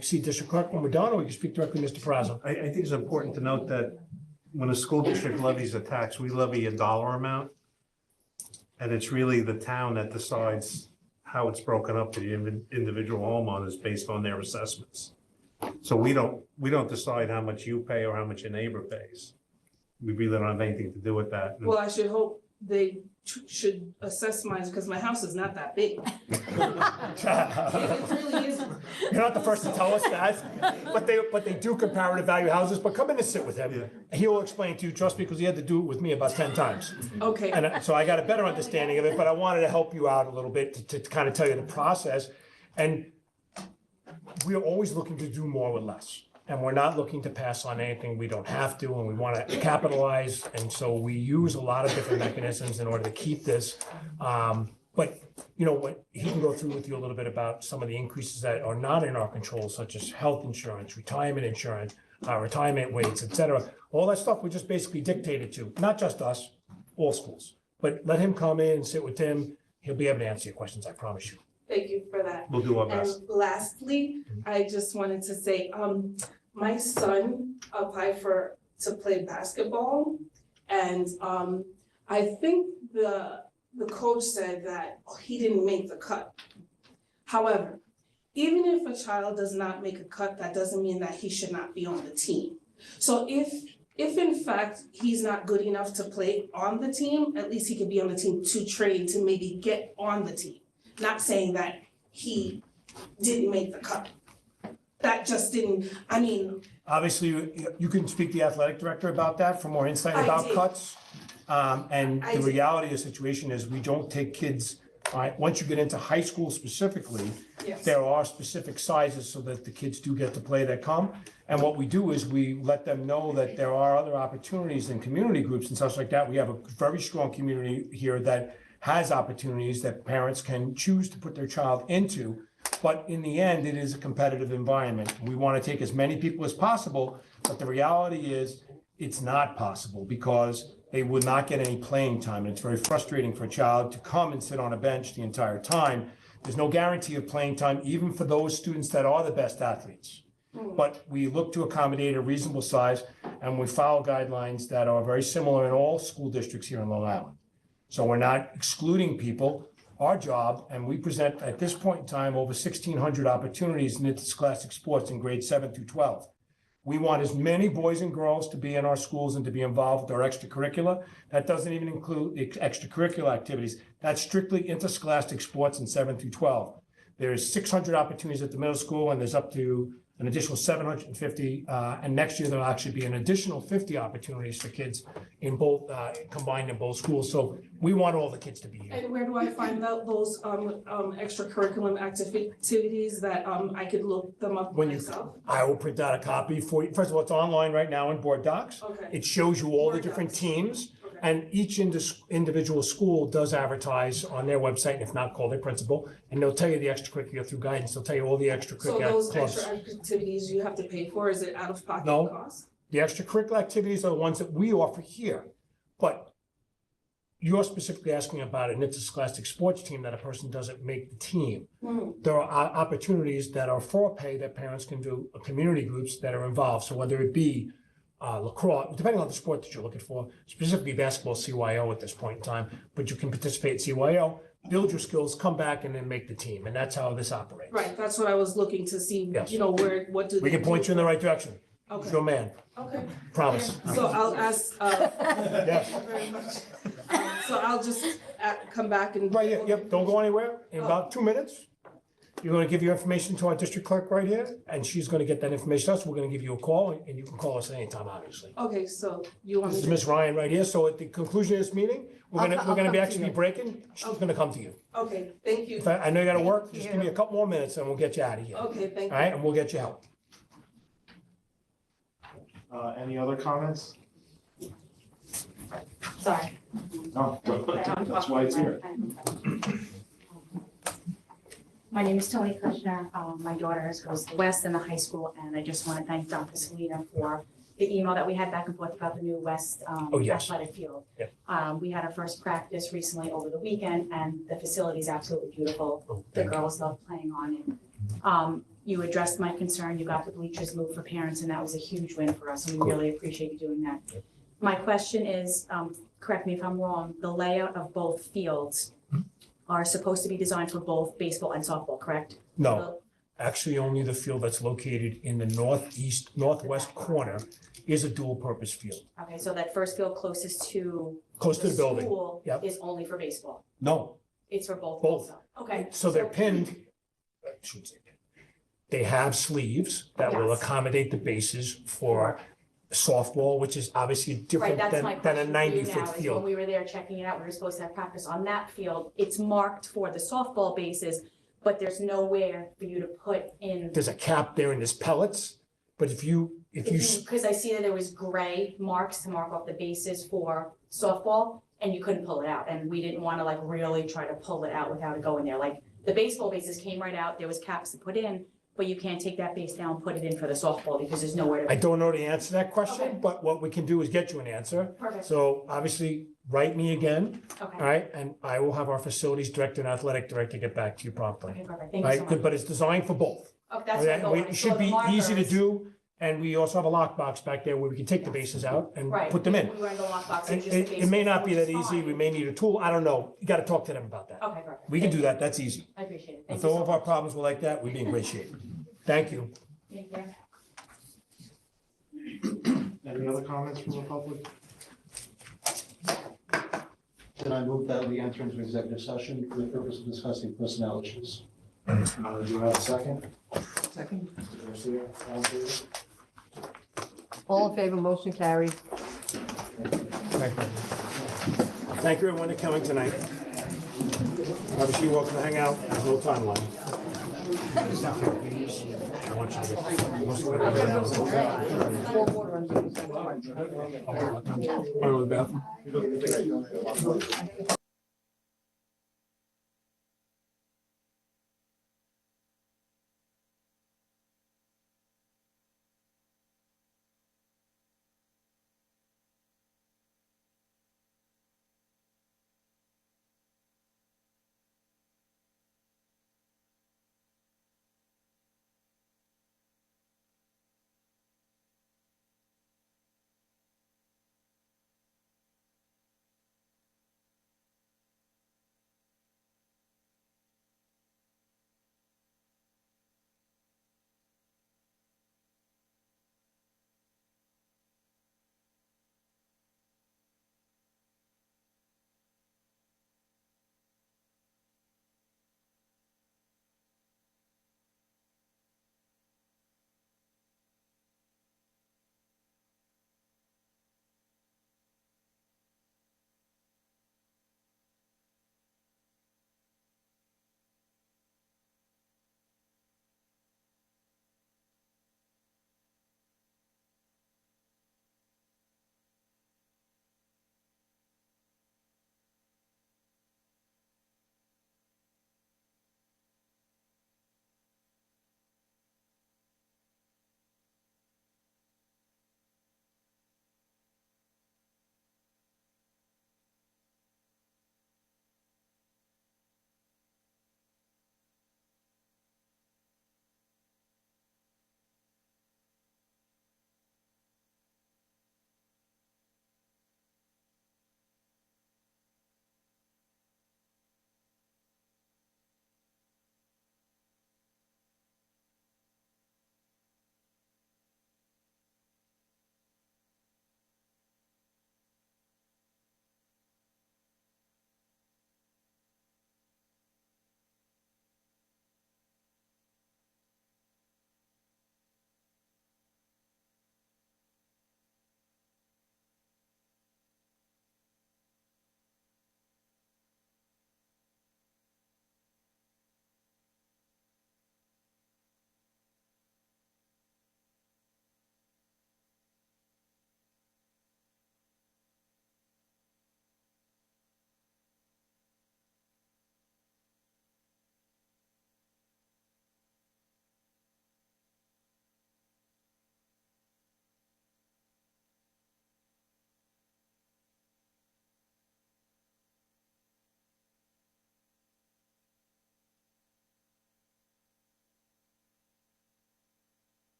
see District Clerk when we're done, or we can speak directly to Mr. Prazo. I think it's important to note that when a school district levies a tax, we levy a dollar amount. And it's really the town that decides how it's broken up to the individual homeowners based on their assessments. So we don't decide how much you pay or how much your neighbor pays. We really don't have anything to do with that. Well, I should hope they should assess mine because my house is not that big. It really isn't. You're not the first to tell us that, but they do comparative value houses, but come in and sit with him. He will explain to you, trust me, because he had to do it with me about 10 times. Okay. And so I got a better understanding of it, but I wanted to help you out a little bit to kind of tell you the process. And we're always looking to do more with less. And we're not looking to pass on anything we don't have to, and we want to capitalize. And so we use a lot of different mechanisms in order to keep this. But you know what, he can go through with you a little bit about some of the increases that are not in our control, such as health insurance, retirement insurance, retirement rates, et cetera. All that stuff we just basically dictated to, not just us, all schools. But let him come in and sit with Tim. He'll be able to answer your questions, I promise you. Thank you for that. We'll do our best. And lastly, I just wanted to say, my son applied to play basketball, and I think the coach said that he didn't make the cut. However, even if a child does not make a cut, that doesn't mean that he should not be on the team. So if in fact he's not good enough to play on the team, at least he could be on the team to train to maybe get on the team. Not saying that he didn't make the cut. That just didn't, I mean. Obviously, you can speak to the athletic director about that for more insight I about did. cuts. And I the did. reality of the situation is we don't take kids, once you get into high school specifically, Yes. there are specific sizes so that the kids do get to play that come. And what we do is we let them know that there are other opportunities in community groups and such like that. We have a very strong community here that has opportunities that parents can choose to put their child into. But in the end, it is a competitive environment. We want to take as many people as possible, but the reality is, it's not possible because they would not get any playing time. And it's very frustrating for a child to come and sit on a bench the entire time. There's no guarantee of playing time, even for those students that are the best athletes. But we look to accommodate a reasonable size, and we follow guidelines that are very similar in all school districts here in Long Island. So we're not excluding people. Our job, and we present at this point in time over 1,600 opportunities in interscholastic sports in grades 7 through 12. We want as many boys and girls to be in our schools and to be involved with our extracurricular. That doesn't even include extracurricular activities. That's strictly interscholastic sports in 7 through 12. There's 600 opportunities at the middle school, and there's up to an additional 750. And next year, there'll actually be an additional 50 opportunities for kids in both, combined in both schools. So we want all the kids to be here. And where do I find out those extracurricular activities that I could look them up myself? I will print out a copy for you. First of all, it's online right now in board docs. Okay. It shows you all the different teams. And each individual school does advertise on their website, and if not, call their principal, and they'll tell you the extracurricular through guidance. They'll tell you all the So extracurricular those clubs. extra activities you have to pay for, is it out of pocket No. cost? The extracurricular activities are the ones that we offer here. But you're specifically asking about an interscholastic sports team that a person doesn't make the team. There are opportunities that are for pay that parents can do, community groups that are involved. So whether it be lacrosse, depending on the sport that you're looking for, specifically basketball, CYO at this point in time, but you can participate in CYO, build your skills, come back and then make the team. And that's how this operates. Right, that's what I was looking to see, Yes. you know, what do they We can point you in the right direction. Okay. Your man, Okay. promise. So I'll ask, Yes. thank you very much. So I'll just come back and. Right, yep, don't go anywhere. In about 2 minutes, you're gonna give your information to our district clerk right here, and she's gonna get that information to us. We're gonna give you a call, and you can call us anytime, obviously. Okay, so you want This me is to? Ms. Ryan right here, so at the conclusion of this meeting, we're I'll gonna come be to actually you. breaking. She's gonna come to you. Okay, thank you. In fact, I know you gotta work, just give me a couple more minutes and we'll get you out of here. All Okay, thank you. right, and we'll get you help. Any other comments? Sorry. No, that's why it's here. My name is Tony Kushner. My daughter goes to West in the high school, and I just want to thank Dr. Selena for the email that we had back and forth about the new West Yes. athletic field. Yep. We had our first practice recently over the weekend, and the facility is absolutely beautiful. The girls love playing on it. You addressed my concern. You got the bleachers moved for parents, and that was a huge win for us, and we really appreciate you doing that. My question is, correct me if I'm wrong, the layout of both fields are supposed to be designed for both baseball and softball, correct? No, actually, only the field that's located in the northwest corner is a dual-purpose field. Okay, so that first field closest to. Close to the building. School Yep. is only for baseball. No, It's for both. Both. also. Okay. so they're pinned, I shouldn't say pinned. They have sleeves that will Yes. accommodate the bases for softball, which is obviously Right, different that's my than a question for you 90-foot now, is when field. we were there checking it out, we were supposed to have practice on that field. It's marked for the softball bases, but there's nowhere for you to put in. There's a cap there and there's pellets, but if you Because I see that there was gray marks to mark off the bases for softball, and you couldn't pull it out, and we didn't wanna like really try to pull it out without it going there, like, the baseball bases came right out, there was caps to put in, but you can't take that base down, put it in for the softball, because there's nowhere to. I don't know the answer to that question, Okay. but what we can do is get you an answer. Perfect. So obviously, write me again, Okay. all right? And I will have our facilities director and athletic director get back to you promptly. Okay, perfect, thank you Right, so good, much. but it's designed for both. Oh, that's what I Okay, thought, when I It saw should the be easy to markers. do, and we also have a lockbox back there where we can take the bases out and Right, put them in. we were in the lockbox, it And was just the it may baseball, not be which that is easy, fine. we may need a tool, I don't know. You gotta talk to them about that. Okay, perfect. We can do that, that's easy. I appreciate it, thank If you all so of our much. problems were like that, we'd be in great shape. Thank you. Thank you. Any other comments from the public? Then I move that we enter into executive session for the purpose of discussing personnel issues. Do you have a second? Second. Mr. Garcia, all in favor? All in favor, motion carried. Thank you. Thank you, everyone, for coming tonight. Obviously, you're welcome to hang out, there's no timeline. I want you to get most of it out of the bathroom.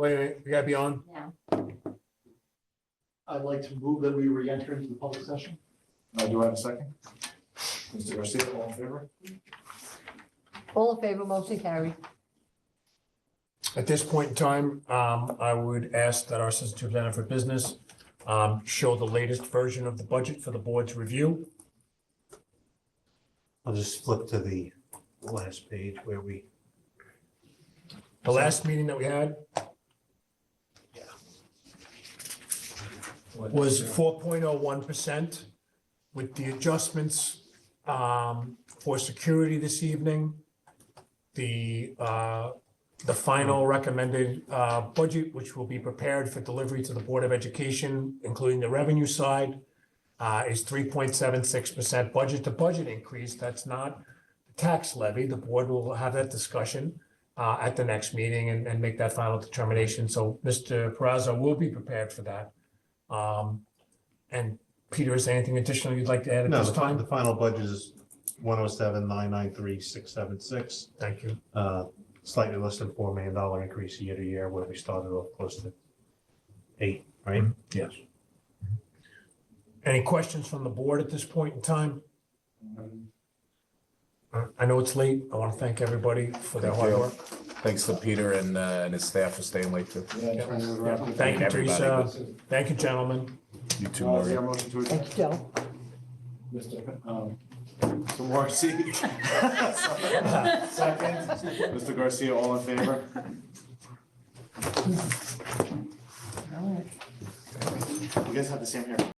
wait, we gotta be on. I'd like to move that we re-enter into the public session. Do I have a second? Mr. Garcia, all in favor? All in favor, motion carried. At this point in time, I would ask that our Assistant Superintendent for Business show the latest version of the budget for the board's review. I'll just flip to the last page where we. The last meeting that we had was 4.01% with the adjustments for security this evening. The final recommended budget, which will be prepared for delivery to the Board of Education, including the revenue side, is 3.76% budget to budget increase. That's not tax levy. The board will have that discussion at the next meeting and make that final determination. So Mr. Peraza will be prepared for that. And Peter, is there anything additional you'd like to add at this time? The final budget is 107,993,676. Thank you. Slightly less than $4 million increase year to year, where we started off close to 8, right? Yes. Any questions from the board at this point in time? I know it's late. I want to thank everybody for their hard work. Thanks to Peter and his staff for staying late too. Thank you, Everybody. Teresa. Thank you, gentlemen. You too, Is there a Maureen. motion to adjourn? Thank you, Joe. Mr. Morrissey. Second. Mr. Garcia, all in favor? All right. You guys have the same hair.